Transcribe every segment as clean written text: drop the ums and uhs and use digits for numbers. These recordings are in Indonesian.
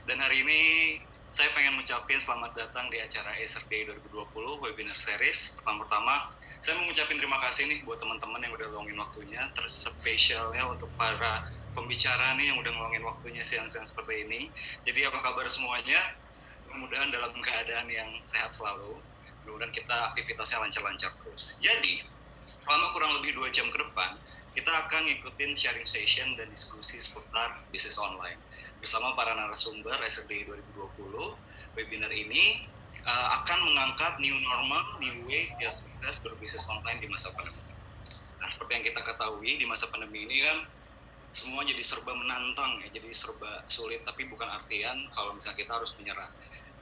Dan hari ini saya pengen ngucapin selamat datang di acara Acer Day 2020 webinar series. Pertama-tama, saya mau ngucapin terima kasih nih buat teman-teman yang udah luangin waktunya. Terus spesialnya untuk para pembicara nih yang udah ngeluangin waktunya siang-siang seperti ini. Jadi apa kabar semuanya? Mudah-mudahan dalam keadaan yang sehat selalu. Mudah-mudahan kita aktivitasnya lancar-lancar terus. Jadi, selama kurang lebih 2 jam ke depan, kita akan ngikutin sharing session dan diskusi seputar bisnis online. Bersama para narasumber SRD 2020, webinar ini akan mengangkat new normal, new way biar sukses berbisnis online di masa pandemi. Nah, seperti yang kita ketahui, di masa pandemi ini kan semua jadi serba menantang, ya, jadi serba sulit, tapi bukan artian kalau misalnya kita harus menyerah.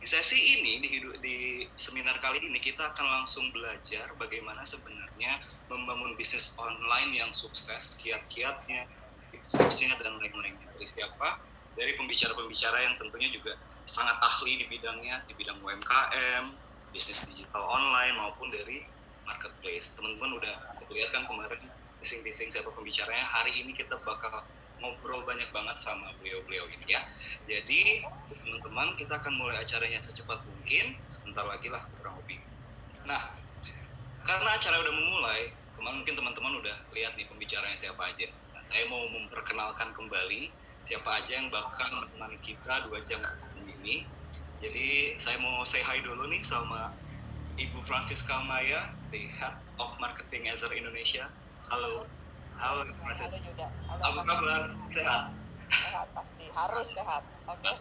Di sesi ini, di seminar kali ini, kita akan langsung belajar bagaimana sebenarnya membangun bisnis online yang sukses, kiat-kiatnya, tipsnya, dan lain-lainnya. Dari siapa? Dari pembicara-pembicara yang tentunya juga sangat ahli di bidangnya, di bidang UMKM, bisnis digital online, maupun dari marketplace. Teman-teman udah lihat kan kemarin bising-bising siapa pembicaranya. Hari ini kita bakal ngobrol banyak banget sama beliau-beliau ini ya. Jadi teman-teman, kita akan mulai acaranya secepat mungkin, sebentar lagi lah kurang lebih. Nah, karena acara udah memulai, kemarin mungkin teman-teman udah lihat nih pembicaranya siapa aja. Nah, saya mau memperkenalkan kembali siapa aja yang bakal menemani kita 2 jam ini. Jadi saya mau say hi dulu nih sama Ibu Francisca Maya, the Head of Marketing Acer Indonesia. Halo. Halo, Halo Yuda. apa kabar? Sehat? Sehat pasti, harus sehat. Oke.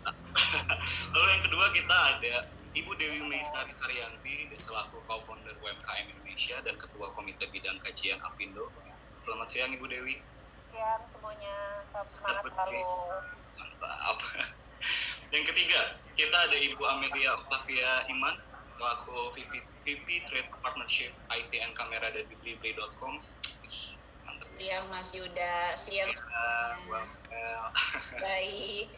Lalu yang kedua kita ada Ibu Dewi Meisari Karyanti selaku co-founder UMKM Indonesia dan Ketua Komite Bidang Kajian Apindo. Selamat siang Ibu Dewi. Siang semuanya, salam semangat selalu. Mantap. Yang ketiga, kita ada Ibu Amelia Octavia Iman selaku VP Trade Partnership IT and Kamera dari Blibli.com. Siang Mas Yuda, siang. Baik.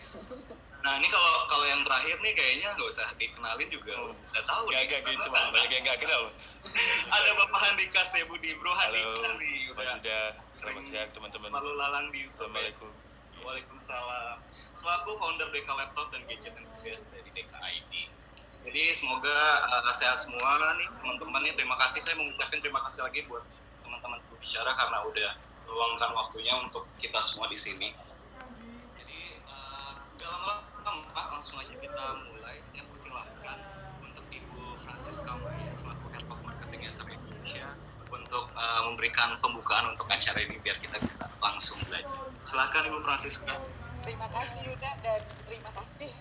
Nah ini kalau yang terakhir nih kayaknya nggak usah dikenalin juga udah tahu. Gak gitu bang, banyak yang nggak kenal. Ada Bapak Handika Sebudi Bro Handika nih. Mas Yuda, selamat siang teman-teman. Lalu lalang di YouTube. Assalamualaikum. Waalaikumsalam. Selaku founder DK Laptop dan Gadget Enthusiast dari DK ID. Jadi semoga sehat semua nih teman-teman. Terima kasih, saya mengucapkan terima kasih lagi buat teman-teman berbicara karena udah meluangkan waktunya untuk kita semua di sini. Jadi gak lama-lama langsung aja kita mulai. Saya persilahkan untuk Ibu Francisca Maya selaku Head of Marketing Acer Indonesia untuk memberikan pembukaan untuk acara ini biar kita bisa langsung belajar. Silakan Ibu Francisca. Terima kasih Yuda dan terima kasih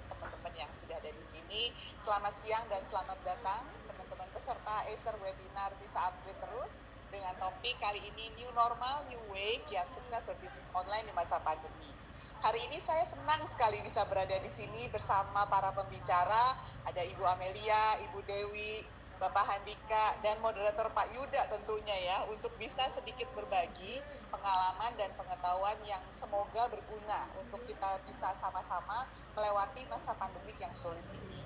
teman-teman yang sudah ada di sini. Selamat siang dan selamat datang teman-teman peserta Acer Webinar Bisa Upgrade Terus dengan topik kali ini New Normal, New Way, Kiat Sukses Berbisnis Online di Masa Pandemi. Hari ini saya senang sekali bisa berada di sini bersama para pembicara, ada Ibu Amelia, Ibu Dewi, Bapak Handika, dan moderator Pak Yuda tentunya ya, untuk bisa sedikit berbagi pengalaman dan pengetahuan yang semoga berguna untuk kita bisa sama-sama melewati masa pandemik yang sulit ini.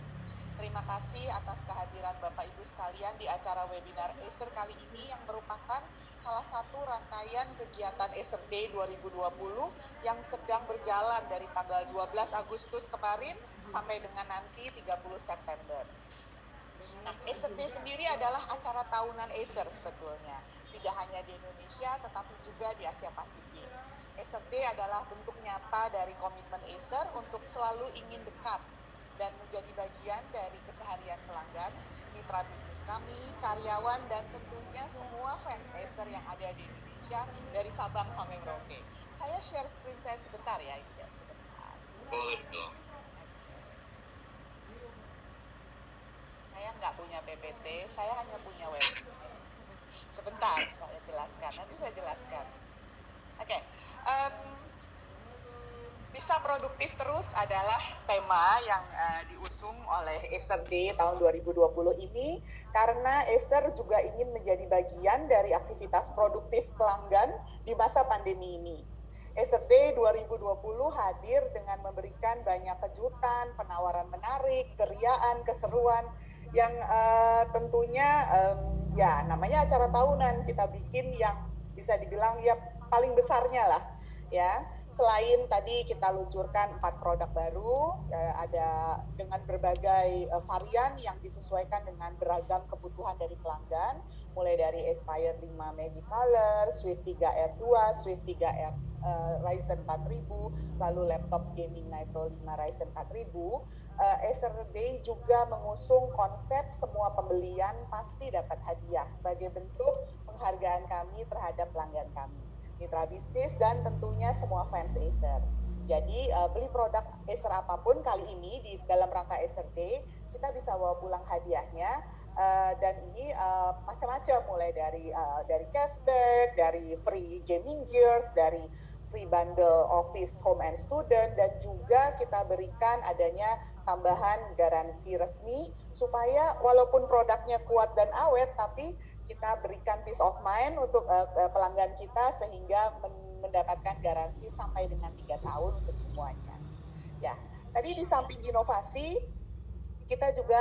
Terima kasih atas kehadiran Bapak Ibu sekalian di acara webinar Acer kali ini yang merupakan salah satu rangkaian kegiatan Acer Day 2020 yang sedang berjalan dari tanggal 12 Agustus kemarin sampai dengan nanti 30 September. Nah, Acer Day sendiri adalah acara tahunan Acer sebetulnya. Tidak hanya di Indonesia tetapi juga di Asia Pasifik. Acer Day adalah bentuk nyata dari komitmen Acer untuk selalu ingin dekat dan menjadi bagian dari keseharian pelanggan, mitra bisnis kami, karyawan, dan tentunya semua fans Acer yang ada di Indonesia dari Sabang sampai Merauke. Saya share screen saya sebentar ya, Ida, sebentar. Boleh dong. Saya nggak punya PPT, saya hanya punya website. Sebentar, saya jelaskan, nanti saya jelaskan. Oke. Bisa produktif terus adalah tema yang diusung oleh Acer Day tahun 2020 ini karena Acer juga ingin menjadi bagian dari aktivitas produktif pelanggan di masa pandemi ini. Acer Day 2020 hadir dengan memberikan banyak kejutan, penawaran menarik, keriaan, keseruan yang tentunya ya namanya acara tahunan kita bikin yang bisa dibilang ya paling besarnya lah. ya. Selain tadi kita luncurkan 4 produk baru, ada dengan berbagai varian yang disesuaikan dengan beragam kebutuhan dari pelanggan, mulai dari Aspire 5 Magic Color, Swift 3 R2, Swift 3 R Ryzen 4000, lalu laptop gaming Nitro 5 Ryzen 4000. Acer Day juga mengusung konsep semua pembelian pasti dapat hadiah sebagai bentuk penghargaan kami terhadap pelanggan kami, mitra bisnis, dan tentunya semua fans Acer. Jadi beli produk Acer apapun kali ini di dalam rangka Acer Day, kita bisa bawa pulang hadiahnya, dan ini macam-macam, mulai dari cashback, dari free gaming gears, dari free bundle office, home and student, dan juga kita berikan adanya tambahan garansi resmi supaya walaupun produknya kuat dan awet, tapi kita berikan peace of mind untuk pelanggan kita sehingga mendapatkan garansi sampai dengan 3 tahun untuk semuanya. Ya, tadi di samping inovasi, kita juga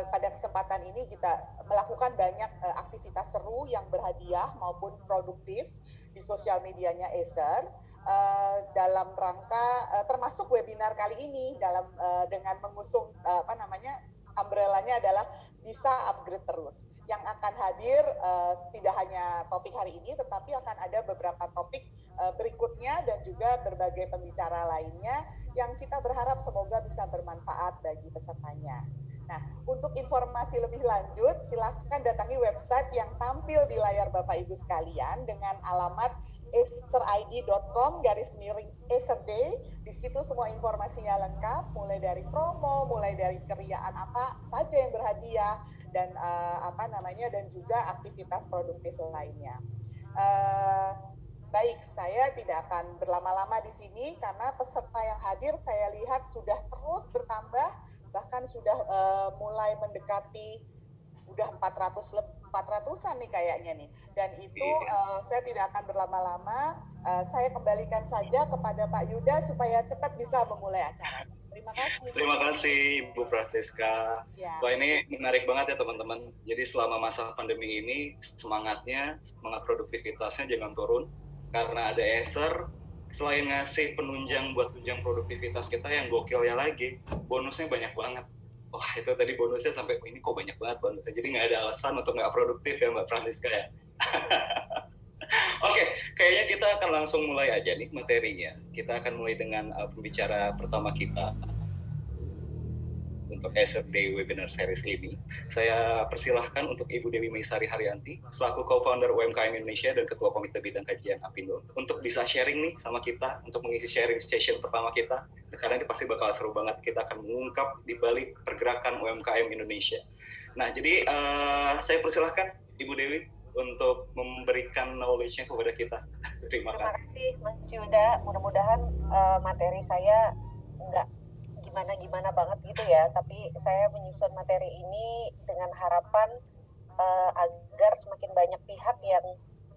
pada kesempatan ini kita melakukan banyak aktivitas seru yang berhadiah maupun produktif di sosial medianya Acer, dalam rangka termasuk webinar kali ini dengan mengusung umbrellanya adalah bisa upgrade terus. Yang akan hadir tidak hanya topik hari ini, tetapi akan ada beberapa topik berikutnya dan juga berbagai pembicara lainnya yang kita berharap semoga bisa bermanfaat bagi pesertanya. Nah, untuk informasi lebih lanjut, silakan datangi website yang tampil di layar Bapak Ibu sekalian dengan alamat acerid.com/Acer Day. Di situ semua informasinya lengkap, mulai dari promo, mulai dari keriaan apa saja yang berhadiah, dan dan juga aktivitas produktif lainnya. Baik, saya tidak akan berlama-lama di sini karena peserta yang hadir saya lihat sudah terus bertambah, bahkan sudah mulai mendekati udah 400-an nih kayaknya nih. Dan itu saya tidak akan berlama-lama, saya kembalikan saja kepada Pak Yuda supaya cepat bisa memulai acara. Terima kasih. Terima kasih Ibu Francisca. Ya. Wah, ini menarik banget ya teman-teman. Jadi selama masa pandemi ini semangat produktivitasnya jangan turun, karena ada Acer. Selain ngasih penunjang buat tunjang produktivitas kita, yang gokilnya lagi bonusnya banyak banget. Wah, itu tadi bonusnya sampai ini kok banyak banget bonusnya. Jadi nggak ada alasan untuk nggak produktif ya Mbak Francisca ya. Oke, kayaknya kita akan langsung mulai aja nih materinya. Kita akan mulai dengan pembicara pertama kita untuk Acer Day Webinar Series ini. Saya persilahkan untuk Ibu Dewi Maisari Haryanti, selaku co-founder UMKM Indonesia dan Ketua Komite Bidang Kajian Apindo, untuk bisa sharing nih sama kita, untuk mengisi sharing session pertama kita. Karena ini pasti bakal seru banget, kita akan mengungkap di balik pergerakan UMKM Indonesia. Nah, jadi saya persilahkan Ibu Dewi untuk memberikan knowledge-nya kepada kita. Terima kasih Mas Yuda. Mudah-mudahan materi saya nggak gimana-gimana banget gitu ya, tapi saya menyusun materi ini dengan harapan agar semakin banyak pihak yang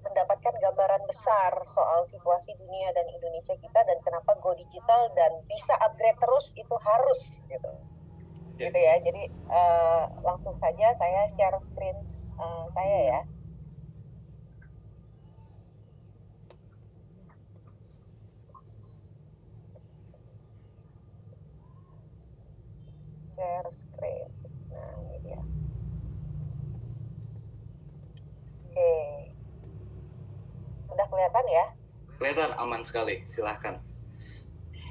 mendapatkan gambaran besar soal situasi dunia dan Indonesia kita, dan kenapa go digital dan bisa upgrade terus itu harus gitu. Gitu ya. Jadi langsung saja saya share screen saya ya. Share screen. Nah, ini dia. Oke. Udah kelihatan ya? Kelihatan, aman sekali. Silahkan.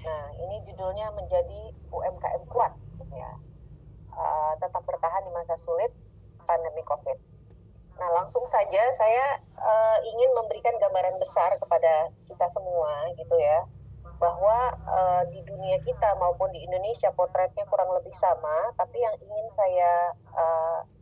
Nah, ini judulnya menjadi UMKM kuat. Ya. Tetap bertahan di masa sulit pandemi COVID. Nah, langsung saja saya ingin memberikan gambaran besar kepada kita semua gitu ya, bahwa di dunia kita maupun di Indonesia potretnya kurang lebih sama, tapi yang ingin saya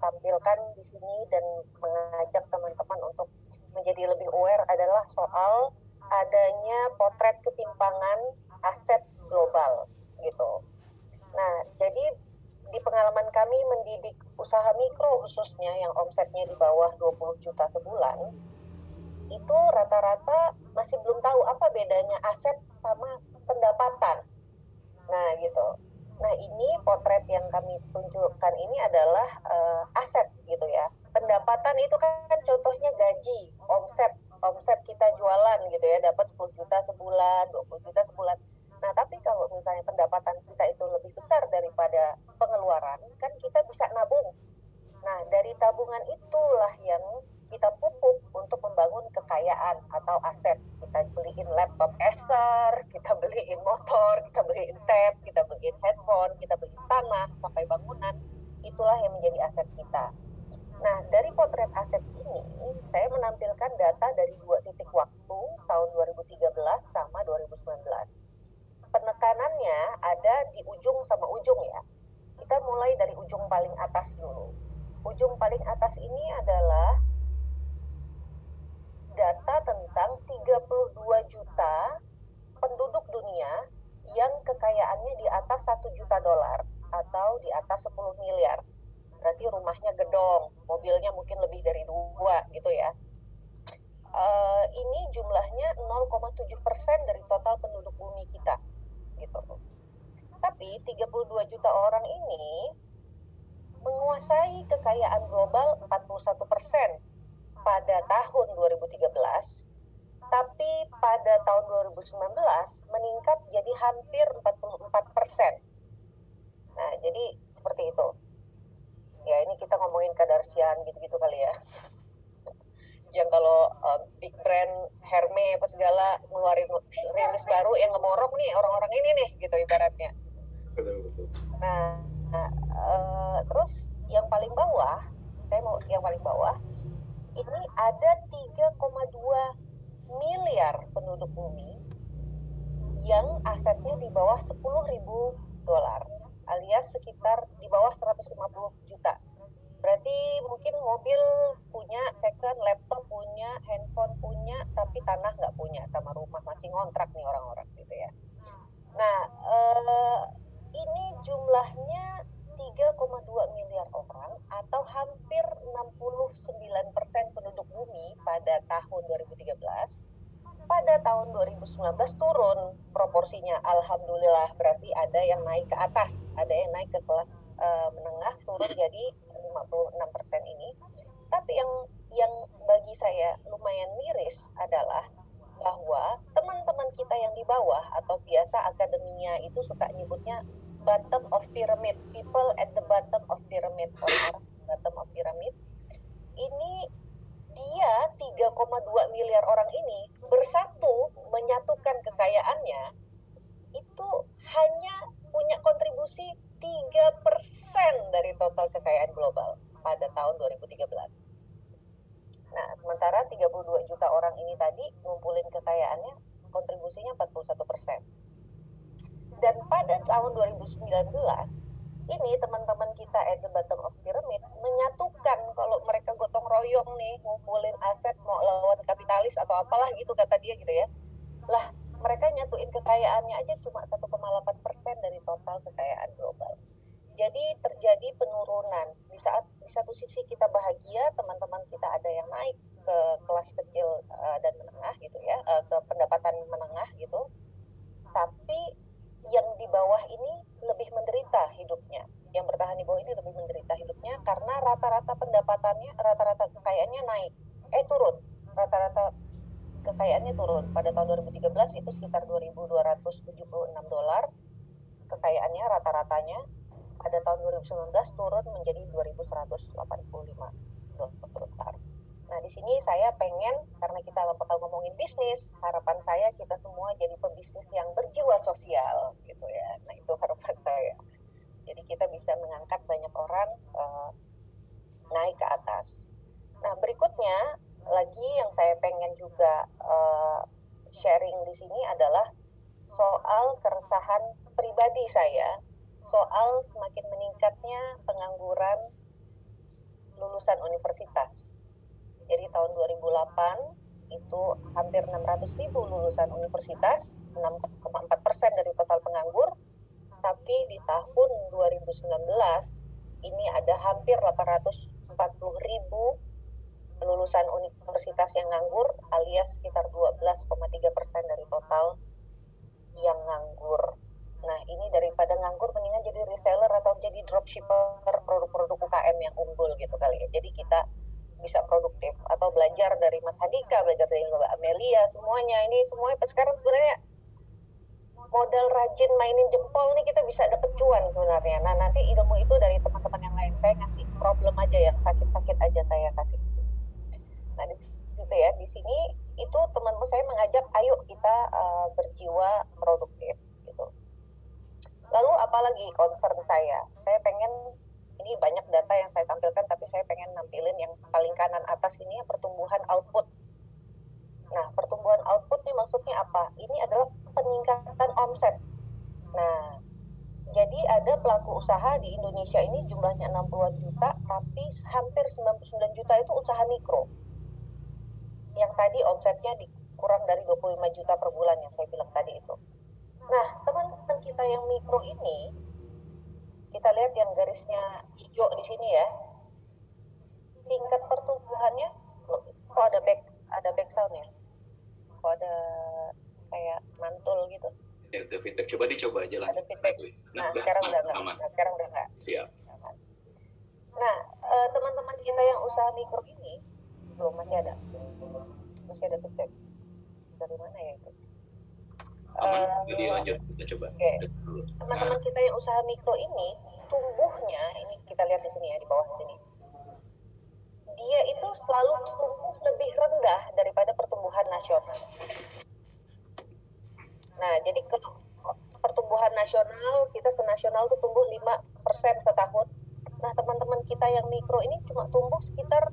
tampilkan di sini dan mengajak teman-teman untuk menjadi lebih aware adalah soal adanya potret ketimpangan aset global gitu. Nah, jadi di pengalaman kami mendidik usaha mikro khususnya yang omsetnya di bawah 20 juta sebulan, itu rata-rata masih belum tahu apa bedanya aset sama pendapatan. Nah gitu. Nah ini potret yang kami tunjukkan ini adalah aset gitu ya. Pendapatan itu kan contohnya gaji, omset omset kita jualan gitu ya, dapat 10 juta sebulan, 20 juta sebulan. Nah, tapi kalau misalnya pendapatan kita itu lebih besar daripada pengeluaran, kan kita bisa nabung. Nah, dari tabungan itulah yang kita pupuk untuk membangun kekayaan atau aset. Kita beliin laptop Acer, kita beliin motor, kita beliin tab, kita beliin handphone, kita beliin tanah sampai bangunan. Itulah yang menjadi aset kita. Nah, dari potret aset ini, saya menampilkan data dari 2 titik waktu, tahun 2013 sama 2019. Penekanannya ada di ujung sama ujung ya. Kita mulai dari ujung paling atas dulu. Ujung paling atas ini adalah data tentang 32 juta penduduk dunia yang kekayaannya di atas 1 juta dolar atau di atas 10 miliar. Berarti rumahnya gedong, mobilnya mungkin lebih dari 2 gitu ya. Ini jumlahnya 0,7% dari total penduduk bumi kita gitu. Tapi 32 juta orang ini menguasai kekayaan global 41% pada tahun 2013, tapi pada tahun 2019 meningkat jadi hampir 44%. Nah, jadi seperti itu. Ya, ini kita ngomongin Kardashian gitu-gitu kali ya. Yang kalau big brand Hermes apa segala ngeluarin rilis baru yang ngemorok nih orang-orang ini nih gitu ibaratnya. Betul. Nah, terus yang paling bawah, saya mau yang paling bawah, ini ada 3,2 miliar penduduk bumi yang asetnya di bawah 10.000 dolar alias sekitar di bawah 150 juta. Berarti mungkin mobil punya, second, laptop punya, handphone punya, tapi tanah nggak punya, sama rumah masih ngontrak nih orang-orang gitu ya. Nah, ini jumlahnya 3,2 miliar orang atau hampir 69% penduduk bumi pada tahun 2013. Pada tahun 2019 turun proporsinya, alhamdulillah, berarti ada yang naik ke atas, ada yang naik ke kelas menengah, turun jadi 56% ini. Tapi yang bagi saya lumayan miris adalah bahwa teman-teman kita yang di bawah atau biasa akademinya itu suka nyebutnya bottom of pyramid, people at the bottom of pyramid, orang-orang bottom of pyramid, ini dia 3,2 miliar orang ini bersatu menyatukan kekayaannya itu hanya punya kontribusi 3% dari total kekayaan global pada tahun 2013. Nah, sementara 32 juta orang ini tadi ngumpulin kekayaannya kontribusinya 41%. Dan pada tahun 2019 ini teman-teman kita at the bottom of pyramid menyatukan, kalau mereka gotong royong nih ngumpulin aset mau lawan kapitalis atau apalah gitu kata dia gitu ya, lah mereka nyatuin kekayaannya aja cuma 1,8% dari total kekayaan global. Jadi terjadi penurunan. Di saat di satu sisi kita bahagia, teman-teman kita ada yang naik ke kelas kecil dan menengah gitu ya, ke pendapatan menengah gitu, tapi yang di bawah ini lebih menderita hidupnya. Yang bertahan di bawah ini lebih menderita hidupnya karena rata-rata pendapatannya, rata-rata kekayaannya naik. Turun. Rata-rata kekayaannya turun. Pada tahun 2013 itu sekitar 2.276 dolar kekayaannya rata-ratanya. Pada tahun 2019 turun menjadi 2.185 dolar. Nah, di sini saya pengen, karena kita bakal ngomongin bisnis, harapan saya kita semua jadi pebisnis yang berjiwa sosial, gitu ya. Nah, itu harapan saya. Jadi kita bisa mengangkat banyak orang naik ke atas. Nah, berikutnya lagi yang saya pengen juga sharing di sini adalah soal keresahan pribadi saya, soal semakin meningkatnya pengangguran lulusan universitas. Jadi tahun 2008 itu hampir 600.000 lulusan universitas, 6,4% dari total penganggur. Tapi di tahun 2019 ini ada hampir 840.000 lulusan universitas yang nganggur, alias sekitar 12,3% dari total yang nganggur. Nah, ini daripada nganggur mendingan jadi reseller atau jadi dropshipper produk-produk UKM yang unggul gitu kali ya. Jadi kita bisa produktif, atau belajar dari Mas Handika, belajar dari Mbak Amelia, semuanya ini semuanya sekarang sebenarnya modal rajin mainin jempol nih kita bisa dapet cuan sebenarnya. Nah nanti ilmu itu dari teman-teman yang lain, saya ngasih problem aja yang sakit-sakit aja saya kasih. Nah di situ ya, di sini itu temanmu saya mengajak ayo kita berjiwa produktif gitu. Lalu apalagi concern saya pengen, ini banyak data yang saya tampilkan tapi saya pengen nampilin yang paling kanan atas ini yang pertumbuhan output. Nah, pertumbuhan output ini maksudnya apa? Ini adalah peningkatan omset. Nah, jadi ada pelaku usaha di Indonesia ini jumlahnya 60-an juta, tapi hampir 99 juta itu usaha mikro. Yang tadi omsetnya kurang dari 25 juta per bulan yang saya bilang tadi itu. Nah, teman-teman kita yang mikro ini, kita lihat yang garisnya hijau di sini ya, tingkat pertumbuhannya, kok ada back sound ya? Kok ada kayak mantul gitu? Ya, ada feedback. Coba dicoba jalan. Ada feedback. Nah, sekarang udah enggak. Aman. Nah, sekarang udah enggak. Siap. Nah, teman-teman kita yang usaha mikro ini belum masih ada feedback. Dari mana ya itu? Aman. Jadi lanjut kita coba. Oke. Teman-teman kita yang usaha mikro ini tumbuhnya, ini kita lihat di sini ya, di bawah sini. Dia itu selalu tumbuh lebih rendah daripada pertumbuhan nasional. Nah, jadi pertumbuhan nasional, kita senasional itu tumbuh 5% setahun. Nah, teman-teman kita yang mikro ini cuma tumbuh sekitar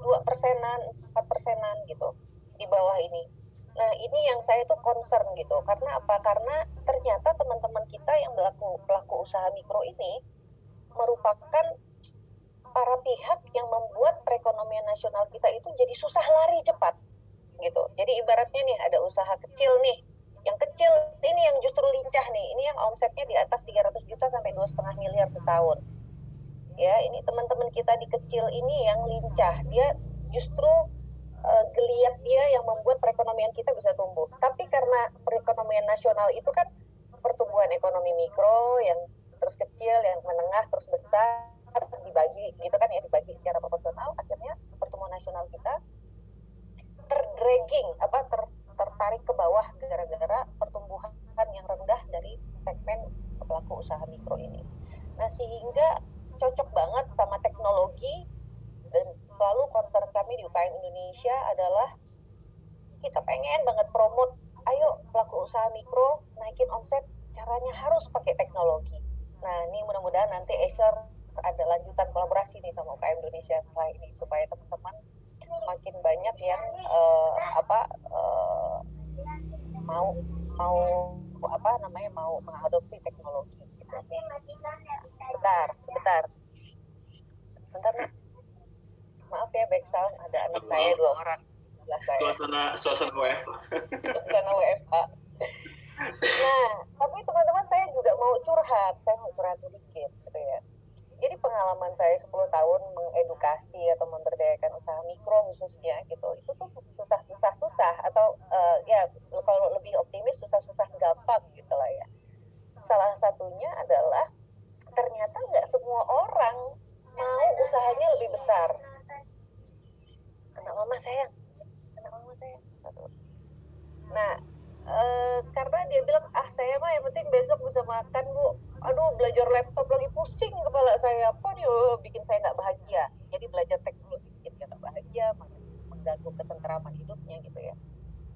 2%-an, 4%-an gitu di bawah ini. Nah, ini yang saya tuh concern gitu. Karena apa? Karena ternyata teman-teman kita yang pelaku usaha mikro ini merupakan para pihak yang membuat perekonomian nasional kita itu jadi susah lari cepat gitu. Jadi ibaratnya nih ada usaha kecil nih, yang kecil ini yang justru lincah nih, ini yang omsetnya di atas 300 juta sampai 2,5 miliar setahun. Ya, ini teman-teman kita di kecil ini yang lincah, dia justru geliat dia yang membuat perekonomian kita bisa tumbuh. Tapi karena perekonomian nasional itu kan pertumbuhan ekonomi mikro yang terus kecil, yang menengah, terus besar, dibagi gitu kan ya, dibagi secara proporsional, akhirnya pertumbuhan nasional kita tertarik ke bawah gara-gara pertumbuhan yang rendah dari segmen pelaku usaha mikro ini. Nah, sehingga cocok banget sama teknologi, dan selalu concern kami di UKM Indonesia adalah kita pengen banget promote, ayo pelaku usaha mikro naikin omset, caranya harus pakai teknologi. Nah, ini mudah-mudahan nanti Acer ada lanjutan kolaborasi nih sama UKM Indonesia setelah ini supaya teman-teman makin banyak yang mau mengadopsi teknologi gitu. Sebentar. Maaf ya, back sound, ada anak saya 2 orang sebelah saya. Suasana WFH. Suasana WFH. Nah, tapi teman-teman saya juga mau curhat sedikit gitu ya. Jadi pengalaman saya 10 tahun mengedukasi atau memberdayakan usaha mikro khususnya gitu, itu tuh susah atau ya kalau lebih optimis susah gampang gitu lah ya. Salah satunya adalah ternyata nggak semua orang mau usahanya lebih besar. Anak mama sayang. Nah, karena dia bilang, saya mah yang penting besok bisa makan, Bu. Aduh, belajar laptop lagi pusing kepala saya. Apa dia bikin saya nggak bahagia. Jadi belajar teknologi bikin dia nggak bahagia, mengganggu ketentraman hidupnya gitu ya.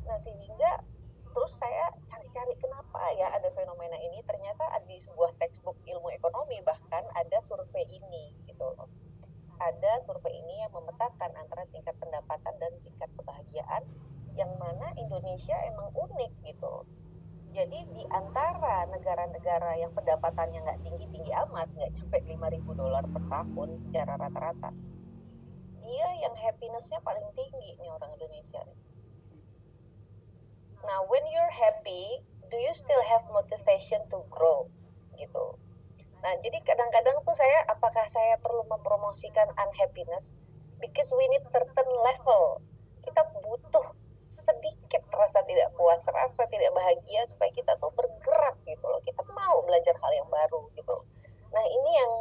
Nah, sehingga terus saya cari-cari kenapa ya ada fenomena ini. Ternyata di sebuah textbook ilmu ekonomi bahkan ada survei ini gitu loh. Ada survei ini yang memetakan antara tingkat pendapatan dan tingkat kebahagiaan, yang mana Indonesia emang unik gitu. Jadi di antara negara-negara yang pendapatannya nggak tinggi-tinggi amat, nggak nyampe $5.000 per tahun secara rata-rata, dia yang happiness-nya paling tinggi nih orang Indonesia. Nah, when you're happy, do you still have motivation to grow gitu. Nah, jadi kadang-kadang tuh apakah saya perlu mempromosikan unhappiness? Because we need certain level. Kita butuh sedikit rasa tidak puas, rasa tidak bahagia supaya kita tuh bergerak gitu loh. Kita mau belajar hal yang baru gitu. Nah, ini yang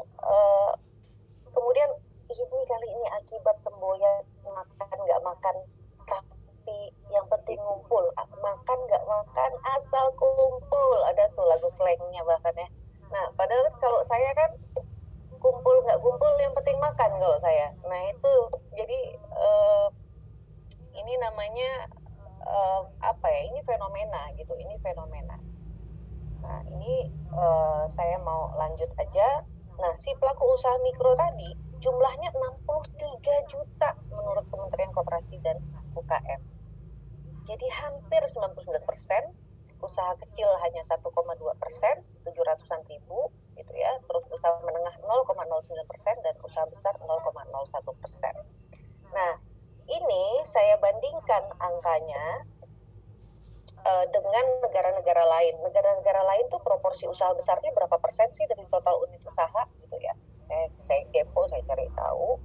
kemudian ini kali ini akibat semboyan makan nggak makan, tapi yang penting ngumpul, makan nggak makan asal kumpul, ada tuh lagu slangnya bahkan ya. Nah padahal kalau saya kan kumpul nggak kumpul yang penting makan kalau saya. Nah itu jadi ini namanya apa ya, ini fenomena gitu, ini fenomena. Nah ini saya mau lanjut aja. Nah si pelaku usaha mikro tadi jumlahnya 63 juta menurut Kementerian Koperasi dan UKM. Jadi hampir 99%, usaha kecil hanya 1,2%, 700-an ribu gitu ya. Terus usaha menengah 0,09% dan usaha besar 0,01%. Nah ini saya bandingkan angkanya dengan negara-negara lain. Negara-negara lain tuh proporsi usaha besarnya berapa persen sih dari total unit usaha gitu ya. Saya kepo, saya cari tahu.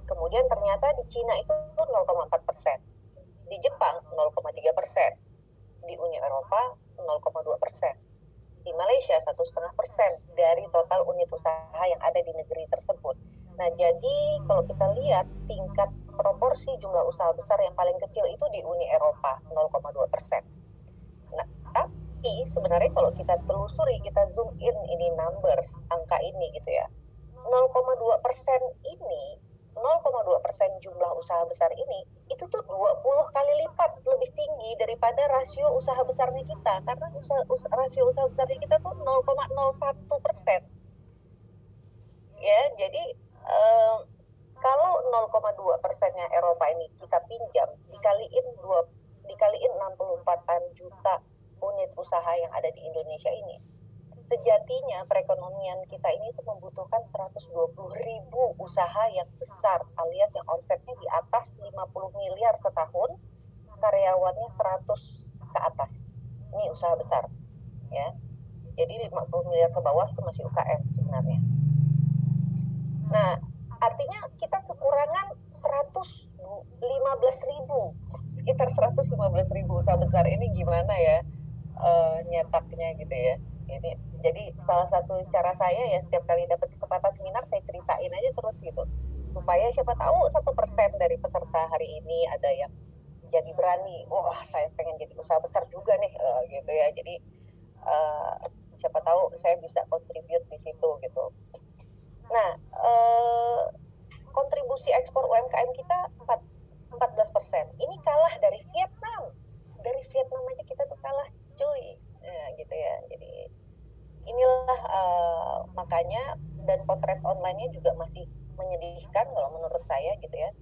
Kemudian ternyata di Cina itu 0,4%, di Jepang 0,3%, di Uni Eropa 0,2%, di Malaysia 1,5% dari total unit usaha yang ada di negeri tersebut. Nah jadi kalau kita lihat tingkat proporsi jumlah usaha besar yang paling kecil itu di Uni Eropa 0,2%. Nah, tapi sebenarnya kalau kita telusuri, kita zoom in ini numbers, angka ini gitu ya, 0,2% ini, 0,2% jumlah usaha besar ini, itu tuh 20 kali lipat lebih tinggi daripada rasio usaha besarnya kita, karena rasio usaha besarnya kita tuh 0,01%. Ya, jadi kalau 0,2%-nya Eropa ini kita pinjam, dikaliin 64-an juta unit usaha yang ada di Indonesia ini, sejatinya perekonomian kita ini itu membutuhkan 120 ribu usaha yang besar, alias yang omsetnya di atas 50 miliar setahun, karyawannya 100 ke atas. Ini usaha besar, ya. Jadi 50 miliar ke bawah itu masih UKM sebenarnya. Nah, artinya kita kekurangan 115 ribu, sekitar 115 ribu usaha besar ini gimana ya nyetaknya gitu ya. Ini jadi salah satu cara saya ya, setiap kali dapat kesempatan seminar saya ceritain aja terus gitu, supaya siapa tahu 1% dari peserta hari ini ada yang jadi berani, wah saya pengen jadi usaha besar juga nih gitu ya. Jadi siapa tahu saya bisa contribute di situ gitu. Nah kontribusi ekspor UMKM kita 14%. Ini kalah dari Vietnam. Dari Vietnam aja kita tuh kalah, cuy. Nah, gitu ya. Jadi inilah makanya, dan potret online-nya juga masih menyedihkan kalau menurut saya gitu ya.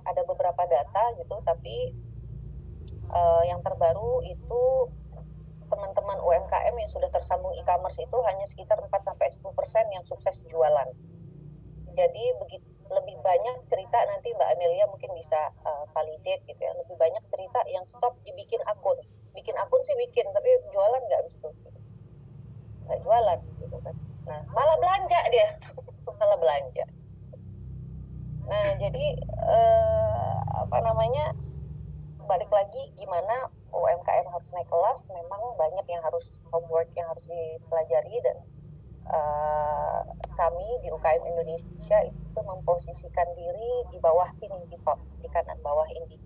Ada beberapa data gitu, tapi yang terbaru itu teman-teman UMKM yang sudah tersambung e-commerce itu hanya sekitar 4-10% yang sukses jualan. Jadi begitu lebih banyak cerita, nanti Mbak Amelia mungkin bisa validate gitu ya, lebih banyak cerita yang stop dibikin akun. Bikin akun sih bikin, tapi jualan nggak gitu. Nggak jualan gitu kan. Nah malah belanja dia malah belanja. Nah jadi balik lagi, gimana UMKM harus naik kelas, memang banyak yang harus homework yang harus dipelajari, dan kami di UKM Indonesia itu memposisikan diri di bawah sini, di top, di kanan bawah ini.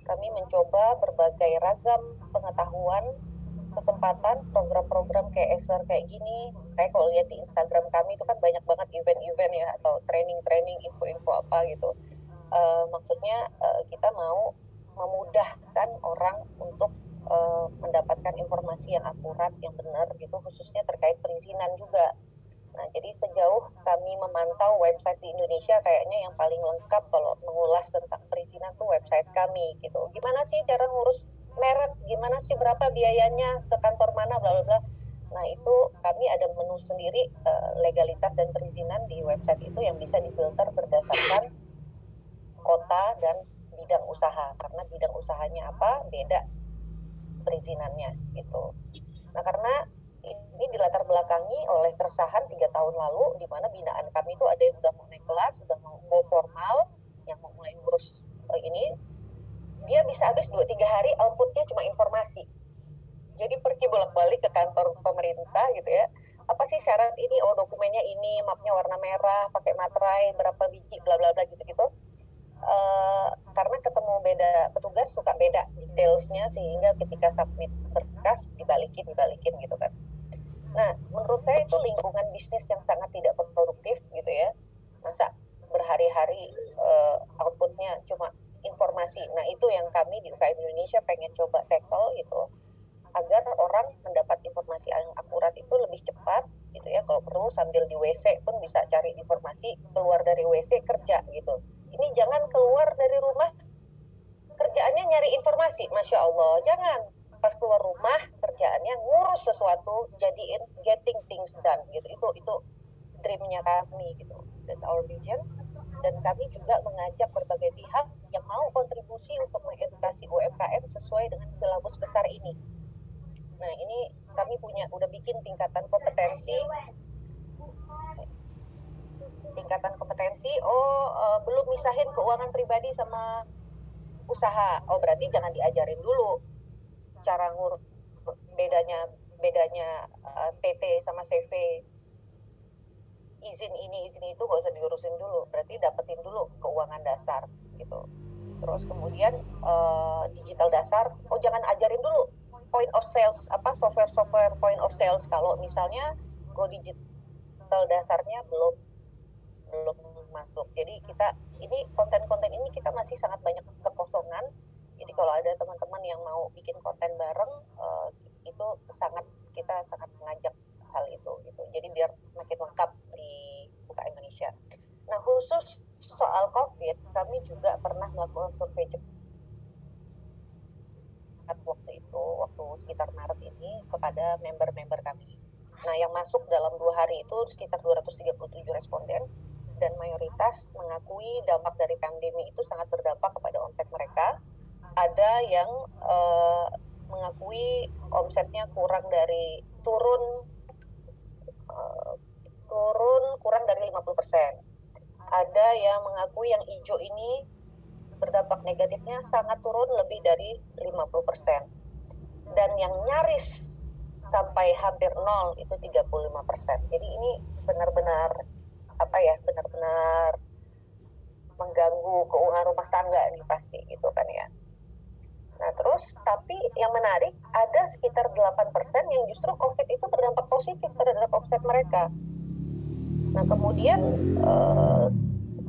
Kami mencoba berbagai ragam pengetahuan, kesempatan, program-program kayak ESER kayak gini. Kayak kalau lihat di Instagram kami itu kan banyak banget event-event ya, atau training-training, info-info apa gitu. Maksudnya kita mau memudahkan orang untuk mendapatkan informasi yang akurat, yang benar gitu, khususnya terkait perizinan juga. Nah, jadi sejauh kami memantau website di Indonesia, kayaknya yang paling lengkap kalau mengulas tentang perizinan tuh website kami gitu. Gimana sih cara ngurus merek, gimana sih berapa biayanya, ke kantor mana, bla bla bla. Nah, itu kami ada menu sendiri legalitas dan perizinan di website itu yang bisa difilter berdasarkan kota dan bidang usaha, karena bidang usahanya apa beda perizinannya gitu. Nah, karena ini dilatar belakangi oleh keresahan 3 tahun lalu, di mana binaan kami itu ada yang udah mau naik kelas, udah mau go formal, yang mau mulai ngurus ini, dia bisa habis 2-3 hari outputnya cuma informasi. Jadi pergi bolak-balik ke kantor pemerintah gitu ya, apa sih syarat ini, oh dokumennya ini, mapnya warna merah, pakai materai, berapa biji, bla bla bla gitu-gitu. Karena ketemu beda petugas suka beda detailsnya, sehingga ketika submit berkas dibalikin gitu kan. Nah, menurut saya itu lingkungan bisnis yang sangat tidak produktif gitu ya. Masa berhari-hari outputnya cuma informasi. Nah, itu yang kami di UKM Indonesia pengen coba tackle itu, agar orang mendapat informasi yang akurat itu lebih cepat gitu ya. Kalau perlu sambil di WC pun bisa cari informasi, keluar dari WC kerja gitu. Ini jangan keluar dari rumah kerjaannya nyari informasi, Masya Allah. Jangan pas keluar rumah kerjaannya ngurus sesuatu, jadiin getting things done gitu. Itu dreamnya kami gitu. That's our vision. Dan kami juga mengajak berbagai pihak yang mau kontribusi untuk mengedukasi UMKM sesuai dengan silabus besar ini. Nah, ini kami udah bikin tingkatan kompetensi. Belum misahin keuangan pribadi sama usaha. Oh, berarti jangan diajarin dulu cara bedanya PT sama CV. Izin ini, izin itu nggak usah diurusin dulu. Berarti dapetin dulu keuangan dasar gitu. Terus kemudian digital dasar. Oh, jangan ajarin dulu point of sales, software point of sales. Kalau misalnya go digital dasarnya belum masuk. Jadi ini konten-konten ini kita masih sangat banyak kekosongan. Jadi kalau ada teman-teman yang mau bikin konten bareng, itu kita sangat mengajak hal itu gitu. Jadi biar makin lengkap di UKM Indonesia. Nah, khusus soal COVID, kami juga pernah melakukan survei cepat waktu sekitar Maret ini kepada member-member kami. Nah, yang masuk dalam 2 hari itu sekitar 237 responden, dan mayoritas mengakui dampak dari pandemi itu sangat berdampak kepada omset mereka. Ada yang mengakui omsetnya turun kurang dari 50%. Ada yang mengakui yang hijau ini berdampak negatifnya sangat turun lebih dari 50%. Dan yang nyaris sampai hampir nol itu 35%. Jadi ini benar-benar mengganggu keuangan rumah tangga nih pasti gitu kan ya. Nah, terus tapi yang menarik ada sekitar 8% yang justru COVID itu berdampak positif terhadap omset mereka. Nah, kemudian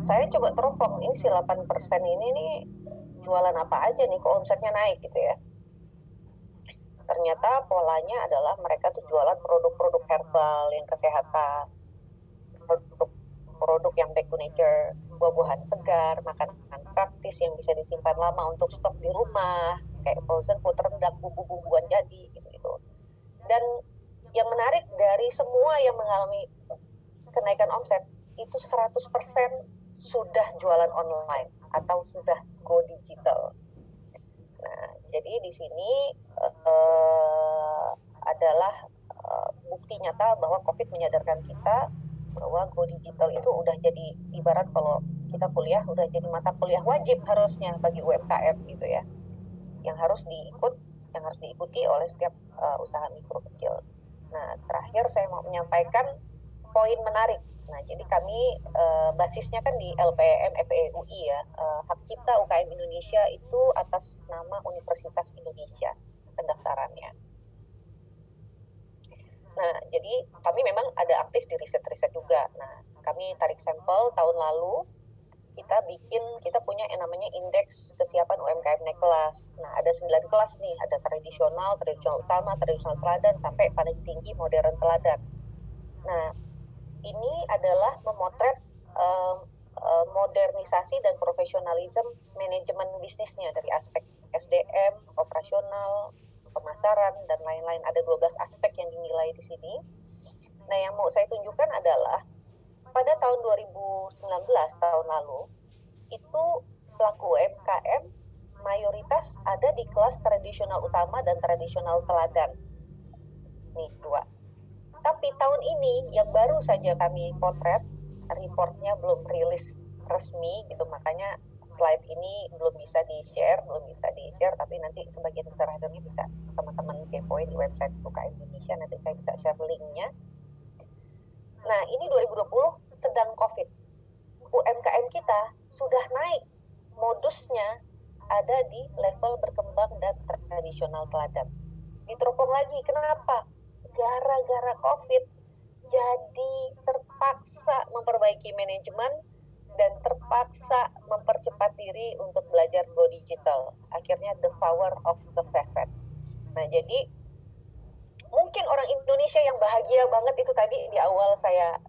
saya coba teropong ini si 8% ini nih jualan apa aja nih kok omsetnya naik gitu ya. Ternyata polanya adalah mereka tuh jualan produk-produk herbal yang kesehatan, produk yang back to nature, buah-buahan segar, makanan praktis yang bisa disimpan lama untuk stok di rumah, kayak frozen food, rendang, bumbu-bumbuan jadi gitu-gitu. Dan yang menarik dari semua yang mengalami kenaikan omset itu 100% sudah jualan online atau sudah go digital. Nah, jadi di sini adalah bukti nyata bahwa COVID menyadarkan kita bahwa go digital itu udah jadi ibarat kalau kita kuliah udah jadi mata kuliah wajib harusnya bagi UMKM gitu ya, yang harus diikuti oleh setiap usaha mikro kecil. Nah, terakhir saya mau menyampaikan poin menarik. Nah, jadi kami basisnya kan di LPM FEUI ya, Hak Cipta UKM Indonesia itu atas nama Universitas Indonesia pendaftarannya. Nah, jadi kami memang ada aktif di riset-riset juga. Nah, kami tarik sampel tahun lalu, kita punya yang namanya indeks kesiapan UMKM naik kelas. Nah, ada 9 kelas nih, ada tradisional utama, tradisional teladan, sampai paling tinggi modern teladan. Nah, ini adalah memotret modernisasi dan profesionalisme manajemen bisnisnya dari aspek SDM, operasional, pemasaran, dan lain-lain. Ada 12 aspek yang dinilai di sini. Nah, yang mau saya tunjukkan adalah pada tahun 2019, tahun lalu, itu pelaku UMKM mayoritas ada di kelas tradisional utama dan tradisional teladan. Nih, 2. Tapi tahun ini yang baru saja kami potret, reportnya belum rilis resmi gitu, makanya slide ini belum bisa di-share, tapi nanti sebagian besar hasilnya bisa teman-teman kepoin di website UKM Indonesia, nanti saya bisa share linknya. Nah, ini 2020 sedang COVID. UMKM kita sudah naik. Modusnya ada di level berkembang dan tradisional teladan. Diteropong lagi. Kenapa? Gara-gara COVID, jadi terpaksa memperbaiki manajemen dan terpaksa mempercepat diri untuk belajar go digital. Akhirnya the power of the pivot. Nah, jadi mungkin orang Indonesia yang bahagia banget itu tadi di awal saya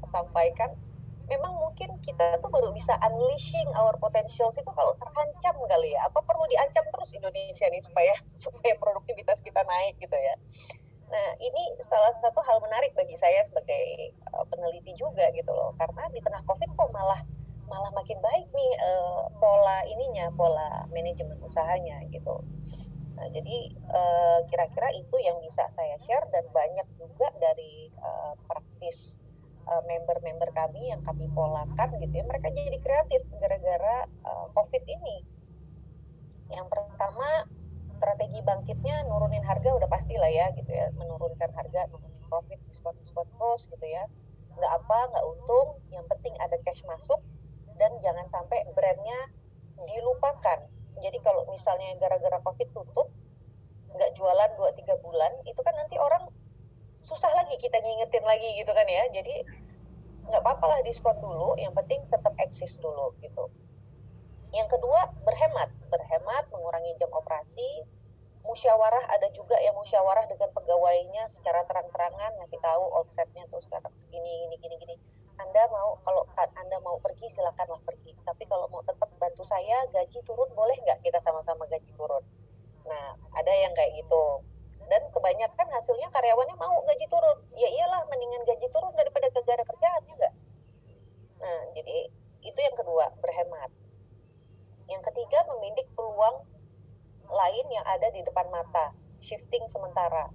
sampaikan, memang mungkin kita tuh baru bisa unleashing our potentials itu kalau terancam kali ya. Apa perlu diancam terus Indonesia nih supaya produktivitas kita naik gitu ya. Nah, ini salah satu hal menarik bagi saya sebagai peneliti juga gitu loh. Karena di tengah Covid kok malah makin baik nih pola manajemen usahanya gitu. Nah, jadi kira-kira itu yang bisa saya share, dan banyak juga dari praktis member-member kami yang kami polakan gitu ya, mereka jadi kreatif gara-gara COVID ini. Yang pertama, strategi bangkitnya nurunin harga udah pasti lah ya gitu ya, menurunkan harga, nurunin profit, diskon terus gitu ya. Nggak untung, yang penting ada cash masuk, dan jangan sampai brandnya dilupakan. Jadi kalau misalnya gara-gara COVID tutup, nggak jualan 2-3 bulan, itu kan nanti orang susah lagi kita ngingetin lagi gitu kan ya. Jadi nggak apa-apa lah diskon dulu, yang penting tetap eksis dulu gitu. Yang kedua, berhemat, mengurangi jam operasi, musyawarah, ada juga yang musyawarah dengan pegawainya secara terang-terangan, ngasih tahu omsetnya tuh sekarang segini, gini. Kalau Anda mau pergi, silakanlah pergi. Tapi kalau mau tetap bantu saya, gaji turun, boleh nggak kita sama-sama gaji turun? Nah, ada yang kayak gitu. Dan kebanyakan hasilnya karyawannya mau gaji turun. Ya iyalah, mendingan gaji turun daripada gak ada kerjaan, ya nggak? Nah, jadi itu yang kedua, berhemat. Yang ketiga, membidik peluang lain yang ada di depan mata, shifting sementara.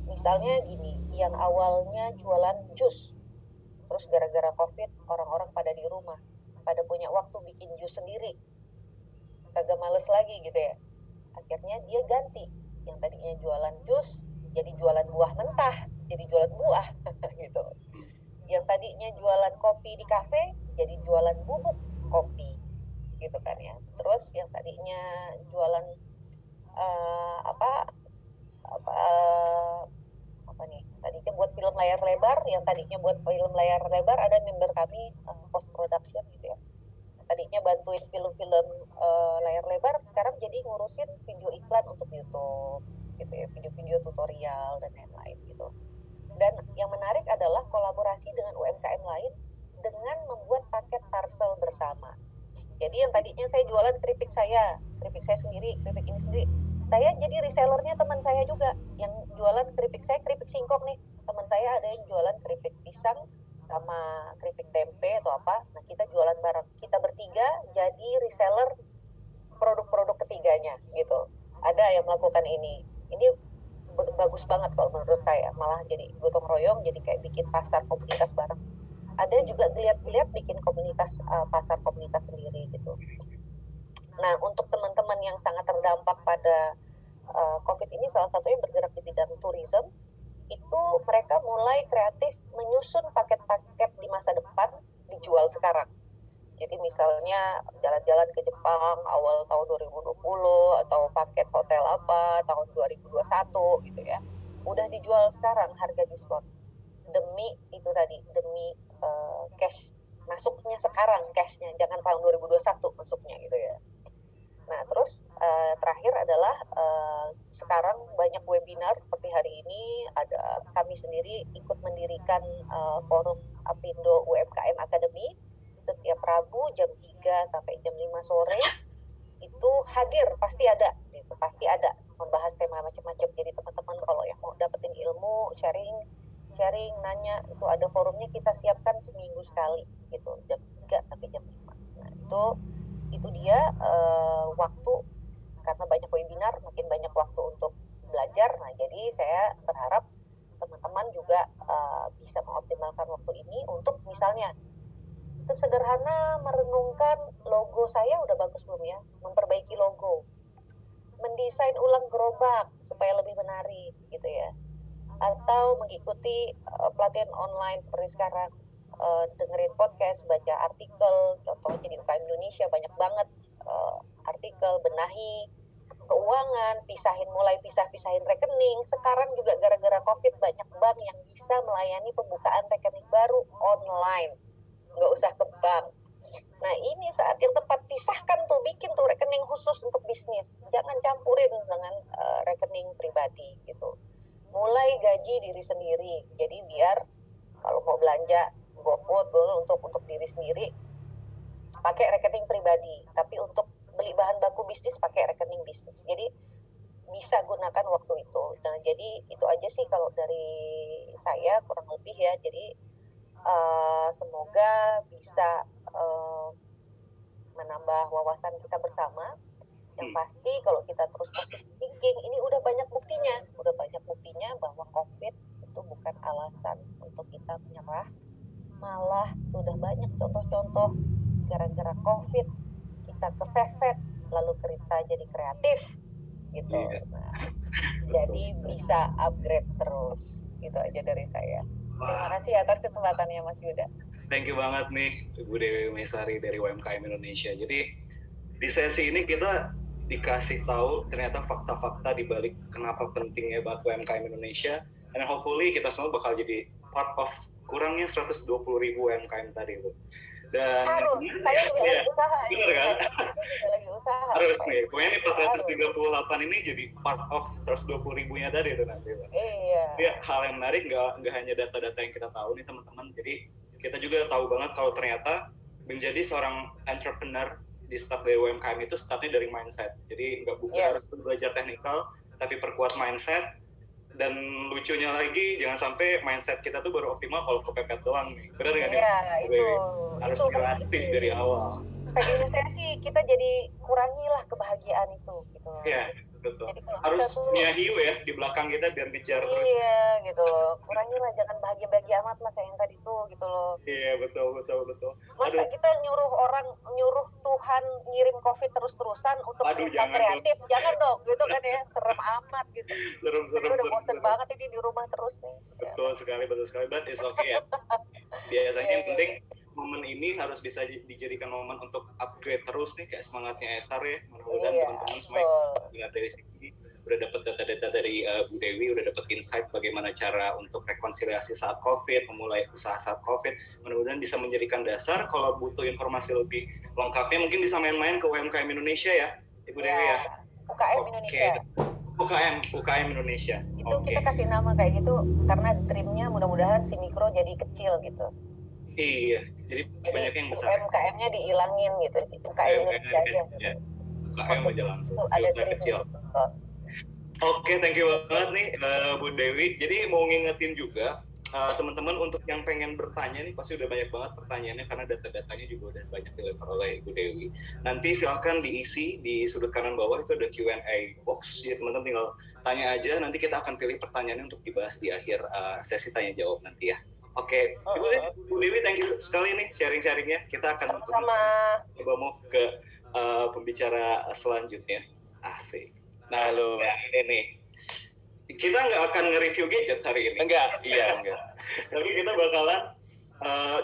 Misalnya gini, yang awalnya jualan jus, terus gara-gara COVID orang-orang pada di rumah, pada punya waktu bikin jus sendiri, kagak males lagi gitu ya. Akhirnya dia ganti, yang tadinya jualan jus jadi jualan buah mentah, jadi jualan buah gitu. Yang tadinya jualan kopi di kafe jadi jualan bubuk kopi gitu kan ya. Terus yang tadinya jualan tadinya buat film layar lebar, ada member kami post production gitu ya, tadinya bantuin film-film layar lebar, sekarang jadi ngurusin video iklan untuk YouTube gitu ya, video-video tutorial dan lain-lain gitu. Dan yang menarik adalah kolaborasi dengan UMKM lain dengan membuat paket parcel bersama. Jadi yang tadinya saya jualan keripik saya sendiri, keripik ini sendiri, saya jadi resellernya teman saya juga yang jualan keripik singkong nih. Teman saya ada yang jualan keripik pisang sama keripik tempe atau apa. Nah, kita jualan bareng. Kita bertiga jadi reseller produk-produk ketiganya gitu. Ada yang melakukan ini. Ini bagus banget kalau menurut saya. Malah jadi gotong royong, jadi kayak bikin pasar komunitas bareng. Ada juga geliat-geliat bikin komunitas pasar komunitas sendiri gitu. Nah, untuk teman-teman yang sangat terdampak pada COVID ini, salah satunya bergerak di bidang tourism, itu mereka mulai kreatif menyusun paket-paket di masa depan dijual sekarang. Jadi misalnya jalan-jalan ke Jepang awal tahun 2020 atau paket hotel apa tahun 2021 gitu ya. Udah dijual sekarang harga diskon. Demi cash masuknya sekarang, cashnya jangan tahun 2021 masuknya gitu ya. Nah, terus terakhir adalah sekarang banyak webinar seperti hari ini, ada kami sendiri ikut mendirikan forum Apindo UMKM Academy setiap Rabu jam 3 sampai jam 5 sore. Itu hadir, pasti ada membahas tema macam-macam. Jadi teman-teman kalau yang mau dapetin ilmu, sharing, nanya, itu ada forumnya, kita siapkan seminggu sekali gitu, jam 3 sampai jam 5. Nah, itu dia waktu, karena banyak webinar makin banyak waktu untuk belajar. Nah, jadi saya berharap teman-teman juga bisa mengoptimalkan waktu ini untuk misalnya sesederhana merenungkan logo saya udah bagus belum ya, memperbaiki logo, mendesain ulang gerobak supaya lebih menarik gitu ya, atau mengikuti pelatihan online seperti sekarang, dengerin podcast, baca artikel, contohnya di UKM Indonesia banyak banget artikel, benahi keuangan, mulai pisah-pisahin rekening. Sekarang juga gara-gara COVID banyak bank yang bisa melayani pembukaan rekening baru online, nggak usah ke bank. Nah ini saat yang tepat, pisahkan tuh, bikin tuh rekening khusus untuk bisnis, jangan campurin dengan rekening pribadi gitu. Mulai gaji diri sendiri, jadi biar kalau mau belanja GoFood dulu untuk diri sendiri pakai rekening pribadi, tapi untuk beli bahan baku bisnis pakai rekening bisnis. Jadi bisa gunakan waktu itu. Nah jadi itu aja sih kalau dari saya kurang lebih ya. Jadi semoga bisa menambah wawasan kita bersama. Yang pasti kalau kita terus positive thinking, ini udah banyak buktinya bahwa COVID itu bukan alasan untuk kita menyerah. Malah sudah banyak contoh-contoh gara-gara COVID kita kepepet, lalu kita jadi kreatif gitu. Nah, jadi bisa upgrade terus. Gitu aja dari saya. Terima kasih atas kesempatannya Mas Yuda. Thank you banget nih Ibu Dewi Maisari dari UMKM Indonesia. Jadi di sesi ini kita dikasih tahu ternyata fakta-fakta di balik kenapa pentingnya banget UMKM Indonesia, and hopefully kita semua bakal jadi part of kurangnya 120.000 UMKM tadi itu. Dan saya juga lagi usaha. Bener kan? Juga lagi usaha. Harus nih, pokoknya ini 438 ini jadi part of 120.000-nya tadi itu nanti. Iya. Dia hal yang menarik, nggak hanya data-data yang kita tahu nih teman-teman. Jadi kita juga tahu banget kalau ternyata menjadi seorang entrepreneur di start dari UMKM itu startnya dari mindset. Jadi nggak harus belajar teknikal, tapi perkuat mindset. Dan lucunya lagi, jangan sampai mindset kita tuh baru optimal kalau kepepet doang nih. Benar nggak nih? Iya, itu. Harus dilatih dari awal. Pengennya saya sih kita jadi kurangilah kebahagiaan itu gitu. Iya, betul. Jadi Harus punya hiu ya di belakang kita biar ngejar terus. Iya, gitu loh. Kurangilah, jangan bahagia-bahagia amat lah kayak yang tadi tuh gitu loh. Iya, betul. Masa kita nyuruh Tuhan ngirim COVID terus-terusan untuk kita kreatif, jangan dong, gitu kan ya, serem amat gitu. Serem. Udah bosen banget ini di rumah terus nih. Betul sekali, but it's okay ya. Biasanya yang penting momen ini harus bisa dijadikan momen untuk upgrade terus nih, kayak semangatnya Esar ya. Mudah-mudahan teman-teman semua yang dari sini udah dapat data-data dari Bu Dewi, udah dapat insight bagaimana cara untuk rekonsiliasi saat COVID, memulai usaha saat COVID. Mudah-mudahan bisa menjadikan dasar kalau butuh informasi lebih lengkapnya mungkin bisa main-main ke UMKM Indonesia ya, Ibu Dewi ya. UKM Indonesia. UKM Indonesia. Itu kita kasih nama kayak gitu karena dreamnya mudah-mudahan si mikro jadi kecil gitu. Iya, jadi banyak yang besar. UMKM-nya dihilangin gitu. UKM Indonesia aja. UKM aja langsung. Ada kecil. Oke, thank you banget nih Bu Dewi. Jadi mau ngingetin juga teman-teman untuk yang pengen bertanya nih, pasti udah banyak banget pertanyaannya karena data-datanya juga udah banyak dilempar oleh Ibu Dewi. Nanti silahkan diisi di sudut kanan bawah itu ada Q&A box. Jadi teman-teman tinggal tanya aja, nanti kita akan pilih pertanyaannya untuk dibahas di akhir sesi tanya jawab nanti ya. Oke, Bu Dewi, thank you sekali nih sharing-sharingnya. Kita akan coba move ke pembicara selanjutnya. Asik. Nah, ini kita nggak akan nge-review gadget hari ini. Enggak. Tapi kita bakalan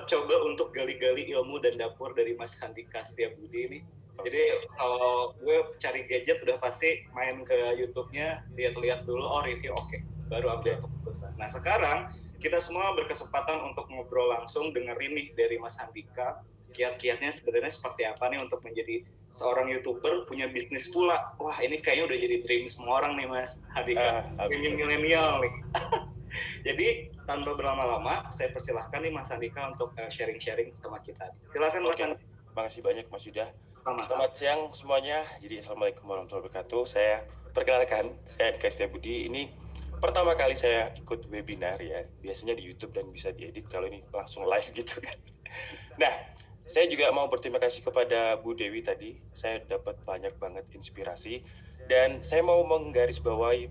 coba untuk gali-gali ilmu dan dapur dari Mas Handika Setiabudi ini. Jadi kalau gue cari gadget udah pasti main ke YouTube-nya, lihat-lihat dulu, review oke, baru ambil keputusan. Nah sekarang kita semua berkesempatan untuk ngobrol langsung, dengerin nih dari Mas Handika kiat-kiatnya sebenarnya seperti apa nih untuk menjadi seorang YouTuber, punya bisnis pula. Wah, ini kayaknya udah jadi dream semua orang nih Mas Handika, dream milenial nih. Jadi tanpa berlama-lama, saya persilahkan nih Mas Handika untuk sharing-sharing sama kita. Silakan Mas Handika. Makasih banyak Mas Yuda. Selamat siang semuanya. Jadi Assalamualaikum warahmatullahi wabarakatuh. Saya perkenalkan, saya Handika Setiabudi. Ini pertama kali saya ikut webinar ya. Biasanya di YouTube dan bisa diedit, kalau ini langsung live gitu kan. Nah, saya juga mau berterima kasih kepada Bu Dewi tadi. Saya dapat banyak banget inspirasi. Dan saya mau menggarisbawahi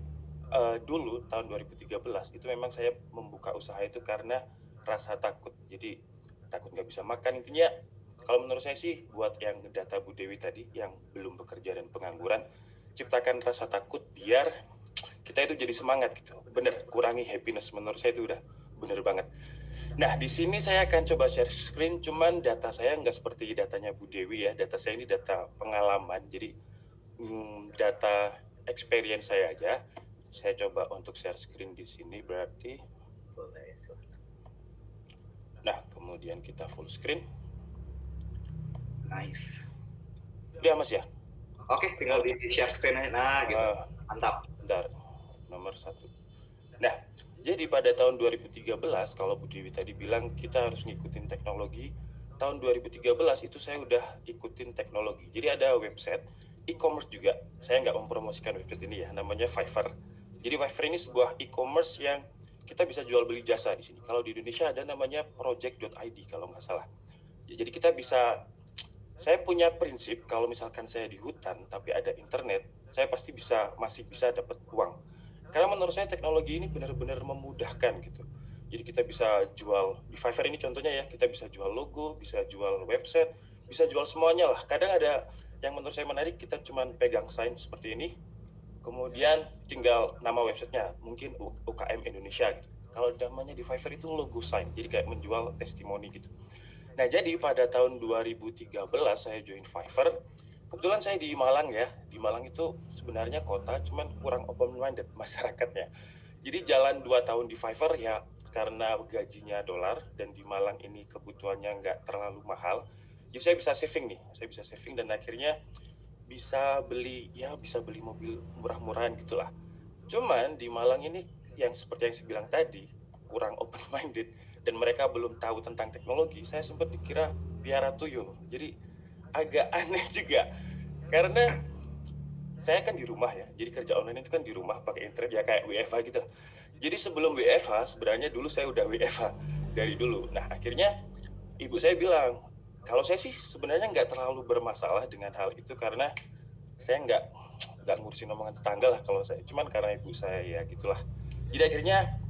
dulu tahun 2013 itu memang saya membuka usaha itu karena rasa takut. Jadi takut nggak bisa makan. Intinya kalau menurut saya sih buat yang data Bu Dewi tadi yang belum bekerja dan pengangguran, ciptakan rasa takut biar kita itu jadi semangat gitu. Bener, kurangi happiness, menurut saya itu udah bener banget. Nah, di sini saya akan coba share screen, cuman data saya nggak seperti datanya Bu Dewi ya. Data saya ini data pengalaman, jadi data experience saya aja. Saya coba untuk share screen di sini berarti. Boleh, silakan. Nah, kemudian kita full screen. Nice. Udah Mas ya? Oke, tinggal di share screen aja. Nah, gitu. Mantap. Bentar, nomor 1. Nah, jadi pada tahun 2013, kalau Bu Dewi tadi bilang kita harus ngikutin teknologi, tahun 2013 itu saya udah ikutin teknologi. Jadi ada website e-commerce juga. Saya nggak mempromosikan website ini ya, namanya Fiverr. Jadi Fiverr ini sebuah e-commerce yang kita bisa jual beli jasa di sini. Kalau di Indonesia ada namanya project.id kalau nggak salah. Jadi kita bisa, saya punya prinsip kalau misalkan saya di hutan tapi ada internet, saya pasti masih bisa dapat uang. Karena menurut saya teknologi ini benar-benar memudahkan gitu. Jadi kita bisa jual di Fiverr ini contohnya ya, kita bisa jual logo, bisa jual website, bisa jual semuanya lah. Kadang ada yang menurut saya menarik, kita cuman pegang sign seperti ini, kemudian tinggal nama websitenya, mungkin UKM Indonesia gitu. Kalau namanya di Fiverr itu logo sign, jadi kayak menjual testimoni gitu. Nah, jadi pada tahun 2013 saya join Fiverr. Kebetulan saya di Malang ya. Di Malang itu sebenarnya kota, cuman kurang open-minded masyarakatnya. Jadi jalan 2 tahun di Fiverr ya karena gajinya dolar dan di Malang ini kebutuhannya nggak terlalu mahal. Jadi saya bisa saving nih. Saya bisa saving dan akhirnya bisa beli mobil murah-murahan gitulah. Cuman di Malang ini yang seperti yang saya bilang tadi, kurang open-minded. Dan mereka belum tahu tentang teknologi, saya sempat dikira piara tuyul. Jadi agak aneh juga. Karena saya kan di rumah ya, jadi kerja online itu kan di rumah pakai internet ya kayak WFH gitu. Jadi sebelum WFH, sebenarnya dulu saya udah WFH dari dulu. Nah akhirnya ibu saya bilang, kalau saya sih sebenarnya nggak terlalu bermasalah dengan hal itu karena saya nggak ngurusin omongan tetangga lah kalau saya. Cuman karena ibu saya ya gitulah. Jadi akhirnya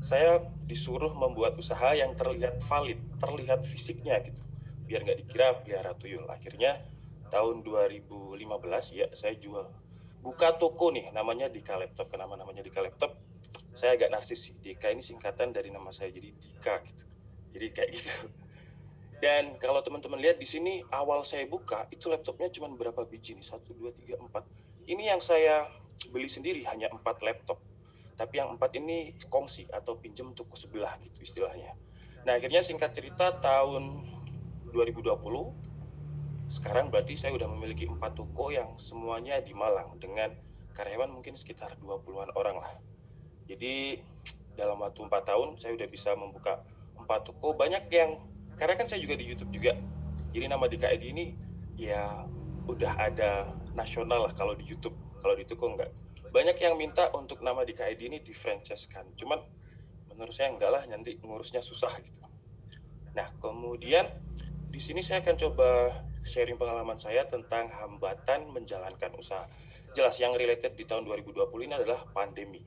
saya disuruh membuat usaha yang terlihat valid, terlihat fisiknya gitu, biar nggak dikira pelihara tuyul. Akhirnya tahun 2015 ya saya buka toko nih, namanya Dika Laptop. Kenapa namanya Dika Laptop? Saya agak narsis sih. Dika ini singkatan dari nama saya, jadi Dika gitu. Jadi kayak gitu. Dan kalau teman-teman lihat di sini awal saya buka itu laptopnya cuma berapa biji nih? 1, 2, 3, 4. Ini yang saya beli sendiri hanya 4 laptop. Tapi yang 4 ini kongsi atau pinjam toko sebelah gitu istilahnya. Nah akhirnya singkat cerita tahun 2020 sekarang berarti saya udah memiliki 4 toko yang semuanya di Malang dengan karyawan mungkin sekitar 20-an orang lah. Jadi dalam waktu 4 tahun saya udah bisa membuka 4 toko. Banyak yang, karena kan saya juga di YouTube juga, jadi nama DKID ini ya udah ada nasional lah kalau di YouTube. Kalau di toko enggak. Banyak yang minta untuk nama DKID ini di-franchise-kan. Cuman menurut saya enggak lah, nanti ngurusnya susah gitu. Nah, kemudian di sini saya akan coba sharing pengalaman saya tentang hambatan menjalankan usaha. Jelas yang related di tahun 2020 ini adalah pandemi.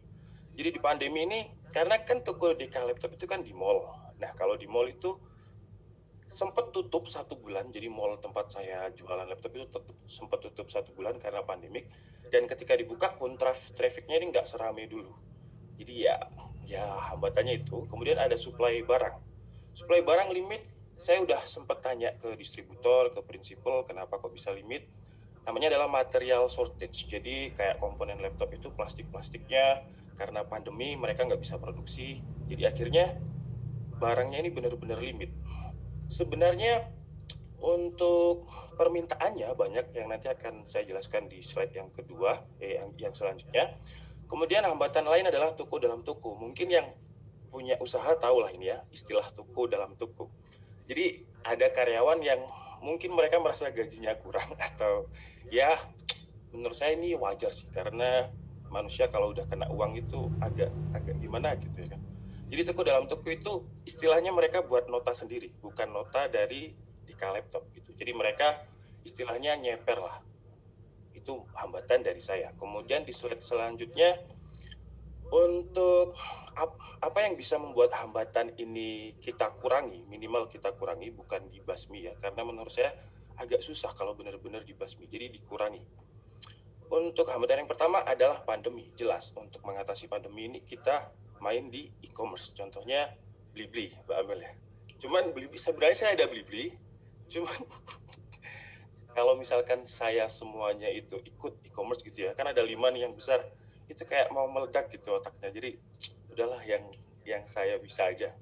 Jadi di pandemi ini, karena kan toko DK Laptop itu kan di mall. Nah, kalau di mall itu sempat tutup 1 bulan, jadi mall tempat saya jualan laptop itu sempat tutup 1 bulan karena pandemik. Dan ketika dibuka pun trafficnya ini nggak seramai dulu. Jadi ya hambatannya itu. Kemudian ada supply barang limit. Saya udah sempat tanya ke distributor, ke prinsipal, kenapa kok bisa limit. Namanya adalah material shortage. Jadi kayak komponen laptop itu plastiknya karena pandemi mereka nggak bisa produksi. Jadi akhirnya barangnya ini benar-benar limit. Sebenarnya untuk permintaannya banyak yang nanti akan saya jelaskan di slide yang kedua, yang selanjutnya. Kemudian hambatan lain adalah toko dalam toko. Mungkin yang punya usaha tahu lah ini ya, istilah toko dalam toko. Jadi ada karyawan yang mungkin mereka merasa gajinya kurang atau ya menurut saya ini wajar sih karena manusia kalau udah kena uang itu agak gimana gitu ya kan. Jadi toko dalam toko itu istilahnya mereka buat nota sendiri, bukan nota dari Dika Laptop gitu. Jadi mereka istilahnya nyeper lah. Itu hambatan dari saya. Kemudian di slide selanjutnya, untuk apa yang bisa membuat hambatan ini kita kurangi, minimal kita kurangi, bukan dibasmi ya. Karena menurut saya agak susah kalau benar-benar dibasmi, jadi dikurangi. untuk hambatan yang pertama adalah pandemi. Jelas untuk mengatasi pandemi ini kita main di e-commerce. Contohnya Blibli, Mbak Amel ya. Cuman Blibli, sebenarnya saya ada Blibli, cuman kalau misalkan saya semuanya itu ikut e-commerce gitu ya, kan ada 5 nih yang besar, itu kayak mau meledak gitu otaknya. Jadi udahlah yang saya bisa aja.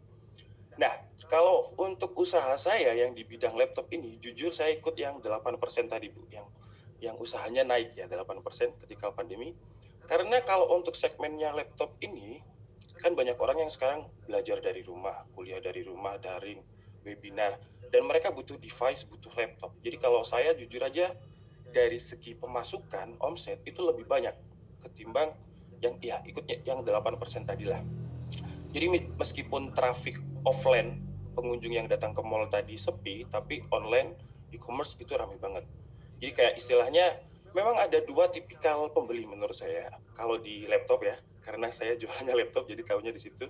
Nah, kalau untuk usaha saya yang di bidang laptop ini, jujur saya ikut yang 8% tadi Bu, yang usahanya naik ya 8% ketika pandemi. Karena kalau untuk segmennya laptop ini, kan banyak orang yang sekarang belajar dari rumah, kuliah dari rumah, daring, webinar, dan mereka butuh device, butuh laptop. Jadi kalau saya jujur aja dari segi pemasukan omset itu lebih banyak ketimbang yang ya ikutnya yang 8% tadi lah. Jadi meskipun traffic offline pengunjung yang datang ke mall tadi sepi, tapi online e-commerce itu ramai banget. Jadi kayak istilahnya memang ada 2 tipikal pembeli menurut saya. Kalau di laptop ya, karena saya jualnya laptop jadi tahunya di situ.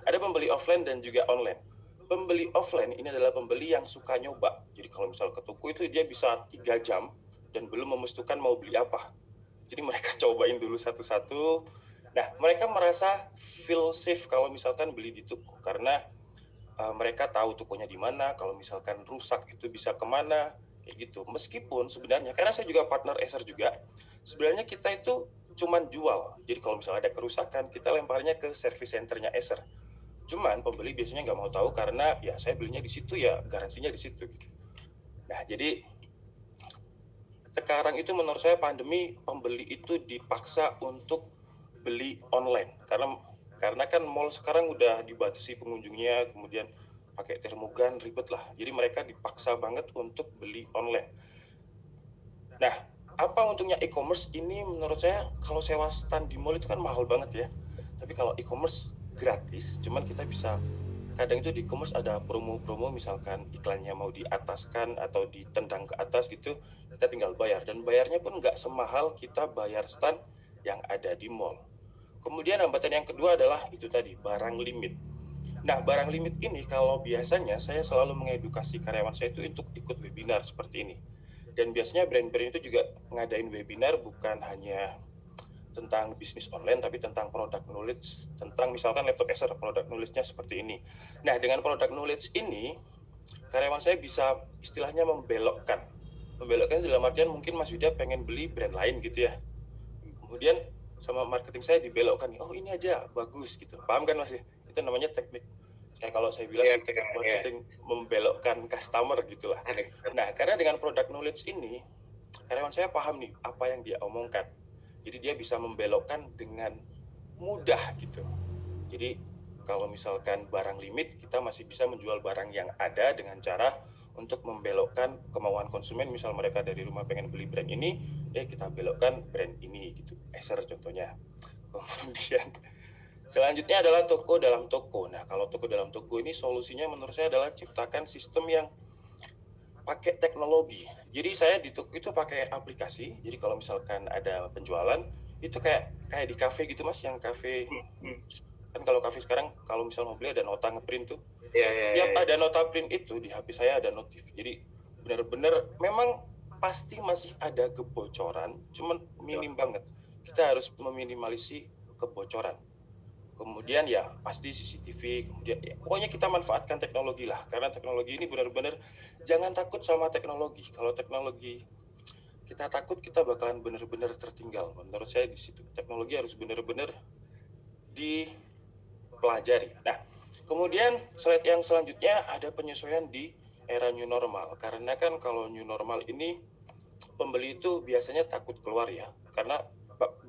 Ada pembeli offline dan juga online. Pembeli offline ini adalah pembeli yang suka nyoba. Jadi kalau misal ke toko itu dia bisa 3 jam dan belum memutuskan mau beli apa. Jadi mereka cobain dulu satu-satu. Nah, mereka merasa feel safe kalau misalkan beli di toko karena mereka tahu tokonya di mana. Kalau misalkan rusak itu bisa kemana, kayak gitu. Meskipun sebenarnya, karena saya juga partner Acer juga, sebenarnya kita itu cuman jual. Jadi kalau misalnya ada kerusakan, kita lemparnya ke service centernya Acer. Cuman pembeli biasanya nggak mau tahu karena ya saya belinya di situ ya garansinya di situ. Nah, jadi sekarang itu menurut saya pandemi pembeli itu dipaksa untuk beli online karena kan mall sekarang udah dibatasi pengunjungnya, kemudian pakai termogan ribet lah. Jadi mereka dipaksa banget untuk beli online. Nah, apa untungnya e-commerce ini menurut saya kalau sewa stand di mall itu kan mahal banget ya. Tapi kalau e-commerce gratis, cuman kita bisa kadang itu di e-commerce ada promo-promo misalkan iklannya mau diataskan atau ditendang ke atas gitu, kita tinggal bayar dan bayarnya pun nggak semahal kita bayar stand yang ada di mall. Kemudian hambatan yang kedua adalah itu tadi, barang limit. Nah, barang limit ini kalau biasanya saya selalu mengedukasi karyawan saya itu untuk ikut webinar seperti ini. Dan biasanya brand-brand itu juga ngadain webinar bukan hanya tentang bisnis online, tapi tentang product knowledge, tentang misalkan laptop Acer, product knowledge-nya seperti ini. Nah, dengan product knowledge ini, karyawan saya bisa istilahnya membelokkan. Membelokkan dalam artian mungkin Mas Yuda pengen beli brand lain gitu ya. Kemudian sama marketing saya dibelokkan, oh ini aja bagus gitu, paham kan Mas? Itu namanya teknik, kalau saya bilang teknik marketing membelokkan customer gitulah. Nah, karena dengan product knowledge ini karyawan saya paham nih apa yang dia omongkan, jadi dia bisa membelokkan dengan mudah gitu. Jadi kalau misalkan barang limit, kita masih bisa menjual barang yang ada dengan cara untuk membelokkan kemauan konsumen. Misal mereka dari rumah pengen beli brand ini, kita belokkan brand ini gitu, Acer contohnya. Kemudian selanjutnya adalah toko dalam toko. Nah, kalau toko dalam toko ini solusinya menurut saya adalah ciptakan sistem yang pakai teknologi. Jadi saya di toko itu pakai aplikasi. Jadi kalau misalkan ada penjualan, itu kayak di kafe gitu Mas, yang kafe kan kalau kafe sekarang kalau misal mau beli ada nota ngeprint tuh. Iya. Ada nota print itu di HP saya ada notif. Jadi benar-benar memang pasti masih ada kebocoran, cuman minim banget. Kita harus meminimalisir kebocoran. Kemudian ya pasti CCTV, kemudian ya, pokoknya kita manfaatkan teknologi lah, karena teknologi ini benar-benar jangan takut sama teknologi. Kalau teknologi kita takut, kita bakalan benar-benar tertinggal. Menurut saya di situ teknologi harus benar-benar dipelajari. Nah, kemudian slide yang selanjutnya ada penyesuaian di era new normal. Karena kan kalau new normal ini pembeli itu biasanya takut keluar ya, karena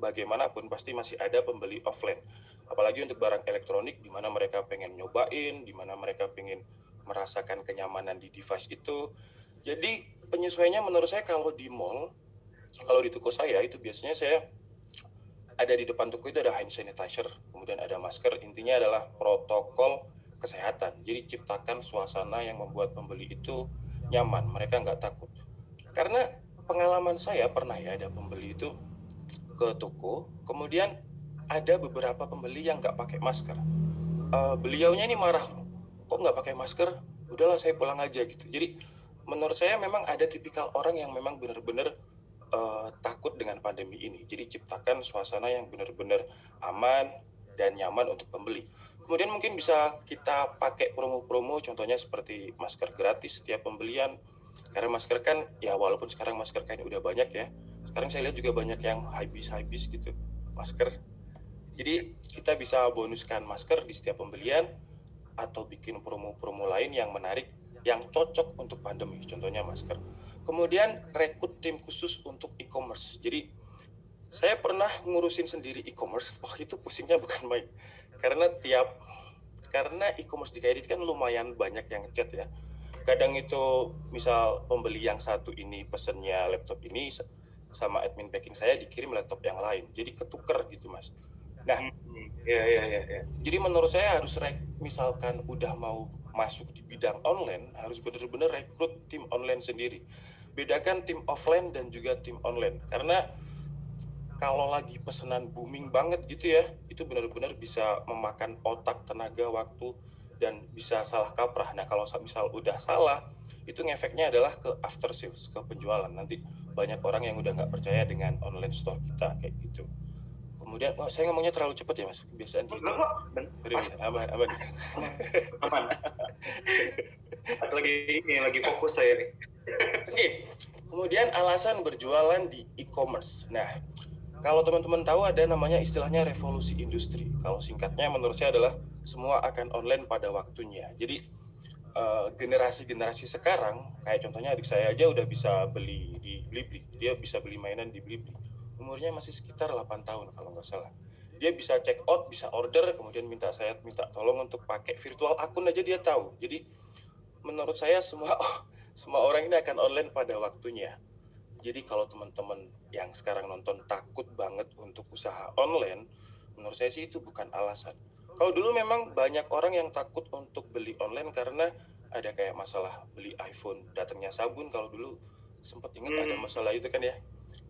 bagaimanapun pasti masih ada pembeli offline. Apalagi untuk barang elektronik di mana mereka pengen nyobain, di mana mereka pengen merasakan kenyamanan di device itu. Jadi penyesuaiannya menurut saya kalau di mall, kalau di toko saya itu biasanya saya ada di depan toko itu ada hand sanitizer, kemudian ada masker. Intinya adalah protokol kesehatan. Jadi ciptakan suasana yang membuat pembeli itu nyaman, mereka nggak takut. Karena pengalaman saya pernah ya ada pembeli itu ke toko, kemudian ada beberapa pembeli yang nggak pakai masker. Beliaunya ini marah, kok nggak pakai masker? Udahlah saya pulang aja gitu. Jadi menurut saya memang ada tipikal orang yang memang benar-benar takut dengan pandemi ini. Jadi ciptakan suasana yang benar-benar aman dan nyaman untuk pembeli. Kemudian mungkin bisa kita pakai promo-promo, contohnya seperti masker gratis setiap pembelian. Karena masker kan, ya walaupun sekarang masker kain udah banyak ya, sekarang saya lihat juga banyak yang habis gitu, masker. Jadi kita bisa bonuskan masker di setiap pembelian, atau bikin promo-promo lain yang menarik, yang cocok untuk pandemi, contohnya masker. Kemudian rekrut tim khusus untuk e-commerce. Jadi saya pernah ngurusin sendiri e-commerce. Wah, itu pusingnya bukan main. Karena e-commerce di Kredit kan lumayan banyak yang ngechat ya. Kadang itu misal pembeli yang satu ini pesennya laptop ini, sama admin packing saya dikirim laptop yang lain. Jadi ketuker gitu, Mas. Nah, ya. jadi menurut saya harus misalkan udah mau masuk di bidang online, harus benar-benar rekrut tim online sendiri. Bedakan tim offline dan juga tim online. Karena kalau lagi pesanan booming banget gitu ya, itu benar-benar bisa memakan otak, tenaga, waktu, dan bisa salah kaprah. Nah, kalau misal udah salah, itu ngefeknya adalah ke after sales, ke penjualan. Nanti banyak orang yang udah nggak percaya dengan online store kita, kayak gitu. Kemudian, saya ngomongnya terlalu cepat ya, Mas? Kebiasaan gitu. Aman. Lagi fokus saya nih. Oke. Kemudian alasan berjualan di e-commerce. Nah, kalau teman-teman tahu ada namanya istilahnya revolusi industri. Kalau singkatnya menurut saya adalah semua akan online pada waktunya. Jadi generasi-generasi sekarang, kayak contohnya adik saya aja udah bisa beli di Blibli. Dia bisa beli mainan di Blibli. Umurnya masih sekitar 8 tahun kalau nggak salah. Dia bisa check out, bisa order, kemudian saya minta tolong untuk pakai virtual akun aja dia tahu. Jadi menurut saya semua orang ini akan online pada waktunya. Jadi kalau teman-teman yang sekarang nonton takut banget untuk usaha online, menurut saya sih itu bukan alasan. Kalau dulu memang banyak orang yang takut untuk beli online karena ada kayak masalah beli iPhone, datangnya sabun. Kalau dulu sempat ingat ada masalah itu kan ya.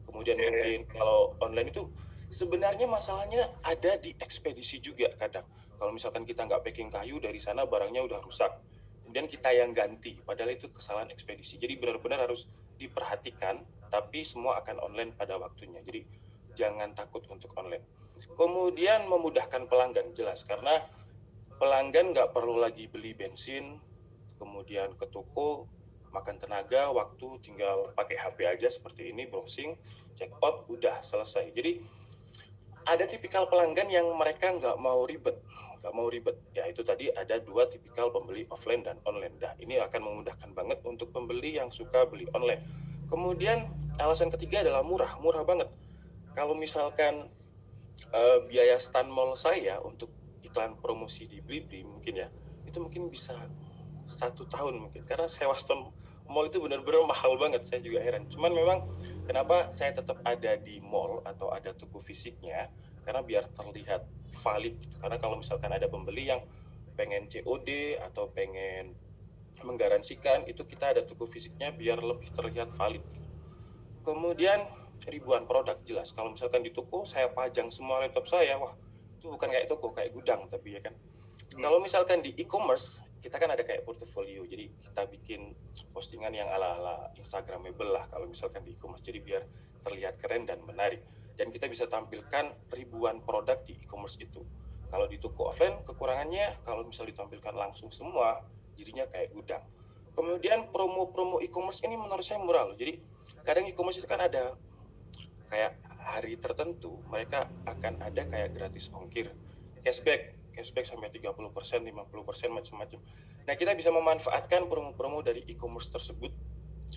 Kemudian mungkin kalau online itu sebenarnya masalahnya ada di ekspedisi juga kadang. Kalau misalkan kita nggak packing kayu dari sana barangnya udah rusak, kemudian kita yang ganti, padahal itu kesalahan ekspedisi. Jadi benar-benar harus diperhatikan, tapi semua akan online pada waktunya. Jadi jangan takut untuk online. Kemudian memudahkan pelanggan, jelas, karena pelanggan nggak perlu lagi beli bensin, kemudian ke toko, makan tenaga, waktu, tinggal pakai HP aja seperti ini, browsing, check out, udah selesai. Jadi ada tipikal pelanggan yang mereka nggak mau ribet. Ya itu tadi ada dua tipikal pembeli offline dan online. Nah, ini akan memudahkan banget untuk pembeli yang suka beli online. Kemudian alasan ketiga adalah murah banget. Kalau misalkan biaya stand mall saya untuk iklan promosi di Blibli mungkin ya, itu mungkin bisa 1 tahun mungkin, karena sewa stand mall itu benar-benar mahal banget. Saya juga heran. Cuman memang kenapa saya tetap ada di mall atau ada toko fisiknya, karena biar terlihat valid. Karena kalau misalkan ada pembeli yang pengen COD atau pengen menggaransikan, itu kita ada toko fisiknya biar lebih terlihat valid. Kemudian ribuan produk, jelas. Kalau misalkan di toko saya pajang semua laptop saya, wah itu bukan kayak toko, kayak gudang tapi ya kan. Kalau misalkan di e-commerce, kita kan ada kayak portofolio, jadi kita bikin postingan yang ala-ala Instagramable lah kalau misalkan di e-commerce, jadi biar terlihat keren dan menarik. Dan kita bisa tampilkan ribuan produk di e-commerce itu. Kalau di toko offline, kekurangannya kalau misal ditampilkan langsung semua, jadinya kayak gudang. Kemudian promo-promo e-commerce ini menurut saya murah loh. Jadi kadang e-commerce itu kan ada kayak hari tertentu, mereka akan ada kayak gratis ongkir, cashback sampai 30%, 50%, macam-macam. Nah, kita bisa memanfaatkan promo-promo dari e-commerce tersebut.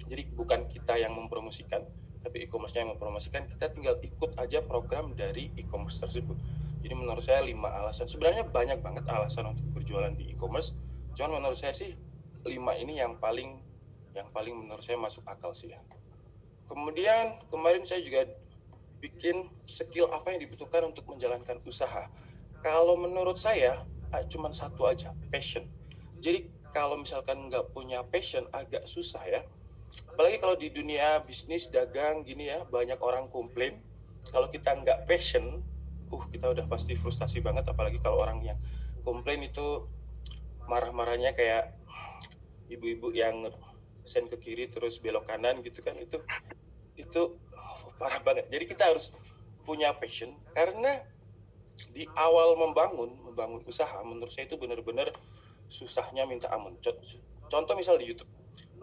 Jadi bukan kita yang mempromosikan, tapi e-commerce-nya yang mempromosikan, kita tinggal ikut aja program dari e-commerce tersebut. Jadi menurut saya 5 alasan. Sebenarnya banyak banget alasan untuk berjualan di e-commerce. Cuman menurut saya sih 5 ini yang paling menurut saya masuk akal sih ya. Kemudian kemarin saya juga bikin skill apa yang dibutuhkan untuk menjalankan usaha. Kalau menurut saya cuma satu aja, passion. Jadi kalau misalkan nggak punya passion agak susah ya. Apalagi kalau di dunia bisnis, dagang gini ya, banyak orang komplain. Kalau kita nggak passion, kita udah pasti frustasi banget. Apalagi kalau orang yang komplain itu marah-marahnya kayak ibu-ibu yang sen ke kiri terus belok kanan gitu kan, itu itu parah banget. Jadi kita harus punya passion, karena di awal membangun usaha menurut saya itu benar-benar susahnya minta ampun. Contoh misal di YouTube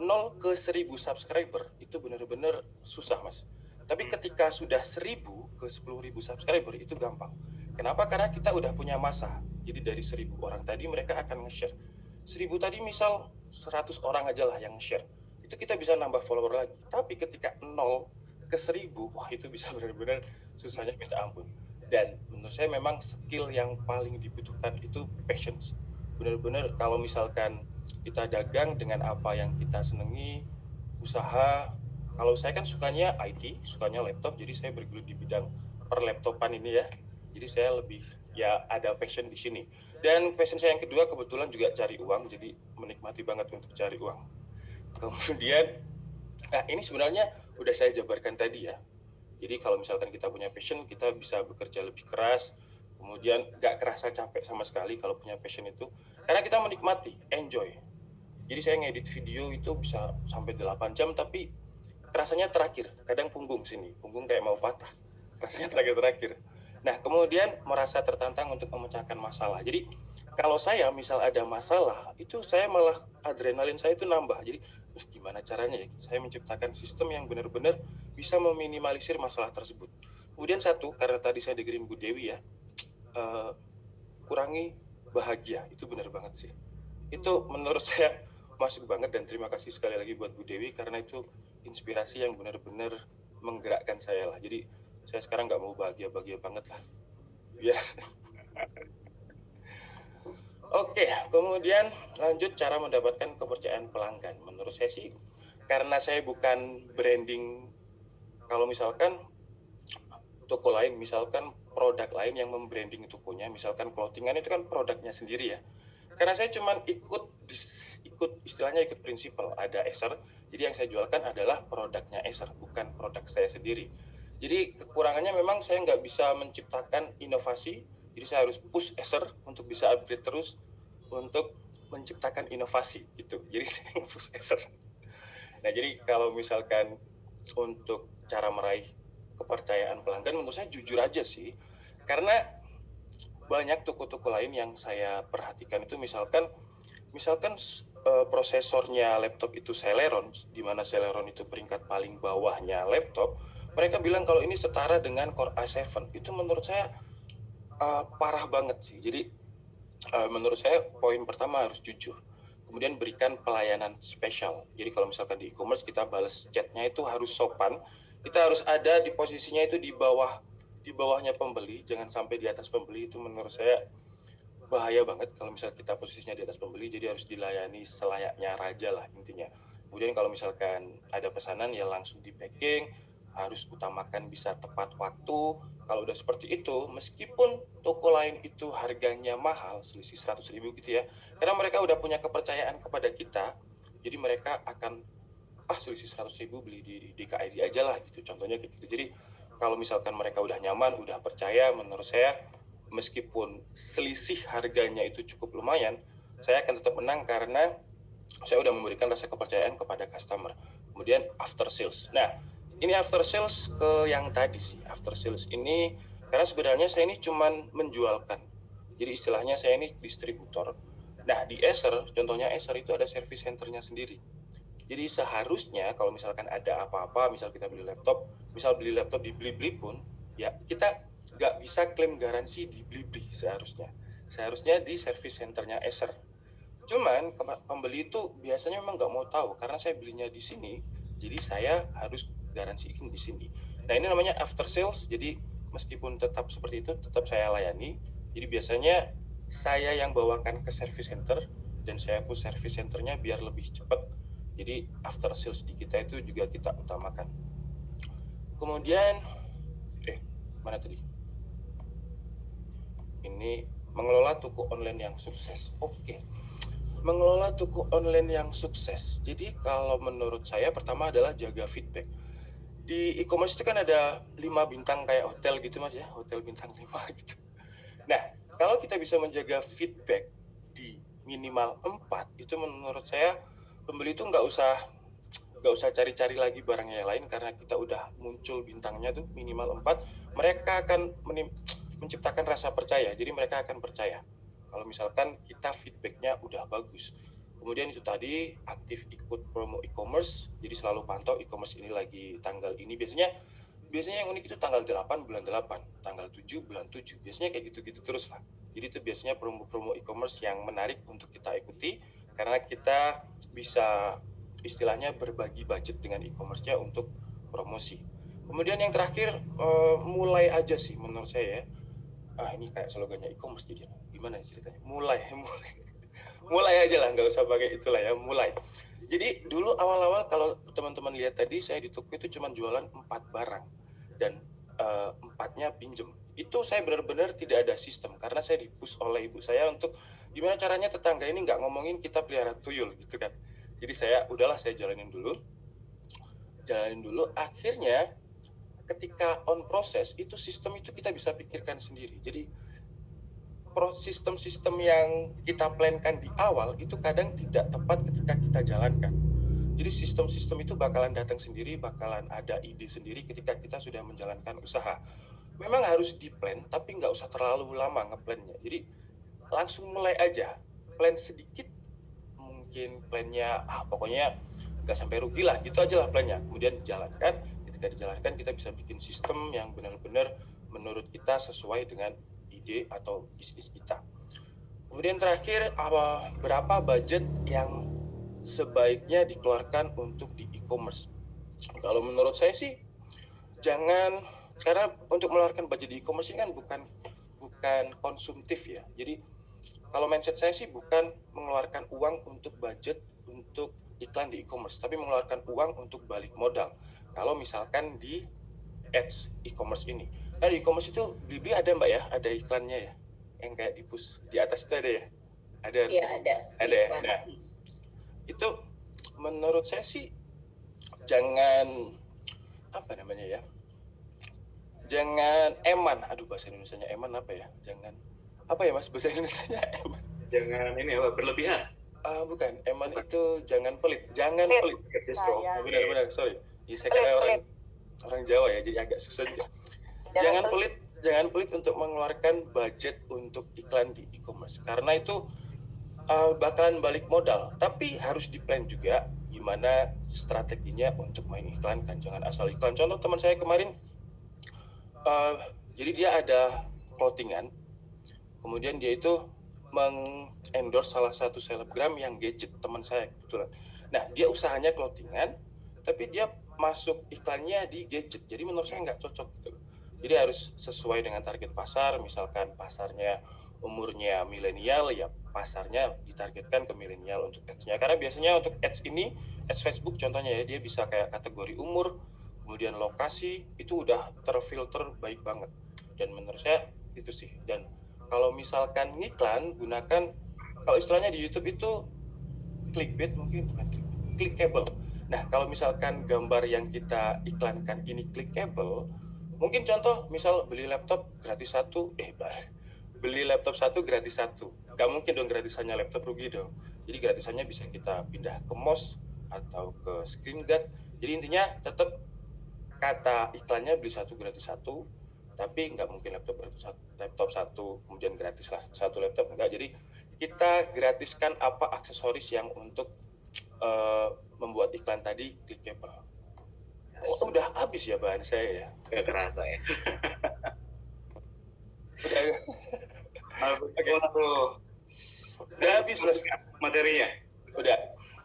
0 ke 1000 subscriber itu benar-benar susah, Mas. Tapi ketika sudah 1000 ke 10.000 subscriber itu gampang. Kenapa? Karena kita udah punya masa. Jadi dari 1000 orang tadi mereka akan nge-share. 1000 tadi misal 100 orang aja lah yang nge-share. Itu kita bisa nambah follower lagi. Tapi ketika 0 ke 1000, wah itu bisa benar-benar susahnya minta ampun. Dan menurut saya memang skill yang paling dibutuhkan itu patience. Benar-benar kalau misalkan kita dagang dengan apa yang kita senangi, usaha. Kalau saya kan sukanya IT, sukanya laptop, jadi saya bergelut di bidang perlaptopan ini ya. Jadi saya lebih ya ada passion di sini. Dan passion saya yang kedua kebetulan juga cari uang, jadi menikmati banget untuk cari uang. Kemudian, nah ini sebenarnya udah saya jabarkan tadi ya. Jadi kalau misalkan kita punya passion, kita bisa bekerja lebih keras, kemudian gak kerasa capek sama sekali kalau punya passion itu. Karena kita menikmati, enjoy. Jadi saya ngedit video itu bisa sampai 8 jam, tapi rasanya terakhir. Kadang punggung sini, punggung kayak mau patah. Rasanya terakhir. Nah, kemudian merasa tertantang untuk memecahkan masalah. Jadi kalau saya misal ada masalah, itu saya malah adrenalin saya itu nambah. Jadi gimana caranya ya? Saya menciptakan sistem yang benar-benar bisa meminimalisir masalah tersebut. Kemudian satu, karena tadi saya dengerin Bu Dewi ya, kurangi bahagia. Itu benar banget sih. Itu menurut saya masuk banget, dan terima kasih sekali lagi buat Bu Dewi karena itu inspirasi yang benar-benar menggerakkan saya lah. Jadi saya sekarang nggak mau bahagia-bahagia banget lah. Ya. Oke, kemudian lanjut cara mendapatkan kepercayaan pelanggan. Menurut saya sih, karena saya bukan branding, kalau misalkan toko lain, misalkan produk lain yang membranding tokonya, misalkan clothingan itu kan produknya sendiri ya. Karena saya cuma ikut istilahnya ikut prinsipal, ada Acer, jadi yang saya jualkan adalah produknya Acer, bukan produk saya sendiri. Jadi kekurangannya memang saya nggak bisa menciptakan inovasi, jadi saya harus push Acer untuk bisa upgrade terus untuk menciptakan inovasi gitu. Jadi saya push Acer. Nah jadi kalau misalkan untuk cara meraih kepercayaan pelanggan, menurut saya jujur aja sih, karena banyak toko-toko lain yang saya perhatikan itu misalkan prosesornya laptop itu Celeron, di mana Celeron itu peringkat paling bawahnya laptop, mereka bilang kalau ini setara dengan Core i7. Itu menurut saya parah banget sih. Jadi menurut saya poin pertama harus jujur. Kemudian berikan pelayanan spesial. Jadi kalau misalkan di e-commerce kita balas chatnya itu harus sopan. Kita harus ada di posisinya itu di bawahnya pembeli, jangan sampai di atas pembeli. Itu menurut saya bahaya banget kalau misalnya kita posisinya di atas pembeli, jadi harus dilayani selayaknya raja lah intinya. Kemudian kalau misalkan ada pesanan ya langsung di packing, harus utamakan bisa tepat waktu. Kalau udah seperti itu, meskipun toko lain itu harganya mahal, selisih 100.000 gitu ya, karena mereka udah punya kepercayaan kepada kita, jadi mereka akan selisih 100.000 beli di DKID aja lah gitu, contohnya kayak gitu. Jadi kalau misalkan mereka udah nyaman, udah percaya, menurut saya meskipun selisih harganya itu cukup lumayan, saya akan tetap menang karena saya udah memberikan rasa kepercayaan kepada customer. Kemudian after sales. Nah, ini after sales ke yang tadi sih. After sales ini karena sebenarnya saya ini cuman menjualkan. Jadi istilahnya saya ini distributor. Nah, di Acer, contohnya Acer itu ada service centernya sendiri. Jadi seharusnya kalau misalkan ada apa-apa, misal kita beli laptop di Blibli pun, ya kita nggak bisa klaim garansi di Blibli seharusnya. Seharusnya di service centernya Acer. Cuman pembeli itu biasanya memang nggak mau tahu karena saya belinya di sini, jadi saya harus garansiin di sini. Nah ini namanya after sales. Jadi meskipun tetap seperti itu, tetap saya layani. Jadi biasanya saya yang bawakan ke service center dan saya push service centernya biar lebih cepat. Jadi after sales di kita itu juga kita utamakan. Kemudian mana tadi? Ini mengelola toko online yang sukses. Oke. Mengelola toko online yang sukses. Jadi kalau menurut saya pertama adalah jaga feedback. Di e-commerce itu kan ada 5 bintang kayak hotel gitu Mas ya, hotel bintang 5 gitu. Nah, kalau kita bisa menjaga feedback di minimal 4, itu menurut saya pembeli itu nggak usah nggak usah cari-cari lagi barangnya yang lain karena kita udah muncul bintangnya tuh minimal 4, mereka akan menciptakan rasa percaya. Jadi mereka akan percaya kalau misalkan kita feedbacknya udah bagus. Kemudian itu tadi aktif ikut promo e-commerce, jadi selalu pantau e-commerce ini lagi tanggal ini. Biasanya yang unik itu tanggal 8 bulan 8, tanggal 7 bulan 7. Biasanya kayak gitu-gitu terus lah. Jadi itu biasanya promo-promo e-commerce yang menarik untuk kita ikuti karena kita bisa istilahnya berbagi budget dengan e-commerce-nya untuk promosi. Kemudian yang terakhir mulai aja sih menurut saya ya. Ini kayak slogannya e-commerce jadi gimana ceritanya? Mulai aja lah, nggak usah pakai itulah ya, mulai. Jadi dulu awal-awal kalau teman-teman lihat tadi saya di toko itu cuma jualan 4 barang dan 4-nya pinjem. Itu saya benar-benar tidak ada sistem karena saya di-push oleh ibu saya untuk gimana caranya tetangga ini nggak ngomongin kita pelihara tuyul gitu kan. Jadi saya jalanin dulu. Akhirnya ketika on proses itu sistem itu kita bisa pikirkan sendiri. Jadi sistem-sistem yang kita plankan di awal itu kadang tidak tepat ketika kita jalankan. Jadi sistem-sistem itu bakalan datang sendiri, bakalan ada ide sendiri ketika kita sudah menjalankan usaha. Memang harus di-plan, tapi nggak usah terlalu lama nge-plannya. Jadi langsung mulai aja, plan sedikit, mungkin plannya pokoknya nggak sampai rugi lah, gitu aja lah plannya. Kemudian dijalankan. Ketika dijalankan kita bisa bikin sistem yang benar-benar menurut kita sesuai dengan ide atau bisnis kita. Kemudian terakhir, berapa budget yang sebaiknya dikeluarkan untuk di e-commerce? Kalau menurut saya sih jangan, karena untuk mengeluarkan budget di e-commerce ini kan bukan konsumtif ya. Jadi kalau mindset saya sih bukan mengeluarkan uang untuk budget untuk iklan di e-commerce, tapi mengeluarkan uang untuk balik modal. Kalau misalkan di ads e-commerce ini. Nah di e-commerce itu Blibli ada mbak ya, ada iklannya ya, yang kayak di push di atas itu ada ya? Ada. Iya ada ya. Nah itu menurut saya sih jangan jangan eman. Bahasa Indonesianya eman apa ya? Jangan apa ya mas bahasa Indonesianya eman? Jangan ini berlebihan. Bukan, eman itu jangan pelit. Justru. Benar, sorry. Ya, saya kira orang Jawa ya, jadi agak susah juga. Jangan pelit untuk mengeluarkan budget untuk iklan di e-commerce. Karena itu bakalan balik modal. Tapi harus di-plan juga gimana strateginya untuk main iklan kan. Jangan asal iklan. Contoh teman saya kemarin, jadi dia ada clothingan. Kemudian dia itu mengendorse salah satu selebgram yang gadget teman saya kebetulan. Nah, dia usahanya clothingan, tapi dia masuk iklannya di gadget. Jadi menurut saya nggak cocok gitu. Jadi harus sesuai dengan target pasar. Misalkan pasarnya umurnya milenial, ya pasarnya ditargetkan ke milenial untuk ads-nya. Karena biasanya untuk ads ini, ads Facebook contohnya ya, dia bisa kayak kategori umur, kemudian lokasi, itu udah terfilter baik banget. Dan menurut saya itu sih. Dan kalau misalkan ngiklan, gunakan, kalau istilahnya di YouTube itu clickbait, mungkin bukan clickable. Nah, kalau misalkan gambar yang kita iklankan ini clickable, mungkin contoh, misal beli laptop gratis 1, beli laptop 1 gratis 1. Gak mungkin dong gratisannya laptop, rugi dong. Jadi gratisannya bisa kita pindah ke mouse atau ke screen guard. Jadi intinya tetap kata iklannya beli 1 gratis 1, tapi nggak mungkin laptop 1 kemudian gratis lah 1 laptop, enggak. Jadi kita gratiskan apa aksesoris yang untuk membuat iklan tadi clickable. Udah habis ya bahan saya ya. Gak kerasa ya. Udah habis mas materinya. Udah.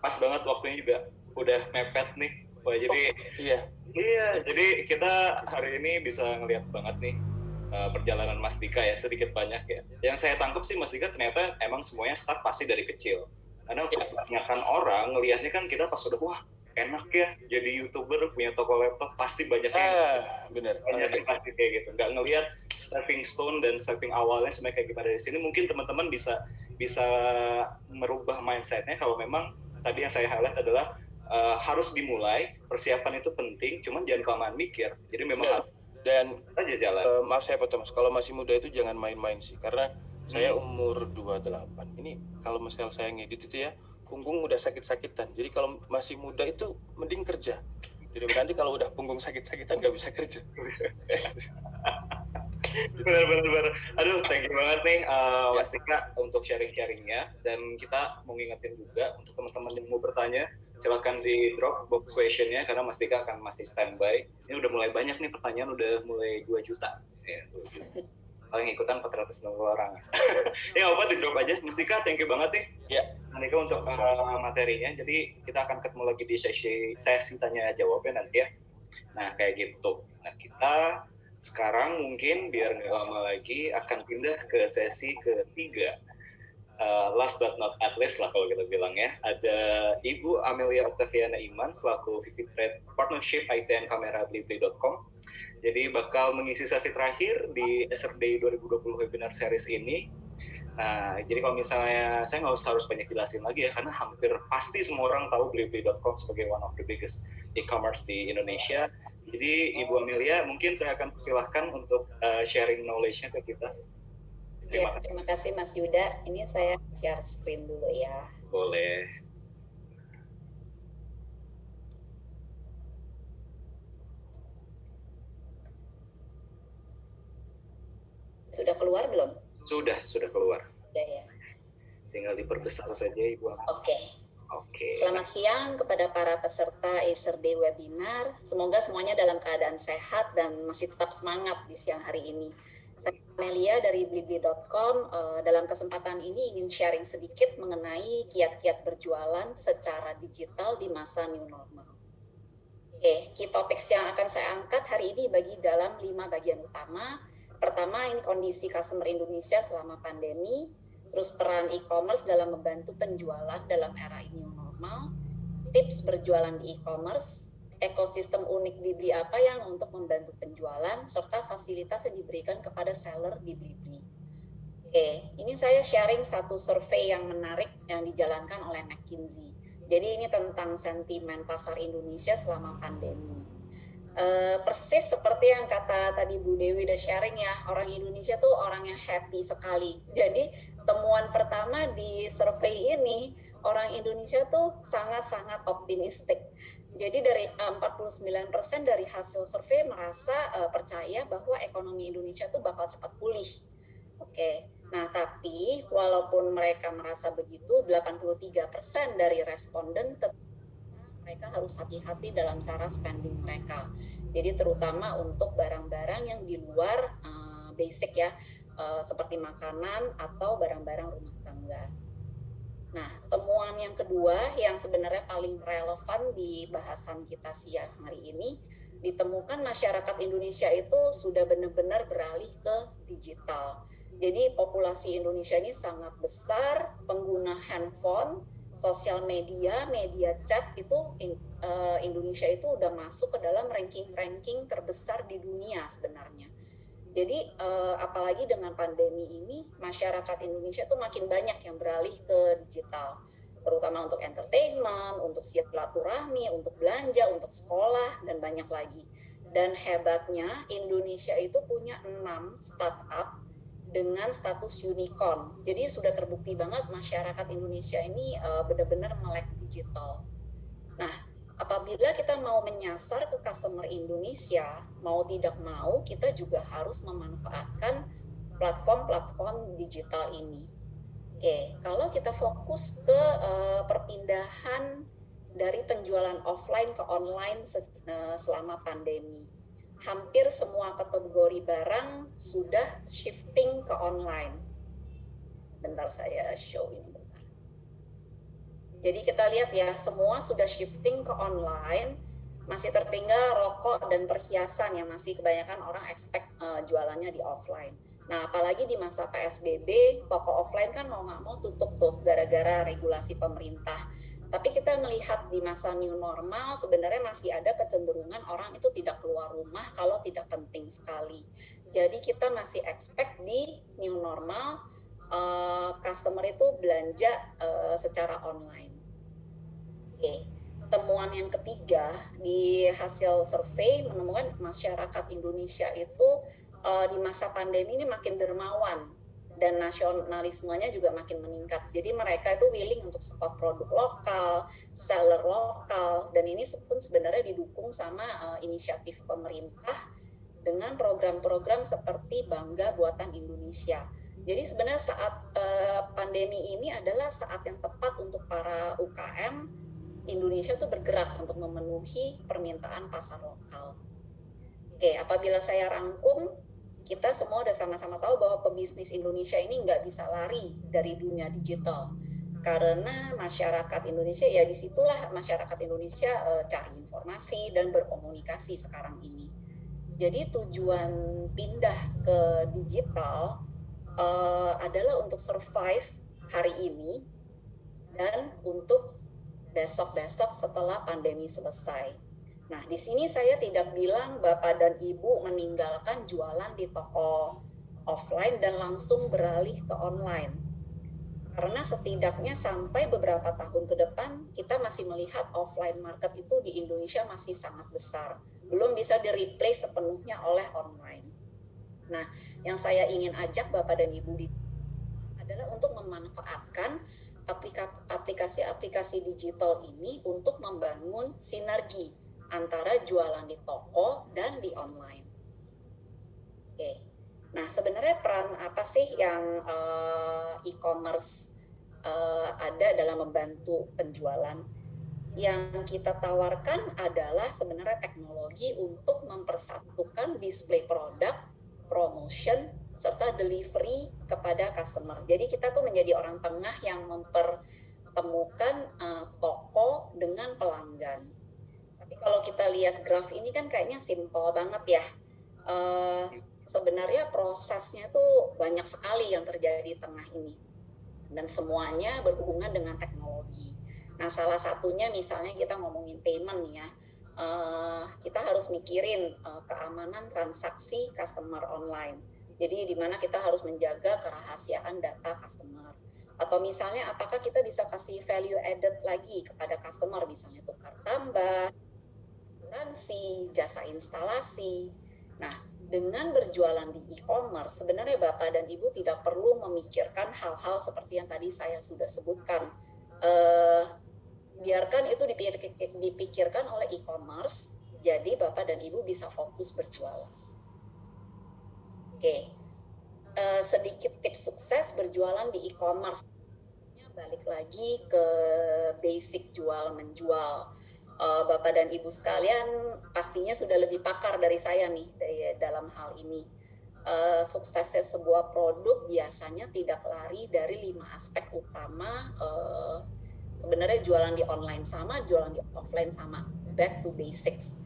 Pas banget waktunya juga udah mepet nih. Wah, jadi iya, jadi kita hari ini bisa ngelihat banget nih perjalanan Mas Dika ya, sedikit banyak ya. Yang saya tangkap sih Mas Dika ternyata emang semuanya start pasti dari kecil. Karena kebanyakan orang ngelihatnya kan kita pas udah wah enak ya jadi YouTuber punya toko laptop, pasti banyak yang banyak yang pasti kayak gitu. Nggak ngelihat stepping stone dan stepping awalnya sebenarnya kayak gimana dari sini. Mungkin teman-teman bisa merubah mindsetnya kalau memang tadi yang saya highlight adalah harus dimulai, persiapan itu penting, cuman jangan kelamaan mikir. Jadi memang dan aja jalan. Maaf saya potong mas, kalau masih muda itu jangan main-main sih, karena saya umur 28 ini, kalau misalnya saya ngedit itu ya punggung udah sakit-sakitan. Jadi kalau masih muda itu mending kerja. Jadi nanti kalau udah punggung sakit-sakitan nggak bisa kerja. Benar. Aduh, thank you banget nih Mas Dika untuk sharing-sharingnya. Dan kita mau ngingetin juga untuk teman-teman yang mau bertanya, silakan di drop box questionnya karena Mas Dika akan masih standby. Ini udah mulai banyak nih pertanyaan, udah mulai 2 juta. Ya, 2 juta. Paling ikutan 490 orang. Ya apa, di drop aja. Mas Dika, thank you banget nih. Ya. Mas Dika untuk materinya. Jadi kita akan ketemu lagi di sesi tanya jawabnya nanti ya. Nah kayak gitu. Nah kita sekarang mungkin biar nggak lama lagi akan pindah ke sesi ketiga. Last but not at least lah kalau kita bilang ya. Ada Ibu Amelia Octaviana Iman selaku VP Trade Partnership IT and Kamera Blibli.com. Jadi bakal mengisi sesi terakhir di SRD 2020 Webinar Series ini. Nah, jadi kalau misalnya saya nggak harus banyak jelasin lagi ya, karena hampir pasti semua orang tahu Blibli.com sebagai one of the biggest e-commerce di Indonesia. Jadi Ibu Amelia, mungkin saya akan persilahkan untuk sharing knowledge-nya ke kita. Terima kasih Mas Yuda. Ini saya share screen dulu ya. Boleh. Sudah keluar belum? Sudah keluar. Sudah ya. Tinggal diperbesar saja Ibu. Oke. Selamat siang kepada para peserta ESRD webinar. Semoga semuanya dalam keadaan sehat dan masih tetap semangat di siang hari ini. Saya Amelia dari Blibli.com. Dalam kesempatan ini ingin sharing sedikit mengenai kiat-kiat berjualan secara digital di masa new normal. Key topics yang akan saya angkat hari ini bagi dalam 5 bagian utama. Pertama, ini kondisi customer Indonesia selama pandemi, terus peran e-commerce dalam membantu penjualan dalam era new normal, tips berjualan di e-commerce, ekosistem unik Blibli apa yang untuk membantu penjualan, serta fasilitas yang diberikan kepada seller di Blibli. Ini saya sharing satu survei yang menarik yang dijalankan oleh McKinsey. Jadi ini tentang sentimen pasar Indonesia selama pandemi. Persis seperti yang kata tadi Bu Dewi udah sharing ya, orang Indonesia tuh orang yang happy sekali. Jadi temuan pertama di survei ini, orang Indonesia tuh sangat-sangat optimistik. Jadi dari 49% dari hasil survei merasa percaya bahwa ekonomi Indonesia tuh bakal cepat pulih. Nah tapi walaupun mereka merasa begitu, 83% dari responden mereka harus hati-hati dalam cara spending mereka. Jadi terutama untuk barang-barang yang di luar basic ya, seperti makanan atau barang-barang rumah tangga. Nah, temuan yang kedua yang sebenarnya paling relevan di bahasan kita siang hari ini, ditemukan masyarakat Indonesia itu sudah benar-benar beralih ke digital. Jadi populasi Indonesia ini sangat besar, pengguna handphone, sosial media, media chat itu Indonesia itu udah masuk ke dalam ranking-ranking terbesar di dunia sebenarnya. Jadi apalagi dengan pandemi ini, masyarakat Indonesia tuh makin banyak yang beralih ke digital, terutama untuk entertainment, untuk silaturahmi, untuk belanja, untuk sekolah, dan banyak lagi. Dan hebatnya Indonesia itu punya 6 startup dengan status unicorn. Jadi sudah terbukti banget masyarakat Indonesia ini benar-benar melek digital. Nah, apabila kita mau menyasar ke customer Indonesia, mau tidak mau kita juga harus memanfaatkan platform-platform digital ini. Kalau kita fokus ke perpindahan dari penjualan offline ke online selama pandemi, hampir semua kategori barang sudah shifting ke online. Bentar saya show ini bentar. Jadi kita lihat ya, semua sudah shifting ke online, masih tertinggal rokok dan perhiasan yang masih kebanyakan orang expect jualannya di offline. Nah, apalagi di masa PSBB, toko offline kan mau nggak mau tutup tuh gara-gara regulasi pemerintah. Tapi kita melihat di masa new normal sebenarnya masih ada kecenderungan orang itu tidak keluar rumah kalau tidak penting sekali. Jadi kita masih expect di new normal customer itu belanja secara online. Temuan yang ketiga di hasil survei menemukan masyarakat Indonesia itu di masa pandemi ini makin dermawan dan nasionalismenya juga makin meningkat. Jadi mereka itu willing untuk support produk lokal, seller lokal, dan ini pun sebenarnya didukung sama inisiatif pemerintah dengan program-program seperti Bangga Buatan Indonesia. Jadi sebenarnya saat pandemi ini adalah saat yang tepat untuk para UKM Indonesia tuh bergerak untuk memenuhi permintaan pasar lokal. Oke, apabila saya rangkum, kita semua udah sama-sama tahu bahwa pebisnis Indonesia ini nggak bisa lari dari dunia digital. Karena masyarakat Indonesia, ya disitulah masyarakat Indonesia cari informasi dan berkomunikasi sekarang ini. Jadi tujuan pindah ke digital adalah untuk survive hari ini dan untuk besok-besok setelah pandemi selesai. Nah, di sini saya tidak bilang Bapak dan Ibu meninggalkan jualan di toko offline dan langsung beralih ke online. Karena setidaknya sampai beberapa tahun ke depan, kita masih melihat offline market itu di Indonesia masih sangat besar. Belum bisa di-replace sepenuhnya oleh online. Nah, yang saya ingin ajak Bapak dan Ibu adalah untuk memanfaatkan aplikasi-aplikasi digital ini untuk membangun sinergi antara jualan di toko dan di online. Oke, nah sebenarnya peran apa sih yang e-commerce ada dalam membantu penjualan? Yang kita tawarkan adalah sebenarnya teknologi untuk mempersatukan display produk, promotion, serta delivery kepada customer. Jadi kita tuh menjadi orang tengah yang mempertemukan toko dengan pelanggan. Kalau kita lihat graf ini kan kayaknya simpel banget ya. Sebenarnya prosesnya tuh banyak sekali yang terjadi di tengah ini. Dan semuanya berhubungan dengan teknologi. Nah, salah satunya misalnya kita ngomongin payment ya. Kita harus mikirin keamanan transaksi customer online. Jadi di mana kita harus menjaga kerahasiaan data customer. Atau misalnya apakah kita bisa kasih value added lagi kepada customer, misalnya tukar tambah, asuransi, jasa instalasi. Nah, dengan berjualan di e-commerce, sebenarnya Bapak dan Ibu tidak perlu memikirkan hal-hal seperti yang tadi saya sudah sebutkan. Biarkan itu dipikirkan oleh e-commerce, jadi Bapak dan Ibu bisa fokus berjualan. Oke, sedikit tips sukses berjualan di e-commerce. Balik lagi ke basic jual-menjual. Bapak dan Ibu sekalian pastinya sudah lebih pakar dari saya nih dalam hal ini. Suksesnya sebuah produk biasanya tidak lari dari 5 aspek utama. Sebenarnya jualan di online sama, jualan di offline sama. Back to basics.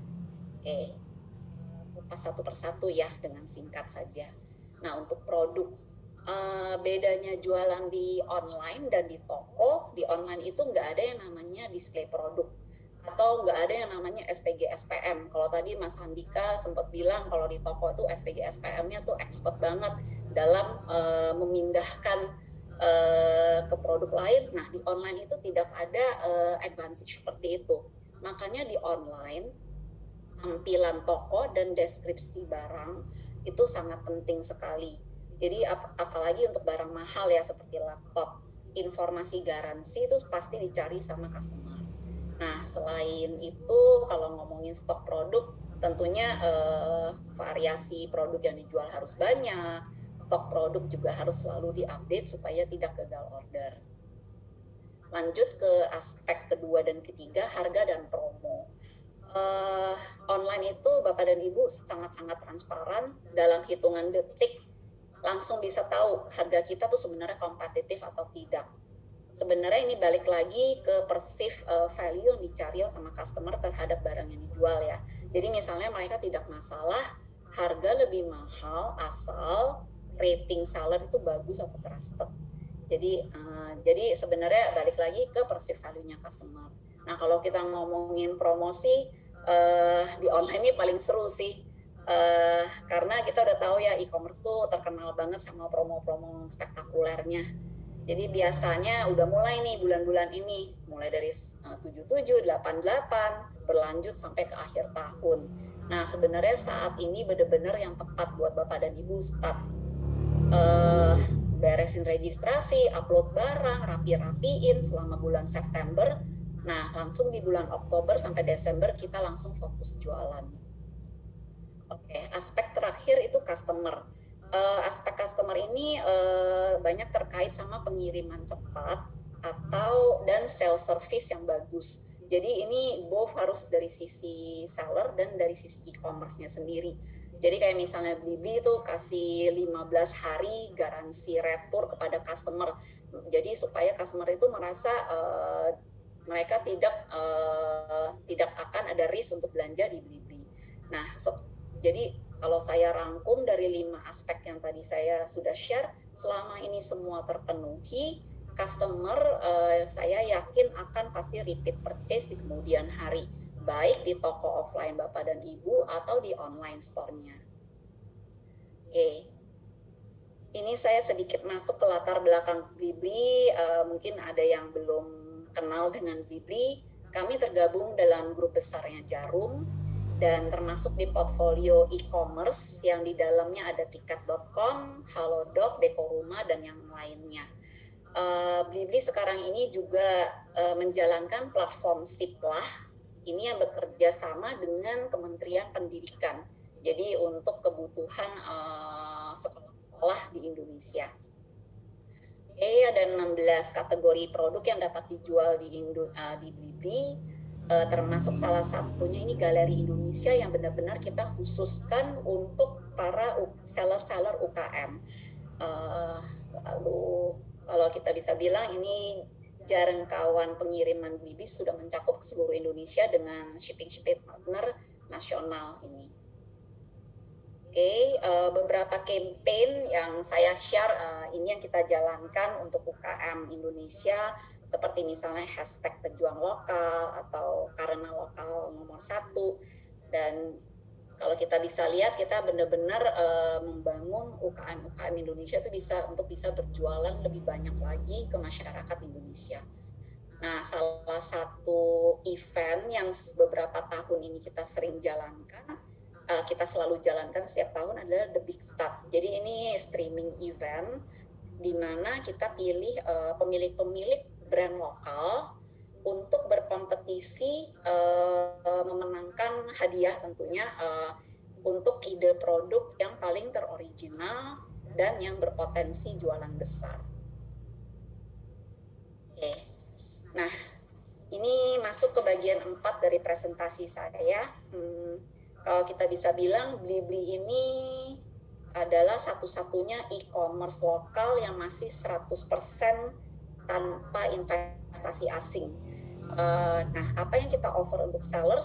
Oke, kupas satu persatu ya dengan singkat saja. Nah, untuk produk, bedanya jualan di online dan di toko. Di online itu nggak ada yang namanya display produk, atau nggak ada yang namanya SPG SPM. Kalau tadi Mas Handika sempat bilang kalau di toko itu SPG SPM-nya tuh expert banget dalam memindahkan ke produk lain. Nah, di online itu tidak ada advantage seperti itu. Makanya di online tampilan toko dan deskripsi barang itu sangat penting sekali. Jadi apalagi untuk barang mahal ya seperti laptop, informasi garansi itu pasti dicari sama customer. Nah, selain itu kalau ngomongin stok produk, tentunya variasi produk yang dijual harus banyak, stok produk juga harus selalu diupdate supaya tidak gagal order. Lanjut ke aspek kedua dan ketiga, harga dan promo. Online itu Bapak dan Ibu sangat-sangat transparan, dalam hitungan detik langsung bisa tahu harga kita tuh sebenarnya kompetitif atau tidak. Sebenarnya ini balik lagi ke perceived value yang dicari sama customer terhadap barang yang dijual ya. Jadi misalnya mereka tidak masalah harga lebih mahal asal rating seller itu bagus atau trusted. Jadi sebenarnya balik lagi ke perceived value-nya customer. Nah, kalau kita ngomongin promosi di online ini paling seru sih. Karena kita udah tahu ya e-commerce tuh terkenal banget sama promo-promo spektakulernya. Jadi biasanya udah mulai nih bulan-bulan ini, mulai dari 77, 88, berlanjut sampai ke akhir tahun. Nah, sebenarnya saat ini benar-benar yang tepat buat Bapak dan Ibu start beresin registrasi, upload barang, rapi-rapiin selama bulan September. Nah, langsung di bulan Oktober sampai Desember kita langsung fokus jualan. Oke, aspek terakhir itu customer. Aspek customer ini banyak terkait sama pengiriman cepat dan sales service yang bagus. Jadi ini both harus dari sisi seller dan dari sisi e-commerce-nya sendiri. Jadi kayak misalnya Blibli itu kasih 15 hari garansi retur kepada customer. Jadi supaya customer itu merasa mereka tidak akan ada risk untuk belanja di Blibli. Nah, jadi kalau saya rangkum dari 5 aspek yang tadi saya sudah share, selama ini semua terpenuhi, customer saya yakin akan pasti repeat purchase di kemudian hari, baik di toko offline Bapak dan Ibu atau di online store-nya. Oke. Ini saya sedikit masuk ke latar belakang Blibli, mungkin ada yang belum kenal dengan Blibli. Kami tergabung dalam grup besarnya Jarum dan termasuk di portfolio e-commerce yang di dalamnya ada tiket.com, Halodoc, Dekoruma, dan yang lainnya. Blibli sekarang ini juga menjalankan platform Siplah, ini yang bekerja sama dengan Kementerian Pendidikan. Jadi untuk kebutuhan sekolah-sekolah di Indonesia. Oke, ada 16 kategori produk yang dapat dijual di Blibli, termasuk salah satunya ini Galeri Indonesia yang benar-benar kita khususkan untuk para seller-seller UKM. Lalu kalau kita bisa bilang ini jangkauan pengiriman Blibli sudah mencakup seluruh Indonesia dengan shipping partner nasional ini. Oke, beberapa campaign yang saya share ini yang kita jalankan untuk UKM Indonesia, seperti misalnya hashtag pejuang lokal atau karena lokal nomor 1. Dan kalau kita bisa lihat, kita benar-benar membangun UKM Indonesia itu bisa berjualan lebih banyak lagi ke masyarakat Indonesia. Nah, salah satu event yang beberapa tahun ini kita sering jalankan, kita selalu jalankan setiap tahun adalah The Big Start. Jadi ini streaming event di mana kita pilih pemilik-pemilik brand lokal untuk berkompetisi memenangkan hadiah tentunya untuk ide produk yang paling teroriginal dan yang berpotensi jualan besar. Oke. Nah, ini masuk ke bagian 4 dari presentasi saya. Kalau kita bisa bilang Blibli ini adalah satu-satunya e-commerce lokal yang masih 100% tanpa investasi asing. Nah, apa yang kita offer untuk seller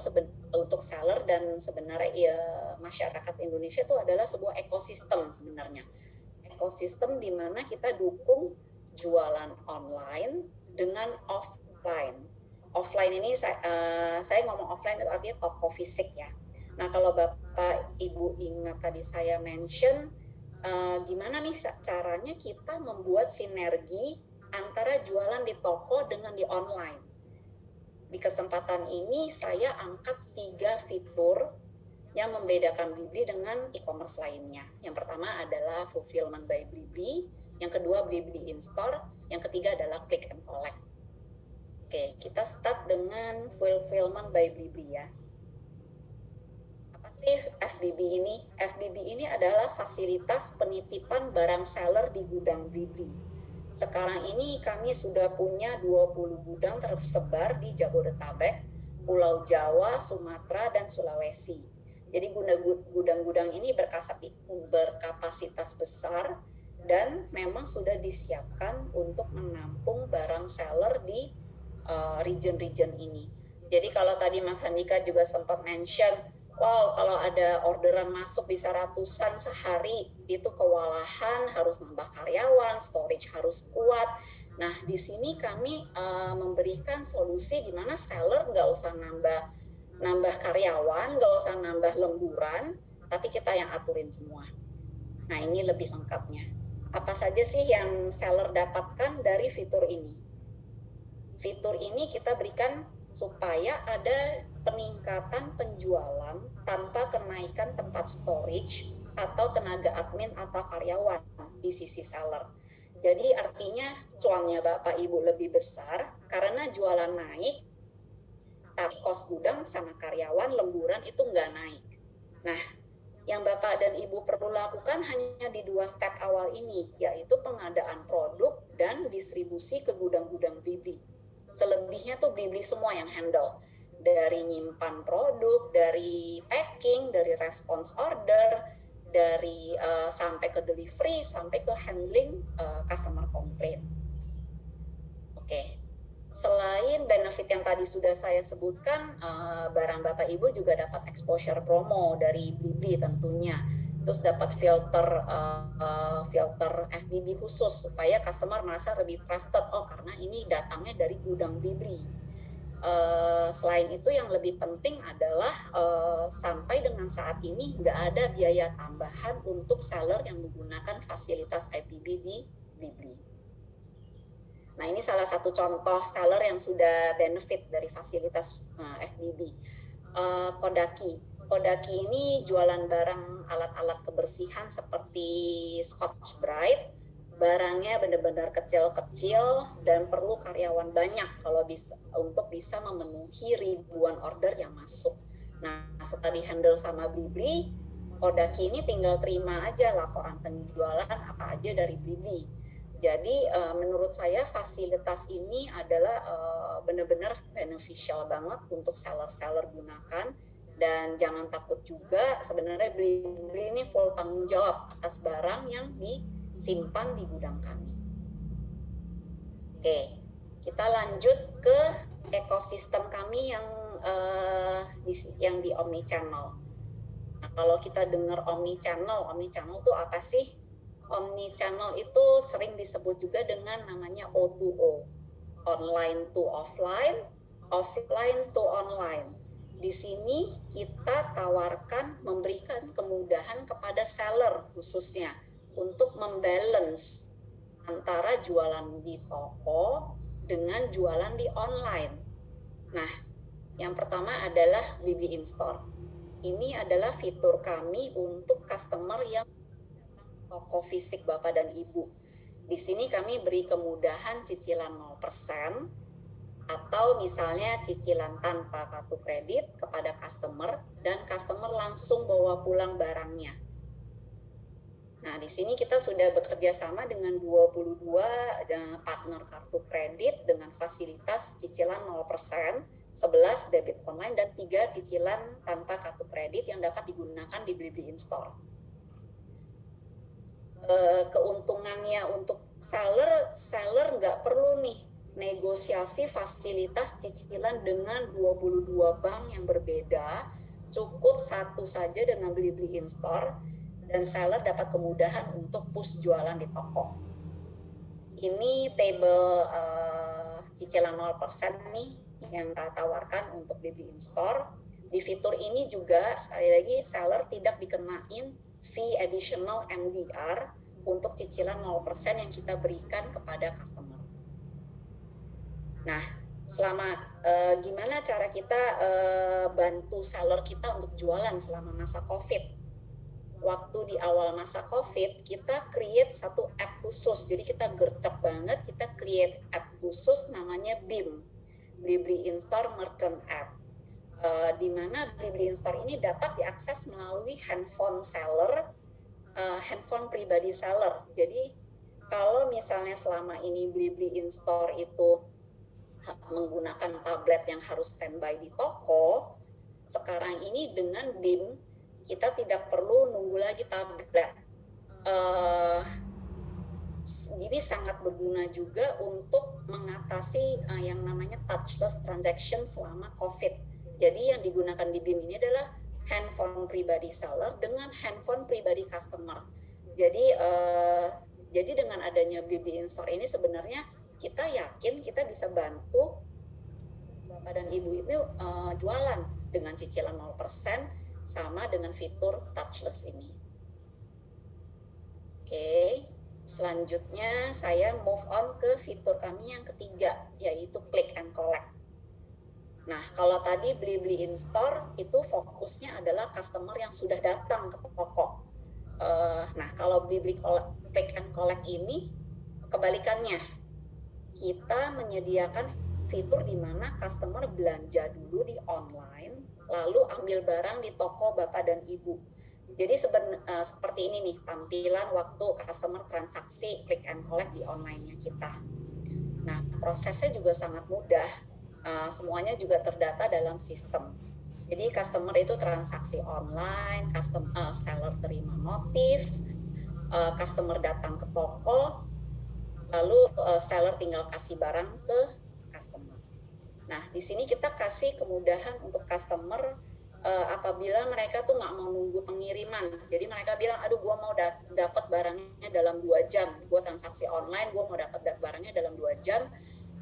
dan sebenarnya ya, masyarakat Indonesia itu adalah sebuah ekosistem sebenarnya. Ekosistem di mana kita dukung jualan online dengan offline. Offline ini saya ngomong offline itu artinya toko fisik ya. Nah, kalau Bapak Ibu ingat tadi saya mention gimana nih caranya kita membuat sinergi antara jualan di toko dengan di online. Di kesempatan ini saya angkat 3 fitur yang membedakan Blibli dengan e-commerce lainnya. Yang pertama adalah fulfillment by Blibli, yang kedua Blibli in-store, yang ketiga adalah click and collect. Oke, kita start dengan fulfillment by Blibli ya. Apa sih FBB ini? FBB ini adalah fasilitas penitipan barang seller di gudang Blibli. Sekarang ini kami sudah punya 20 gudang tersebar di Jabodetabek, Pulau Jawa, Sumatera, dan Sulawesi. Jadi gudang-gudang ini berkapasitas besar dan memang sudah disiapkan untuk menampung barang seller di region-region ini. Jadi kalau tadi Mas Handika juga sempat mention, wow, kalau ada orderan masuk bisa ratusan sehari, itu kewalahan, harus nambah karyawan, storage harus kuat. Nah, di sini kami memberikan solusi di mana seller nggak usah nambah karyawan, nggak usah nambah lemburan, tapi kita yang aturin semua. Nah, ini lebih lengkapnya. Apa saja sih yang seller dapatkan dari fitur ini? Fitur ini kita berikan supaya ada peningkatan penjualan tanpa kenaikan tempat storage atau tenaga admin atau karyawan di sisi seller. Jadi artinya cuannya Bapak Ibu lebih besar karena jualan naik, tapi kos gudang sama karyawan lemburan itu nggak naik. Nah, yang Bapak dan Ibu perlu lakukan hanya di 2 step awal ini, yaitu pengadaan produk dan distribusi ke gudang-gudang Blibli. Selebihnya tuh Blibli semua yang handle. Dari nyimpan produk, dari packing, dari response order, dari sampai ke delivery, sampai ke handling customer complaint. Oke. Selain benefit yang tadi sudah saya sebutkan, barang Bapak Ibu juga dapat exposure promo dari Blibli tentunya. Terus dapat filter FBB khusus supaya customer merasa lebih trusted. Oh, karena ini datangnya dari gudang Blibli. Selain itu yang lebih penting adalah sampai dengan saat ini nggak ada biaya tambahan untuk seller yang menggunakan fasilitas IPB di Blibli. Nah, ini salah satu contoh seller yang sudah benefit dari fasilitas FBB. Kodaki. Kodaki ini jualan barang alat-alat kebersihan seperti Scotch Brite. Barangnya benar-benar kecil-kecil dan perlu karyawan banyak kalau untuk bisa memenuhi ribuan order yang masuk. Nah, setelah di-handle sama Blibli, Kodaki ini tinggal terima aja laporan penjualan apa aja dari Blibli. Jadi menurut saya fasilitas ini adalah benar-benar beneficial banget untuk seller-seller gunakan, dan jangan takut juga sebenarnya Blibli ini full tanggung jawab atas barang yang disimpan di gudang kami. Oke, kita lanjut ke ekosistem kami yang di omnichannel. Nah, kalau kita dengar omnichannel itu apa sih? Omnichannel itu sering disebut juga dengan namanya O2O, online to offline, offline to online. Di sini kita tawarkan memberikan kemudahan kepada seller khususnya untuk membalance antara jualan di toko dengan jualan di online. Nah, yang pertama adalah Blibli In-Store. Ini adalah fitur kami untuk customer yang toko fisik Bapak dan Ibu. Di sini kami beri kemudahan cicilan 0% atau misalnya cicilan tanpa kartu kredit kepada customer dan customer langsung bawa pulang barangnya. Nah, di sini kita sudah bekerja sama dengan 22 partner kartu kredit dengan fasilitas cicilan 0%, 11 debit online dan 3 cicilan tanpa kartu kredit yang dapat digunakan di Blibli In-Store. Keuntungannya untuk seller nggak perlu nih negosiasi fasilitas cicilan dengan 22 bank yang berbeda, cukup satu saja dengan Blibli In-Store dan seller dapat kemudahan untuk push jualan di toko. Ini table cicilan 0% nih yang kita tawarkan untuk Blibli In-Store. Di fitur ini juga sekali lagi seller tidak dikenain fee additional MDR untuk cicilan 0% yang kita berikan kepada customer. Nah, gimana cara kita bantu seller kita untuk jualan selama masa COVID? Waktu di awal masa COVID, kita create satu app khusus. Jadi kita gercep banget, kita create app khusus namanya BIM, Blibli In-Store Merchant App. Di mana Blibli In-Store ini dapat diakses melalui handphone seller, handphone pribadi seller. Jadi kalau misalnya selama ini Blibli In-Store itu menggunakan tablet yang harus standby di toko, sekarang ini dengan BIM kita tidak perlu nunggu lagi tablet. Jadi sangat berguna juga untuk mengatasi yang namanya touchless transaction selama COVID. Jadi yang digunakan di BIM ini adalah handphone pribadi seller dengan handphone pribadi customer. Jadi dengan adanya Blibli In-Store ini sebenarnya kita yakin kita bisa bantu Bapak dan Ibu itu jualan dengan cicilan 0% sama dengan fitur touchless ini. Oke, selanjutnya saya move on ke fitur kami yang ketiga, yaitu click and collect. Nah, kalau tadi Blibli In-Store itu fokusnya adalah customer yang sudah datang ke toko. Nah, kalau Blibli Click and Collect ini kebalikannya, kita menyediakan fitur di mana customer belanja dulu di online, lalu ambil barang di toko Bapak dan Ibu. Jadi seperti ini nih tampilan waktu customer transaksi click and collect di online-nya kita. Nah, prosesnya juga sangat mudah. Semuanya juga terdata dalam sistem. Jadi customer itu transaksi online, seller terima notif, customer datang ke toko, lalu seller tinggal kasih barang ke customer. Nah, di sini kita kasih kemudahan untuk customer apabila mereka tuh nggak mau nunggu pengiriman. Jadi mereka bilang, aduh gue mau dapat barangnya dalam 2 jam. Gue transaksi online, gue mau dapat barangnya dalam 2 jam.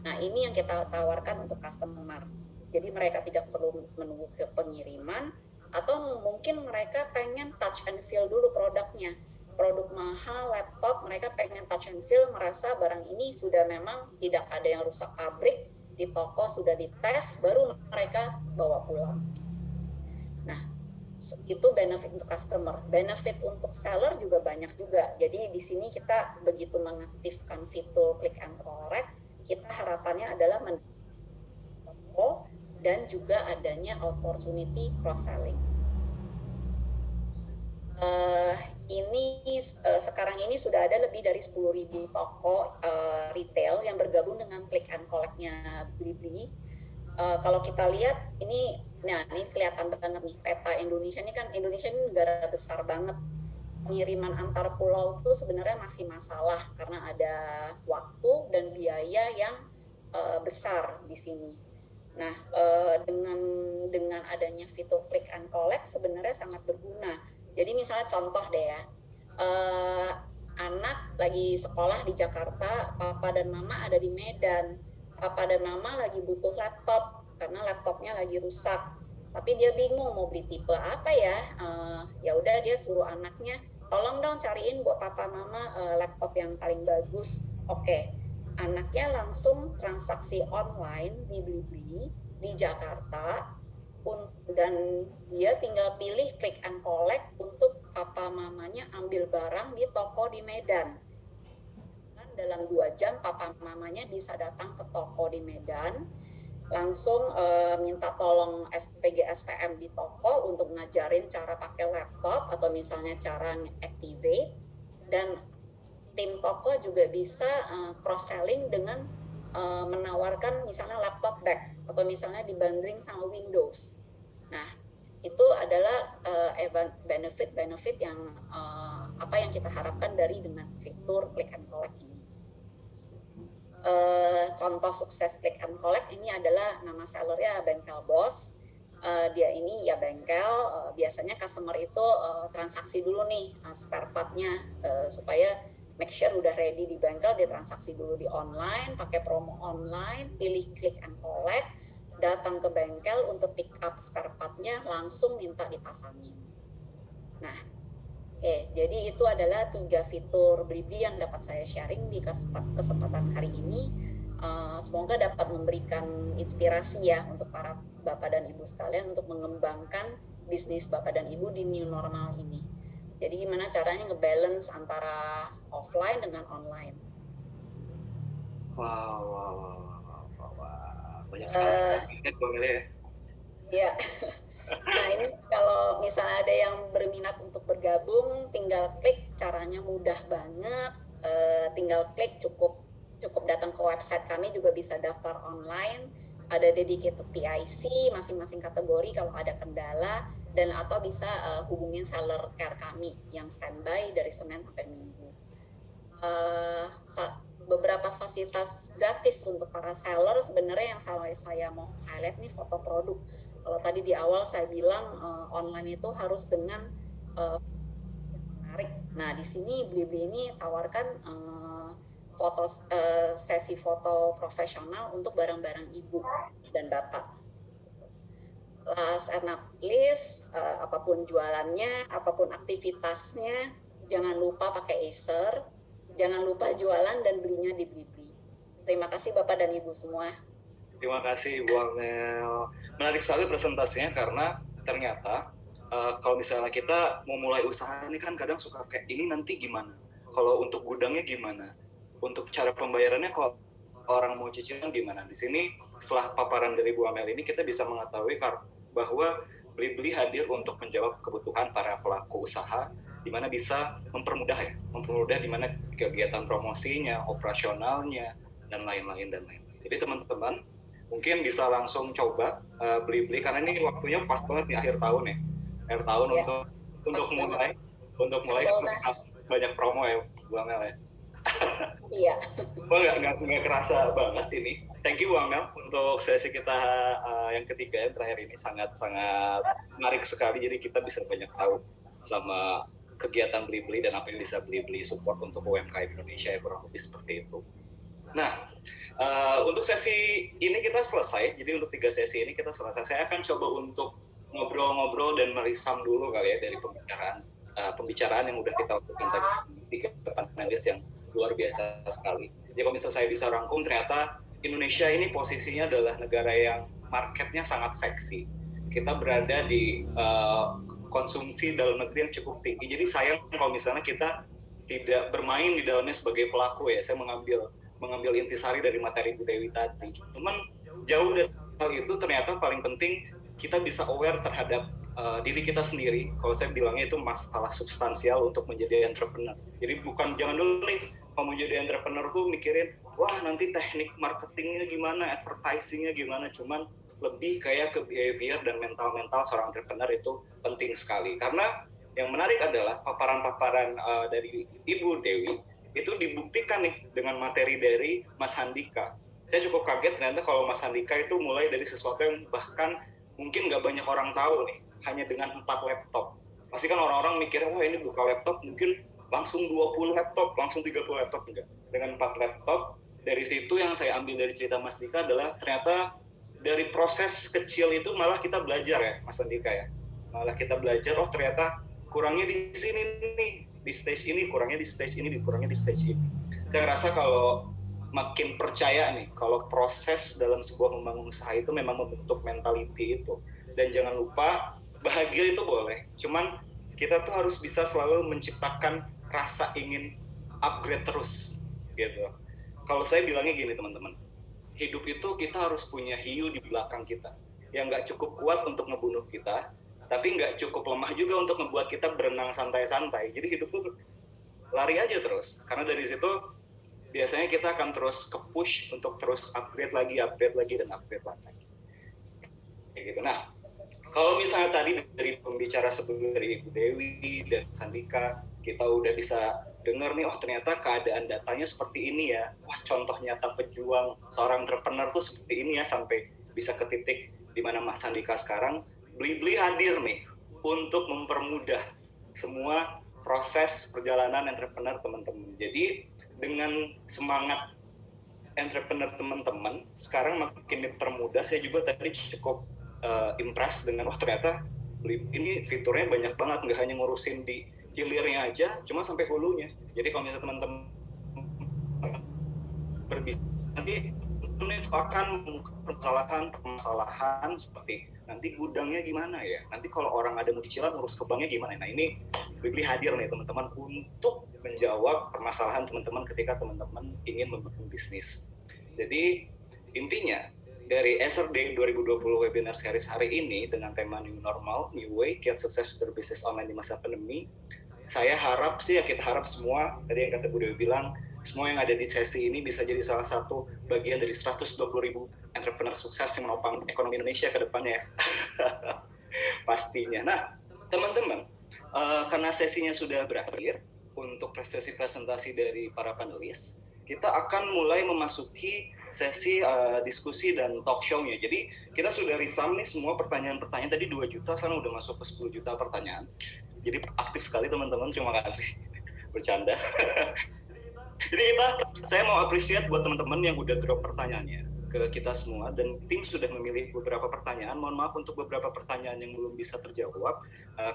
Nah, ini yang kita tawarkan untuk customer. Jadi mereka tidak perlu menunggu ke pengiriman, atau mungkin mereka pengen touch and feel dulu produknya. Produk mahal, laptop, mereka pengen touch and feel, merasa barang ini sudah memang tidak ada yang rusak pabrik, di toko sudah dites, baru mereka bawa pulang. Nah, itu benefit untuk customer. Benefit untuk seller juga banyak juga. Jadi di sini kita begitu mengaktifkan fitur click and collect, kita harapannya adalah dan juga adanya opportunity cross selling. Sekarang ini sudah ada lebih dari 10.000 toko retail yang bergabung dengan click and collect-nya Blibli. Kalau kita lihat ini kelihatan banget nih peta Indonesia ini kan, Indonesia ini negara besar banget. Pengiriman antar pulau itu sebenarnya masih masalah karena ada waktu dan biaya yang besar di sini. Nah, dengan adanya fitur click and collect sebenarnya sangat berguna. Jadi misalnya contoh deh ya, anak lagi sekolah di Jakarta, papa dan mama ada di Medan. Papa dan mama lagi butuh laptop karena laptopnya lagi rusak. Tapi dia bingung mau beli tipe apa ya. Ya udah dia suruh anaknya, tolong dong cariin buat papa mama laptop yang paling bagus. Oke. Anaknya langsung transaksi online di Blibli di Jakarta, dan dia tinggal pilih click and collect untuk papa mamanya ambil barang di toko di Medan. Dan dalam 2 jam papa mamanya bisa datang ke toko di Medan, langsung minta tolong SPG SPM di toko untuk ngajarin cara pakai laptop atau misalnya cara activate, dan tim toko juga bisa cross selling dengan menawarkan misalnya laptop bag atau misalnya dibundling sama Windows. Nah, itu adalah benefit yang yang kita harapkan dari dengan fitur click and collect ini. Contoh sukses click and collect ini adalah nama sellernya Bengkel Boss. Dia ini ya bengkel, biasanya customer itu transaksi dulu nih spare partnya supaya make sure udah ready di bengkel, dia transaksi dulu di online, pakai promo online, pilih click and collect, datang ke bengkel untuk pick up spare partnya, langsung minta dipasangin. Nah, jadi itu adalah 3 fitur Blibli yang dapat saya sharing di kesempatan hari ini. Semoga dapat memberikan inspirasi ya untuk para Bapak dan Ibu sekalian untuk mengembangkan bisnis Bapak dan Ibu di new normal ini. Jadi gimana caranya ngebalance antara offline dengan online? Wow. Banyak sekali Bang Melia. Iya. Nah ini kalau misalnya ada yang berminat untuk bergabung, tinggal klik, caranya mudah banget. Tinggal klik, cukup datang ke website kami, juga bisa daftar online. Ada dedicated PIC masing-masing kategori kalau ada kendala, dan atau bisa hubungin seller care kami yang standby dari Senin sampai Minggu. Beberapa fasilitas gratis untuk para seller sebenarnya yang saya mau highlight nih foto produk. Kalau tadi di awal saya bilang online itu harus dengan yang menarik. Nah di sini Blibli ini tawarkan sesi foto profesional untuk barang-barang ibu dan bapak. Last and not least, apapun jualannya, apapun aktivitasnya, jangan lupa pakai Acer, jangan lupa jualan dan belinya di Blibli. Terima kasih Bapak dan Ibu semua. Terima kasih Bu Amel. Menarik sekali presentasinya karena ternyata kalau misalnya kita mau mulai usaha ini kan kadang suka kayak ini nanti gimana? Kalau untuk gudangnya gimana? untuk cara pembayarannya kalau orang mau cicilan gimana? Di sini setelah paparan dari Bu Amel ini kita bisa mengetahui bahwa Blibli hadir untuk menjawab kebutuhan para pelaku usaha, di mana bisa mempermudah di mana kegiatan promosinya, operasionalnya, dan lain-lain. Jadi teman-teman mungkin bisa langsung coba Blibli karena ini waktunya pas banget nih akhir tahun ya. Untuk mulai banyak promo ya Bu Amel ya. Iya. Nggak kerasa banget ini. Thank you Bu Amel untuk sesi kita yang ketiga yang terakhir ini sangat menarik sekali. Jadi kita bisa banyak tahu sama kegiatan Blibli dan apa yang bisa Blibli support untuk UMKM Indonesia ya, kurang lebih seperti itu. Nah, untuk sesi ini kita selesai. Jadi untuk 3 sesi ini kita selesai. Saya akan coba untuk ngobrol-ngobrol dan merisam dulu kali ya dari pembicaraan yang udah kita lakukan tadi 3 panelis yang luar biasa sekali. Jadi kalau misalnya saya bisa rangkum, ternyata Indonesia ini posisinya adalah negara yang marketnya sangat seksi. Kita berada di konsumsi dalam negeri yang cukup tinggi. Jadi sayang kalau misalnya kita tidak bermain di dalamnya sebagai pelaku ya. Saya mengambil intisari dari materi Bu Dewi tadi. Cuman jauh dari hal itu ternyata paling penting kita bisa aware terhadap diri kita sendiri. Kalau saya bilangnya itu masalah substansial untuk menjadi entrepreneur. Jadi jangan dulu nih kalau mau jadi entrepreneur tuh mikirin wah nanti teknik marketingnya gimana, advertisingnya gimana. Cuman lebih kayak ke behavior dan mental seorang entrepreneur itu penting sekali. Karena yang menarik adalah paparan-paparan dari Ibu Dewi itu dibuktikan nih dengan materi dari Mas Handika. Saya cukup kaget ternyata kalau Mas Handika itu mulai dari sesuatu yang bahkan mungkin nggak banyak orang tahu nih, hanya dengan 4 laptop. Pasti kan orang-orang mikirnya, wah ini buka laptop mungkin langsung 20 laptop, langsung 30 laptop, enggak. Dengan 4 laptop, dari situ yang saya ambil dari cerita Mas Dika adalah ternyata dari proses kecil itu malah kita belajar ya, Mas Dika ya. Malah kita belajar, oh ternyata kurangnya di sini nih, di stage ini, kurangnya di stage ini, kurangnya di stage ini. Saya rasa kalau makin percaya nih kalau proses dalam sebuah membangun usaha itu memang membentuk mentality itu. Dan jangan lupa bahagia itu boleh, cuman kita tuh harus bisa selalu menciptakan rasa ingin upgrade terus gitu. Kalau saya bilangnya gini teman-teman, hidup itu kita harus punya hiu di belakang kita yang nggak cukup kuat untuk ngebunuh kita, tapi nggak cukup lemah juga untuk membuat kita berenang santai-santai. Jadi hidup tuh lari aja terus, karena dari situ biasanya kita akan terus ke-push untuk terus upgrade lagi, dan upgrade lagi. Kayak gitu. Nah, kalau misalnya tadi dari pembicara sebelum dari Ibu Dewi dan Sandika, kita udah bisa dengar nih, oh ternyata keadaan datanya seperti ini ya. Wah, contoh nyata pejuang seorang entrepreneur tuh seperti ini ya, sampai bisa ke titik di mana Mas Sandika sekarang, Blibli hadir nih untuk mempermudah semua proses perjalanan entrepreneur teman-teman. Jadi dengan semangat entrepreneur teman-teman sekarang makin dipermudah. Saya juga tadi cukup impress dengan wah ternyata ini fiturnya banyak banget, nggak hanya ngurusin di hilirnya aja, cuma sampai hulunya. Jadi kalau misalnya teman-teman berbisnis nanti itu akan permasalahan seperti nanti gudangnya gimana ya, nanti kalau orang ada mau cicilan ngurus ke banknya gimana. Nah ini Blibli hadir nih teman-teman untuk menjawab permasalahan teman-teman ketika teman-teman ingin membangun bisnis. Jadi intinya dari SRD 2020 webinar series hari ini dengan tema New Normal, New Way, Kiat Sukses Berbisnis Online di Masa Pandemi, saya harap sih ya, kita harap semua, tadi yang kata Bu Dewi bilang, semua yang ada di sesi ini bisa jadi salah satu bagian dari 120.000 entrepreneur sukses yang menopang ekonomi Indonesia ke depannya. Pastinya. Nah, teman-teman, karena sesinya sudah berakhir, untuk presentasi dari para panelis, kita akan mulai memasuki sesi diskusi dan talk show-nya. Jadi kita sudah risam nih semua pertanyaan-pertanyaan, tadi 2 juta, sekarang udah masuk ke 10 juta pertanyaan. Jadi aktif sekali teman-teman, terima kasih. Bercanda. Jadi saya mau appreciate buat teman-teman yang udah drop pertanyaannya ke kita semua, dan tim sudah memilih beberapa pertanyaan. Mohon maaf untuk beberapa pertanyaan yang belum bisa terjawab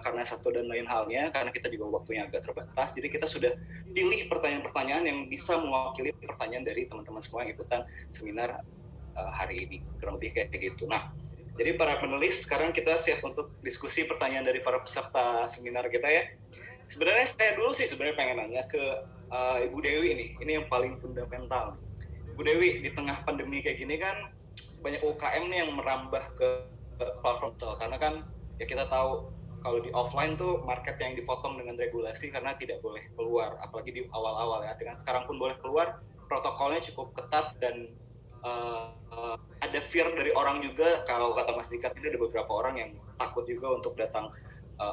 karena satu dan lain halnya, karena kita juga waktunya agak terbatas. Jadi kita sudah pilih pertanyaan-pertanyaan yang bisa mewakili pertanyaan dari teman-teman semua yang ikutan seminar hari ini, kurang lebih kayak gitu. Nah, jadi para panelis, sekarang kita siap untuk diskusi pertanyaan dari para peserta seminar kita ya. Sebenarnya saya dulu sih sebenarnya pengen nanya ke Ibu Dewi ini yang paling fundamental. Ibu Dewi, di tengah pandemi kayak gini kan banyak UKM nih yang merambah ke platform digital, karena kan ya kita tahu kalau di offline tuh market yang dipotong dengan regulasi karena tidak boleh keluar, apalagi di awal-awal ya. Dengan sekarang pun boleh keluar, protokolnya cukup ketat dan ada fear dari orang juga. Kalau kata Mas Dika, ini ada beberapa orang yang takut juga untuk datang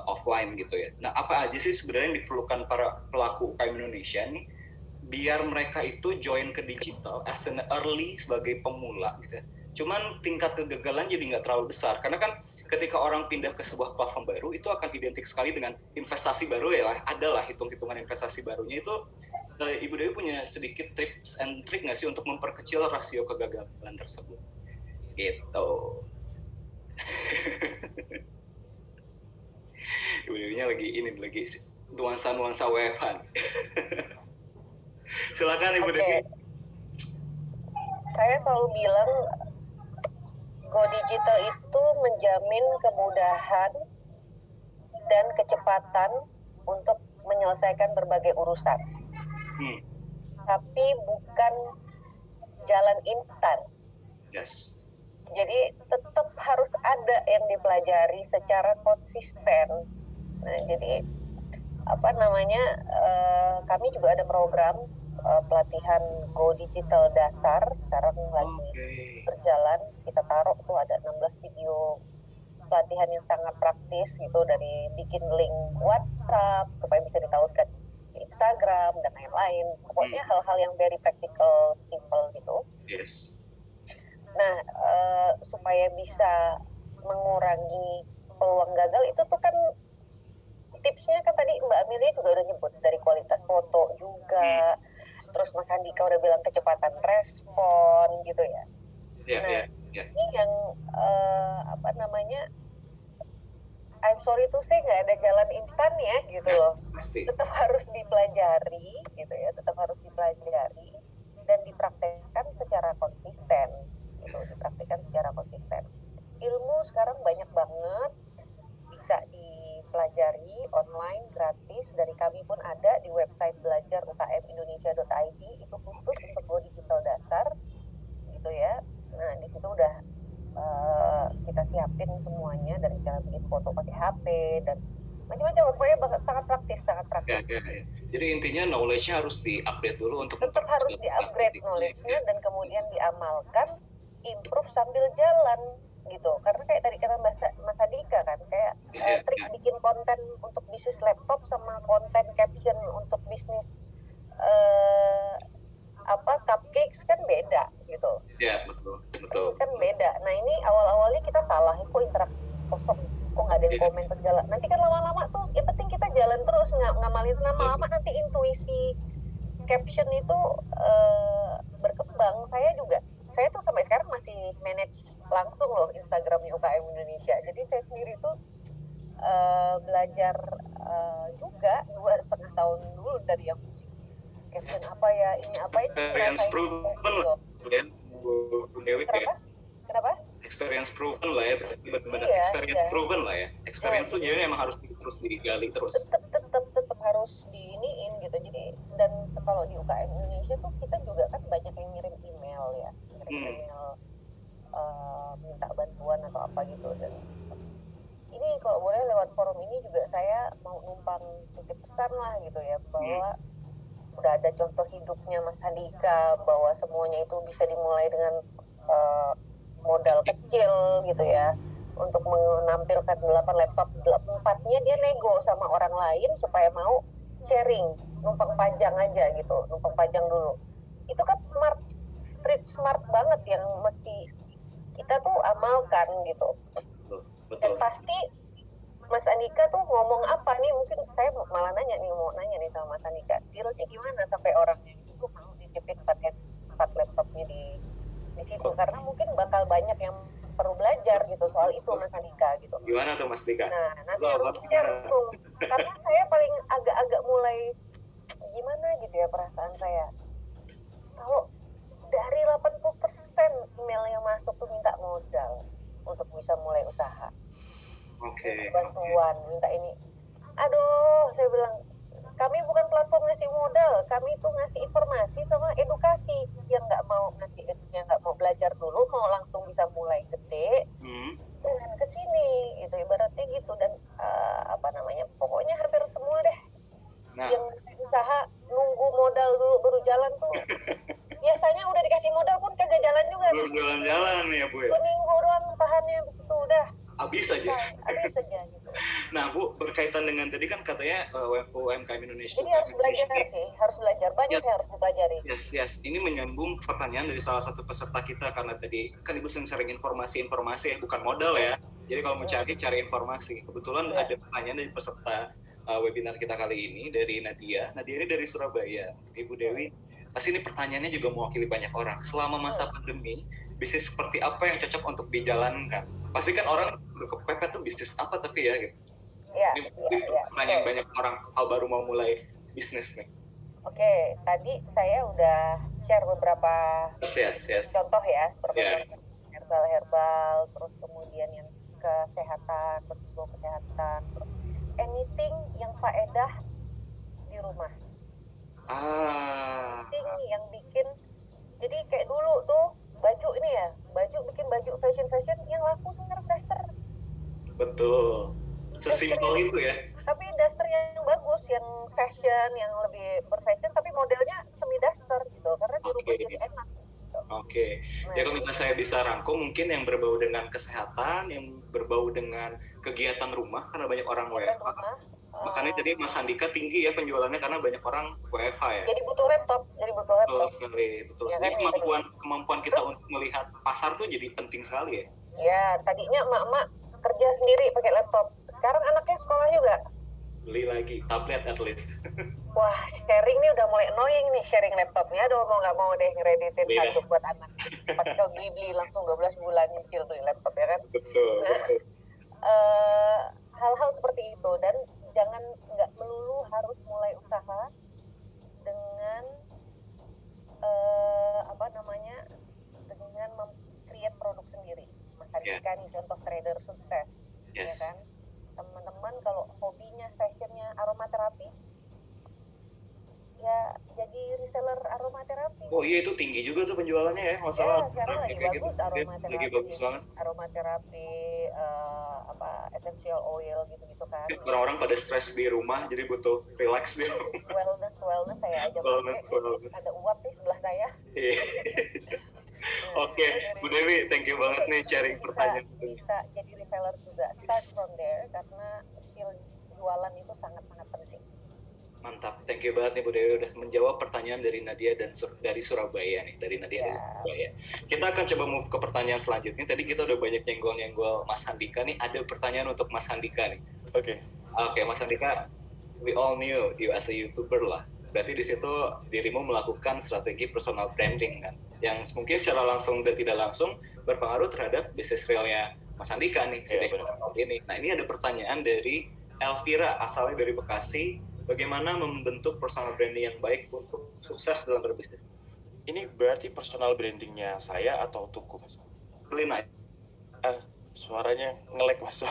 offline gitu ya. Nah, apa aja sih sebenarnya yang diperlukan para pelaku UKM Indonesia nih biar mereka itu join ke digital as an early sebagai pemula gitu ya. Cuman tingkat kegagalan jadi nggak terlalu besar, karena kan ketika orang pindah ke sebuah platform baru itu akan identik sekali dengan investasi baru ya lah, adalah hitung-hitungan investasi barunya itu. Ibu Dewi punya sedikit tips and trick nggak sih untuk memperkecil rasio kegagalan tersebut gitu. Ibu Dewinya lagi nuansa WFH. Silakan Ibu Dewi. Saya selalu bilang Go Digital itu menjamin kemudahan dan kecepatan untuk menyelesaikan berbagai urusan. Tapi bukan jalan instan. Yes. Jadi tetap harus ada yang dipelajari secara konsisten. Nah, jadi kami juga ada program pelatihan Go Digital dasar sekarang lagi berjalan. Kita taruh tuh ada 16 video pelatihan yang sangat praktis gitu, dari bikin link WhatsApp supaya bisa ditautkan di Instagram dan lain-lain. Pokoknya hal-hal yang very practical, simple gitu. Yes. Nah, supaya bisa mengurangi peluang gagal itu tuh kan tipsnya kan tadi Mbak Amelia juga udah nyebut, dari kualitas foto juga. Terus Mas Andika udah bilang kecepatan respon gitu ya. Ini yang I'm sorry to say nggak ada jalan instan ya gitu loh. Tetap harus dipelajari gitu ya, tetap harus dipelajari dan dipraktekkan secara konsisten gitu, Ilmu sekarang banyak banget, bisa dipelajari online gratis. Dari kami pun ada di website belajarukmindonesia.id, itu khusus untuk Go Digital dasar gitu ya. Nah, di situ udah kita siapin semuanya, dari cara bikin foto pakai HP dan macam-macam, pokoknya sangat praktis. Ya. Jadi intinya knowledge-nya harus di-update dulu untuk tetap harus di-upgrade knowledge-nya dan kemudian diamalkan, improve sambil jalan gitu. Karena kayak tadi kata Mas Adika kan, kayak trik bikin konten untuk bisnis laptop sama konten caption untuk bisnis cupcakes kan beda gitu. Ya, betul. Kan beda. Nah, ini awal-awalnya kita salah, kok interaksi kosong, kok nggak ada yang komen terus jalan. Nanti kan lama-lama tuh, yang penting kita jalan terus, ngamalin lama-lama nanti intuisi caption itu berkembang. Saya tuh sampai sekarang masih manage langsung loh Instagramnya UKM Indonesia. Jadi saya sendiri tuh belajar juga 2,5 tahun dulu dari yang caption apa ya, ini apa itu. Experience proven loh, Bu Dewi. Kenapa? Experience proven lah ya, benar-benar experience proven lah ya. Experience tuh jadi emang harus terus digali terus. Tetap harus diiniin gitu. Jadi dan kalau di UKM Indonesia tuh kita juga kan banyak yang ngirim email ya, email minta bantuan atau apa gitu. Dan ini kalau boleh lewat forum ini juga saya mau numpang titip pesan lah gitu ya, bahwa udah ada contoh hidupnya Mas Andika, bahwa semuanya itu bisa dimulai dengan modal kecil gitu ya, untuk menampilkan 8 laptop, 4-nya dia nego sama orang lain supaya mau sharing, numpang pajang aja gitu, numpang pajang dulu. Itu kan street smart banget yang mesti kita tuh amalkan gitu. Betul. Dan pasti Mas Andika tuh ngomong apa nih, mungkin saya malah mau nanya nih sama Mas Andika, dealnya gimana sampai orangnya itu mau dititipin 4 laptopnya di situ, karena mungkin bakal banyak yang perlu belajar gitu soal itu Mas Andika gitu. Gimana tuh Mas Dika? Nah, nanti harus share tuh, karena saya paling agak mulai gimana gitu ya perasaan saya, kalau dari 80% email yang masuk tuh minta modal untuk bisa mulai usaha. Bantuan, minta ini. Aduh, saya bilang kami bukan platform ngasih modal, kami itu ngasih informasi sama edukasi. Yang nggak mau belajar dulu, mau langsung bisa mulai gede, dengan kesini, itu ibaratnya gitu. Dan pokoknya hampir semua deh yang usaha nunggu modal dulu baru jalan tuh. Biasanya udah dikasih modal pun kagak jalan juga. Belum jalan-jalan ya Bu ya. Seminggu doang tahannya, begitu udah. Habis aja. Habis aja gitu. Nah Bu, berkaitan dengan tadi kan katanya UMKM Indonesia. Jadi harus belajar sih, harus belajar banyak yang harus dipelajari. Yes. Ini menyambung pertanyaan dari salah satu peserta kita karena tadi kan Ibu sering informasi ya, bukan modal ya. Jadi kalau mau cari informasi. Kebetulan ada pertanyaan dari peserta webinar kita kali ini dari Nadia. Nadia ini dari Surabaya. Untuk Ibu Dewi, pasti ini pertanyaannya juga mewakili banyak orang. Selama masa pandemi, bisnis seperti apa yang cocok untuk dijalankan? Pasti kan orang kepepet tuh bisnis apa tapi ya gitu. Ini pertanyaan banyak orang baru mau mulai bisnis nih. Oke, tadi saya udah share beberapa contoh ya, herbal, terus kemudian yang kesehatan, bersifat kesehatan, terus anything yang faedah di rumah. Anything yang bikin, jadi kayak dulu tuh bikin baju fashion yang laku sekarang daster. Betul. Sesimpel itu ya. Tapi daster yang bagus, yang fashion, yang lebih berfashion, tapi modelnya semi daster gitu, karena di rumah jadi enak. Oke. Ya kalau misalnya saya bisa rangkum, mungkin yang berbau dengan kesehatan, yang berbau dengan kegiatan rumah, karena banyak orang WFH. Makanya jadi Mas Andika tinggi ya penjualannya karena banyak orang WFH ya. Jadi butuh laptop. Betul sekali. Jadi kemampuan kita untuk melihat pasar tuh jadi penting sekali ya. Ya, tadinya emak-emak kerja sendiri pakai laptop. Sekarang anaknya sekolah juga. Beli lagi, tablet at least. Wah, sharing nih udah mulai annoying nih, sharing laptopnya. Aduh, mau nggak mau deh ngereditin satu buat anak. Pas beli langsung 12 bulan nyicil tuh laptop ya kan. Betul. Hal-hal seperti itu. Dan jangan nggak melulu harus mulai usaha dengan dengan mem-create produk sendiri. Mas Andika nih contoh trader sukses, ya kan? Teman-teman kalau hobinya, fashionnya aromaterapi, ya jadi reseller aromaterapi. Oh iya, itu tinggi juga tuh penjualannya ya, masalah. Ya, sekarang lagi bagus gitu. aromaterapi. Lagi bagus banget. Aromaterapi, essential oil gitu-gitu kan. Orang-orang pada stres di rumah, jadi butuh relax di rumah. Wellness saya aja pakai. Ada uap di sebelah saya. Oke, Bu Dewi, thank you banget nih sharing pertanyaan. Bisa jadi reseller juga. Start from there karena skill jualan itu sangat-sangat penting. Mantap, thank you banget nih Bu Dewi udah menjawab pertanyaan dari Nadia dan dari Surabaya nih, dari Surabaya. Kita akan coba move ke pertanyaan selanjutnya. Tadi kita udah banyak nyenggol Mas Andika nih. Ada pertanyaan untuk Mas Andika nih. Oke, Mas Andika, we all knew you as a YouTuber lah. Berarti di situ dirimu melakukan strategi personal branding kan, yang mungkin secara langsung dan tidak langsung berpengaruh terhadap bisnis realnya Mas Andika nih. Nah, ini ada pertanyaan dari Elvira, asalnya dari Bekasi. Bagaimana membentuk personal branding yang baik untuk sukses dalam berbisnis? Ini berarti personal brandingnya saya atau Tuku, Mas? Lina. Suaranya nge-lag, Mas.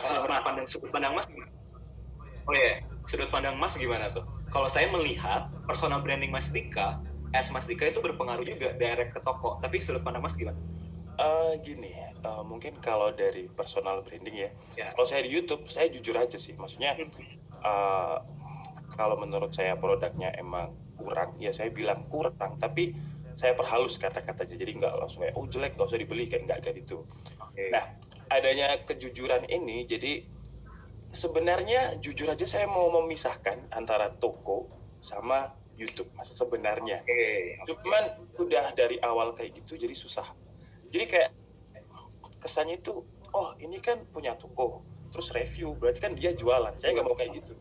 Sudut pandang Mas gimana? Oh iya, sudut pandang Mas gimana tuh? Kalau saya melihat personal branding Mas Dika, Mas Dika itu berpengaruh juga direct ke toko. Tapi sudut pandang Mas gimana? Mungkin kalau dari personal branding ya. Kalau saya di YouTube, saya jujur aja sih. Maksudnya, kalau menurut saya produknya emang kurang, ya saya bilang kurang. Tapi saya perhalus kata-katanya. Jadi nggak langsung kayak, jelek, nggak usah dibeli, kan nggak gitu. Nah, adanya kejujuran ini, jadi sebenarnya jujur aja saya mau memisahkan antara toko sama YouTube, Mas, sebenarnya. Cuman udah dari awal kayak gitu jadi susah. Jadi kayak kesannya itu, ini kan punya toko, terus review, berarti kan dia jualan. Saya nggak mau kayak gitu.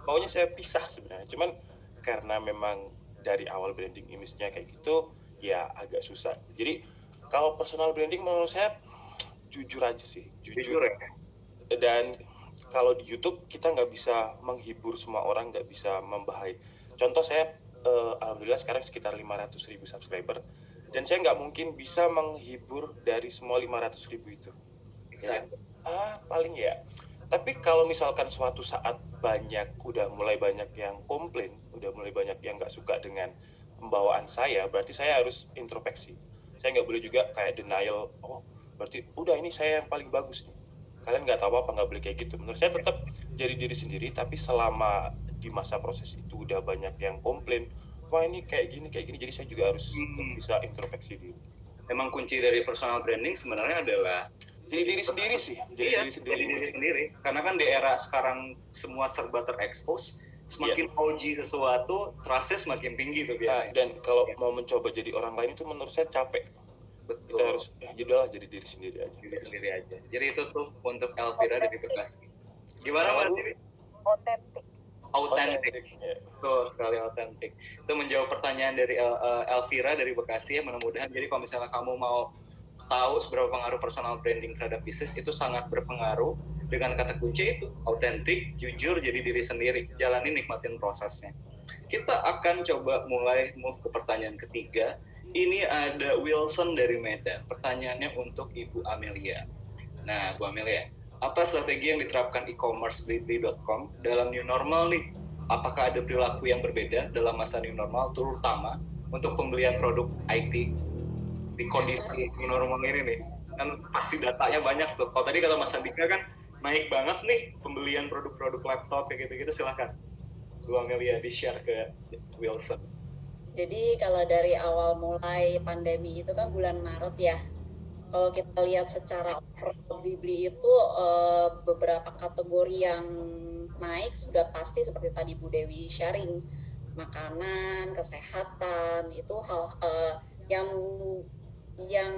Maunya saya pisah sebenarnya. Cuman karena memang dari awal branding image-nya kayak gitu, ya agak susah. Jadi kalau personal branding menurut saya jujur aja sih. Jujur ya. Dan kalau di YouTube kita nggak bisa menghibur semua orang, nggak bisa membahai. Contoh saya, alhamdulillah sekarang sekitar 500.000 subscriber, dan saya nggak mungkin bisa menghibur dari semua 500.000 itu. Paling ya. Tapi kalau misalkan suatu saat udah mulai banyak yang komplain, udah mulai banyak yang nggak suka dengan pembawaan saya, berarti saya harus introspeksi. Saya nggak boleh juga kayak denial, oh berarti udah ini saya yang paling bagus nih. Kalian nggak tahu apa, nggak boleh kayak gitu. Menurut saya tetap jadi diri sendiri, tapi selama di masa proses itu udah banyak yang komplain, wah ini kayak gini, jadi saya juga harus bisa introspeksi diri. Memang kunci dari personal branding sebenarnya adalah jadi diri sendiri sih, jadi diri sendiri. Karena kan di era sekarang semua serba terekspos, semakin OG sesuatu, trustnya semakin tinggi tuh biasanya. Dan kalau mau mencoba jadi orang lain itu menurut saya capek. Betul. Kita harus udahlah jadi diri sendiri aja. Jadi itu tuh untuk Elvira dari Bekasi. Gimana Mbak Siri? Autentik. Tuh sekali autentik. Itu menjawab pertanyaan dari Elvira dari Bekasi ya, mudah-mudahan. Jadi kalau misalnya kamu mau tahu seberapa pengaruh personal branding terhadap bisnis, itu sangat berpengaruh dengan kata kunci itu, autentik, jujur, jadi diri sendiri, jalani, nikmatin prosesnya. Kita akan coba mulai move ke pertanyaan ketiga. Ini ada Wilson dari Medan, pertanyaannya untuk Ibu Amelia. Nah Bu Amelia, apa strategi yang diterapkan e-commerce Blibli.com dalam new normal nih? Apakah ada perilaku yang berbeda dalam masa new normal, terutama untuk pembelian produk IT di kondisi new normal ini nih? Kan pasti datanya banyak tuh. Kalau tadi kata Mas Andika kan naik banget nih pembelian produk-produk laptop kayak gitu-gitu, silahkan Bu Amelia di-share ke Wilson. Jadi kalau dari awal mulai pandemi itu kan bulan Maret ya. Kalau kita lihat secara overall Blibli itu beberapa kategori yang naik sudah pasti seperti tadi Bu Dewi sharing, makanan, kesehatan, itu hal yang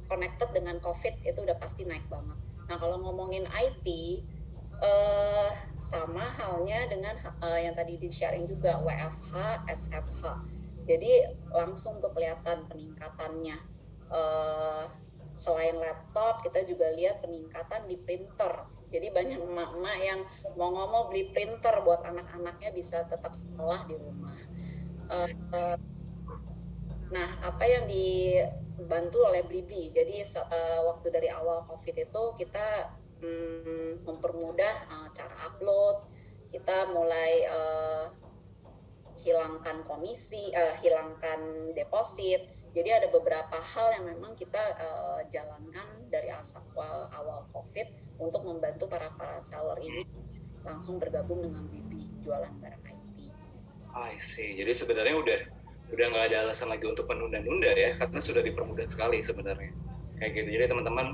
connected dengan COVID itu udah pasti naik banget. Nah kalau ngomongin IT, sama halnya dengan yang tadi di sharing juga WFH, SFH. Jadi langsung tuh kelihatan peningkatannya. Selain laptop, kita juga lihat peningkatan di printer. Jadi banyak emak-emak yang mau beli printer buat anak-anaknya bisa tetap sekolah di rumah. Nah, apa yang dibantu oleh Blibli? Jadi waktu dari awal COVID itu kita mempermudah cara upload, kita mulai hilangkan komisi, hilangkan deposit. Jadi ada beberapa hal yang memang kita jalankan dari awal COVID untuk membantu para seller ini langsung bergabung dengan Blibli jualan barang IT. I see. Jadi sebenarnya udah nggak ada alasan lagi untuk menunda-nunda ya, karena sudah dipermudah sekali sebenarnya. Kayak gitu. Jadi teman-teman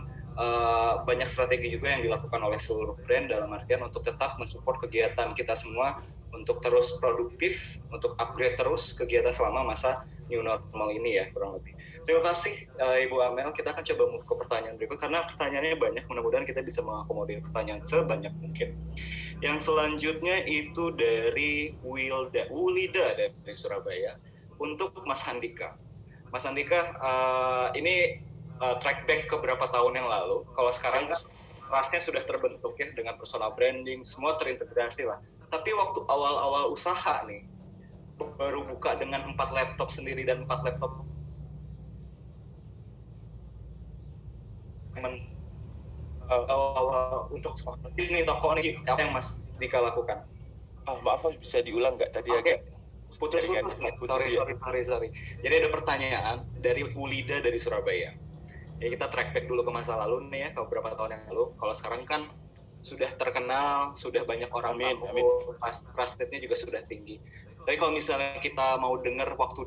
banyak strategi juga yang dilakukan oleh seluruh brand dalam artian untuk tetap mensupport kegiatan kita semua untuk terus produktif, untuk upgrade terus kegiatan selama masa new normal ini ya, kurang lebih. Terima kasih Ibu Amel. Kita akan coba move ke pertanyaan berikut karena pertanyaannya banyak. Mudah-mudahan kita bisa mengakomodir pertanyaan sebanyak mungkin. Yang selanjutnya itu dari Wulida dari Surabaya untuk Mas Handika. Mas Handika, ini track back ke beberapa tahun yang lalu. Kalau sekarang kan trust-nya sudah terbentuk ya dengan personal branding, semua terintegrasi lah. Tapi waktu awal-awal usaha nih, baru buka dengan 4 laptop sendiri dan 4 laptop awal untuk ini toko ini, apa yang Mas Dika lakukan? Maaf, bisa diulang nggak tadi? Oke. Putus. Sorry. Jadi ada pertanyaan dari Ulida dari Surabaya. Ya kita track back dulu ke masa lalu nih ya, ke beberapa tahun yang lalu. Kalau sekarang kan sudah terkenal, sudah banyak orang tahu, trustednya juga sudah tinggi. Tapi kalau misalnya kita mau dengar waktu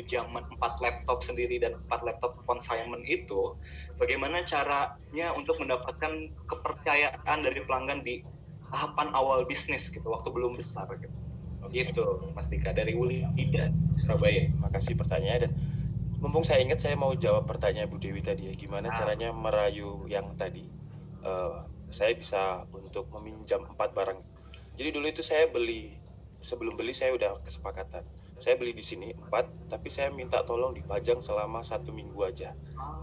zaman 4 laptop sendiri dan 4 laptop consignment itu, bagaimana caranya untuk mendapatkan kepercayaan dari pelanggan di tahapan awal bisnis gitu, waktu belum besar gitu. Gitu, Mas Dika dari Ulida Surabaya. Makasih pertanyaannya, dan mumpung saya ingat, saya mau jawab pertanyaan Bu Dewi tadi ya, gimana caranya merayu yang tadi saya bisa untuk meminjam 4 barang. Jadi dulu itu saya sebelum beli saya udah kesepakatan, saya beli di sini 4, tapi saya minta tolong dipajang selama 1 minggu aja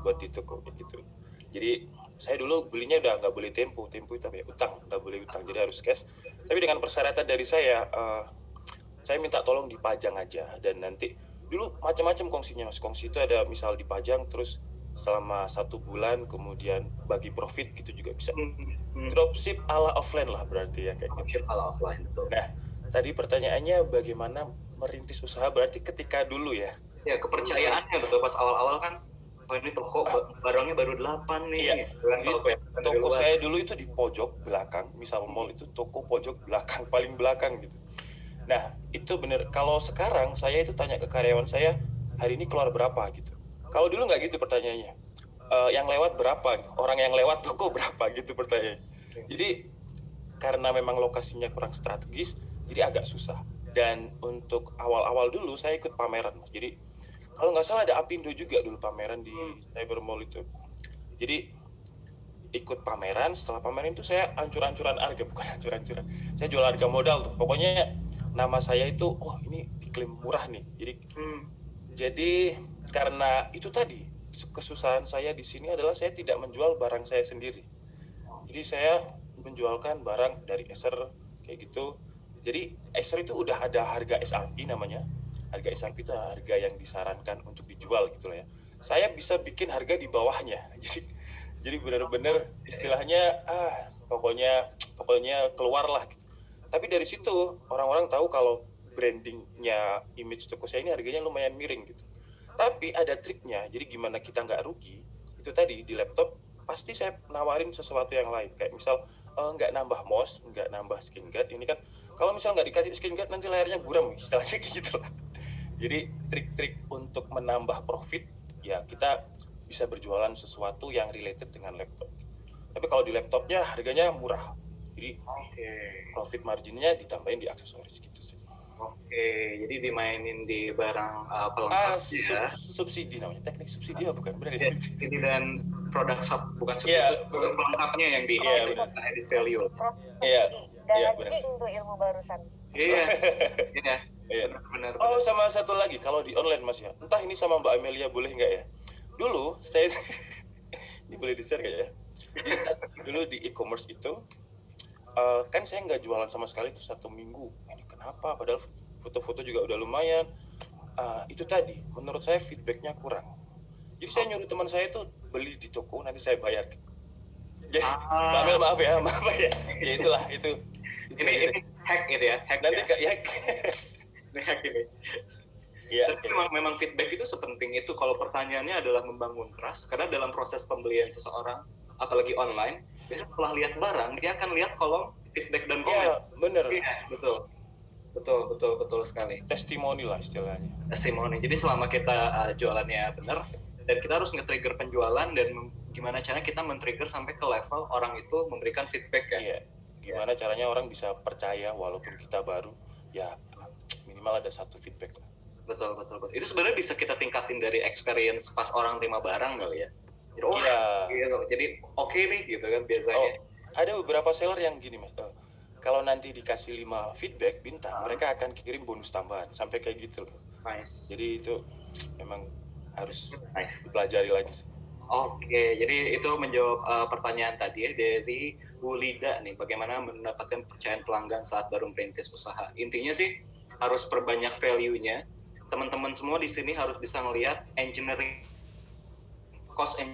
buat di toko gitu. Jadi saya dulu belinya udah nggak boleh tempo itu tapi utang, nggak boleh utang, jadi harus cash. Tapi dengan persyaratan dari saya minta tolong dipajang aja, dan nanti dulu macam-macam kongsinya Mas. Kongsi itu ada misal dipajang terus selama 1 bulan, kemudian bagi profit gitu juga bisa. Dropship ala offline lah berarti ya kayak gitu. Dropship ala offline, betul. Nah, tadi pertanyaannya bagaimana merintis usaha, berarti ketika dulu ya? Ya, kepercayaannya betul, pas awal-awal kan, oh ini toko barangnya baru 8 nih. Iya. Toko luar. saya dulu itu di pojok belakang, misal mall itu toko pojok belakang, paling belakang gitu. Nah, itu bener. Kalau sekarang saya itu tanya ke karyawan saya, hari ini keluar berapa gitu. Kalau dulu nggak gitu pertanyaannya. Yang lewat berapa? Orang yang lewat toko berapa gitu pertanyaannya. Jadi karena memang lokasinya kurang strategis, jadi agak susah. Dan untuk awal-awal dulu saya ikut pameran, Mas. Jadi kalau nggak salah ada Apindo juga dulu pameran di Cyber Mall itu. Jadi ikut pameran, setelah pameran itu saya ancur-ancuran harga, bukan ancur-ancuran. Saya jual harga modal tuh. Pokoknya nama saya itu, oh ini diklaim murah nih. Jadi karena itu tadi, kesusahan saya di sini adalah saya tidak menjual barang saya sendiri. Jadi saya menjualkan barang dari Acer kayak gitu. Jadi Acer itu udah ada harga SRP namanya. Harga SRP itu harga yang disarankan untuk dijual gitu ya. Saya bisa bikin harga di bawahnya. Jadi benar-benar istilahnya pokoknya keluar lah gitu. Tapi dari situ orang-orang tahu kalau brandingnya image toko saya ini harganya lumayan miring gitu. Tapi ada triknya, jadi gimana kita nggak rugi, itu tadi di laptop pasti saya nawarin sesuatu yang lain. Kayak misal nggak nambah mouse, nggak nambah screen guard, ini kan kalau misal nggak dikasih screen guard nanti layarnya buram, istilahnya gitu lah. Jadi trik-trik untuk menambah profit, ya kita bisa berjualan sesuatu yang related dengan laptop. Tapi kalau di laptopnya harganya murah, jadi profit marginnya ditambahin di aksesoris gitu sih. Oke, jadi dimainin di barang pelengkap ya. Subsidi namanya, teknik subsidi bukan benar ya? Subsidi dan produk bukan subsidi, pelengkapnya yang di added value. Iya. Dan lagi untuk ilmu barusan. Iya. Benar. Oh, sama satu lagi, kalau di online Mas ya, entah ini sama Mbak Amelia boleh nggak ya? Dulu saya ini boleh di-share nggak ya? Dulu di e-commerce itu kan saya nggak jualan sama sekali tuh 1 minggu. Ini kenapa? Padahal foto-foto juga udah lumayan. Itu tadi, menurut saya feedbacknya kurang. Jadi saya nyuruh teman saya tuh beli di toko, nanti saya bayar. Jadi, maaf ya. Ya itulah itu. Ini hack gitu ya. Hack nanti ya. Ini hack ini. Ya, tapi memang feedback itu sepenting itu. Kalau pertanyaannya adalah membangun trust, karena dalam proses pembelian seseorang, apalagi online, biasanya setelah lihat barang, dia akan lihat kolom feedback dan komen. Iya, bener. Iya, betul sekali. Testimoni lah istilahnya. Testimoni. Jadi selama kita jualannya benar, dan kita harus nge-trigger penjualan, dan gimana caranya kita men-trigger sampai ke level orang itu memberikan feedback ya. Iya. Gimana caranya orang bisa percaya walaupun kita baru, ya minimal ada 1 feedback lah. Betul. Itu sebenarnya bisa kita tingkatin dari experience pas orang terima barang kali ya. Jadi, gitu. Jadi oke nih gitu kan biasanya. Ada beberapa seller yang gini Mas, kalau nanti dikasih 5 feedback bintang, mereka akan kirim bonus tambahan sampai kayak gitu loh. Nice. Jadi itu memang harus dipelajari lagi sih. Oke, jadi itu menjawab pertanyaan tadi ya dari Bu Lida nih, bagaimana mendapatkan kepercayaan pelanggan saat baru merintis usaha. Intinya sih harus perbanyak value-nya. Teman-teman semua di sini harus bisa ngelihat engineering cost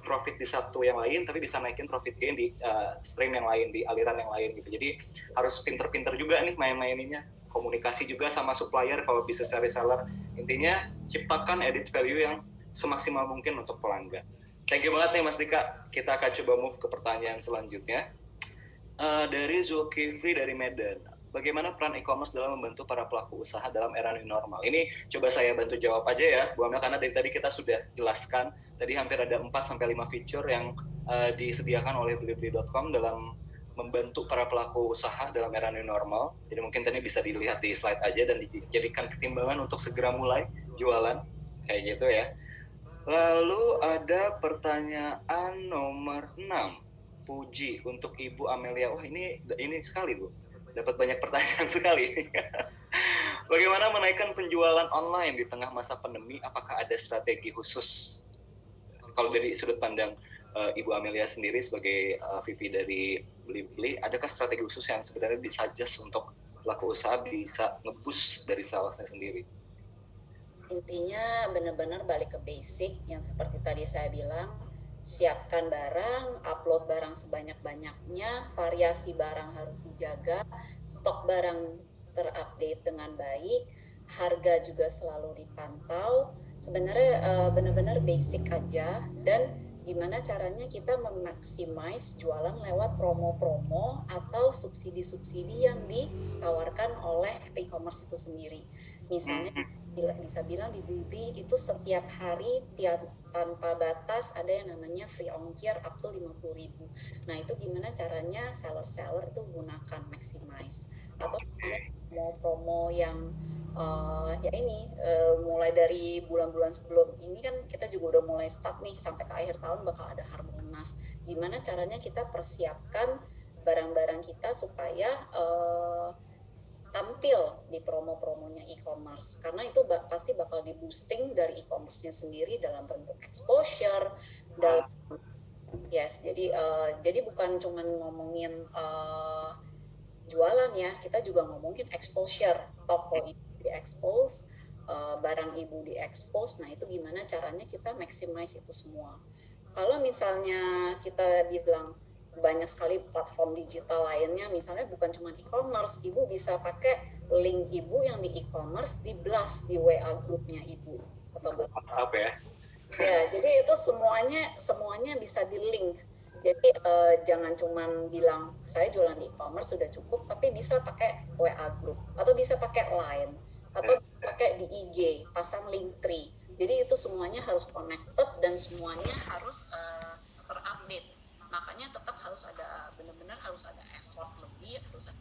profit di satu yang lain, tapi bisa naikin profit gain di stream yang lain, di aliran yang lain gitu. Jadi harus pinter-pinter juga nih main-maininnya. Komunikasi juga sama supplier kalau bisa reseller. Intinya ciptakan added value yang semaksimal mungkin untuk pelanggan. Thank you banget nih Mas Dika. Kita akan coba move ke pertanyaan selanjutnya. Dari Zulkifli dari Medan. Bagaimana peran e-commerce dalam membantu para pelaku usaha dalam era new normal? Ini coba saya bantu jawab aja ya, Bu Amel, karena dari tadi kita sudah jelaskan. Tadi hampir ada 4-5 feature yang disediakan oleh Blibli.com dalam membantu para pelaku usaha dalam era new normal. Jadi mungkin tadi bisa dilihat di slide aja dan dijadikan pertimbangan untuk segera mulai jualan. Kayak gitu ya. Lalu ada pertanyaan nomor 6. Puji untuk Ibu Amelia. Wah ini sekali Bu. Dapat banyak pertanyaan sekali. Bagaimana menaikkan penjualan online di tengah masa pandemi? Apakah ada strategi khusus? Kalau dari sudut pandang Ibu Amelia sendiri sebagai VP dari Blibli, adakah strategi khusus yang sebenarnya disuggest untuk pelaku usaha bisa nge-boost dari salesnya sendiri? Intinya benar-benar balik ke basic yang seperti tadi saya bilang, siapkan barang, upload barang sebanyak-banyaknya, variasi barang harus dijaga, stok barang terupdate dengan baik, harga juga selalu dipantau. Sebenarnya benar-benar basic aja, dan gimana caranya kita memaksimais jualan lewat promo-promo atau subsidi-subsidi yang ditawarkan oleh e-commerce itu sendiri. Misalnya bisa bilang di Bibi itu setiap hari tanpa batas ada yang namanya free ongkir up to 50.000. Nah, itu gimana caranya seller-seller itu gunakan maximize atau mau promo yang mulai dari bulan-bulan sebelum ini kan kita juga udah mulai start nih, sampai ke akhir tahun bakal ada Harbolnas. Gimana caranya kita persiapkan barang-barang kita supaya tampil di promo-promonya e-commerce, karena itu pasti bakal di boosting dari e-commerce-nya sendiri dalam bentuk exposure, jadi bukan cuma ngomongin jualan ya, kita juga ngomongin exposure, toko ibu di-expose, barang ibu di-expose. Nah, itu gimana caranya kita maximize itu semua. Kalau misalnya kita bilang banyak sekali platform digital lainnya, misalnya bukan cuma e-commerce, ibu bisa pakai link ibu yang di e-commerce di blast di WA grupnya ibu atau WhatsApp ya. Ya, jadi itu semuanya bisa di link. Jadi jangan cuma bilang saya jualan di e-commerce sudah cukup, tapi bisa pakai WA group atau bisa pakai Line atau pakai di IG, pasang link tree. Jadi itu semuanya harus connected dan semuanya harus terupdate. Makanya tetap harus ada, benar-benar harus ada effort lebih, harus ada,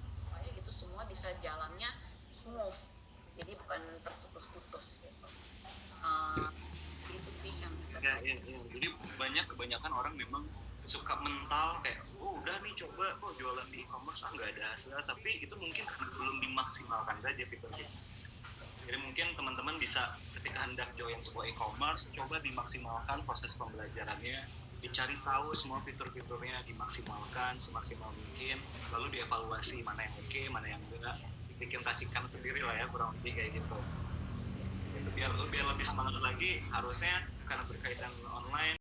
supaya itu semua bisa jalannya smooth. Jadi bukan terputus-putus gitu. Itu sih yang bisa saya. Jadi kebanyakan orang memang suka mental kayak, udah nih coba kok jualan di e-commerce nggak ada hasilnya, tapi itu mungkin belum dimaksimalkan saja fiturnya. Jadi mungkin teman-teman bisa ketika hendak join sebuah e-commerce, coba dimaksimalkan proses pembelajarannya, dicari tahu semua fitur-fiturnya, dimaksimalkan semaksimal mungkin, lalu dievaluasi mana yang oke, mana yang enggak, bikin racikan sendiri lah ya, kurang lebih kayak gitu. Biar lebih semangat lagi, harusnya karena berkaitan online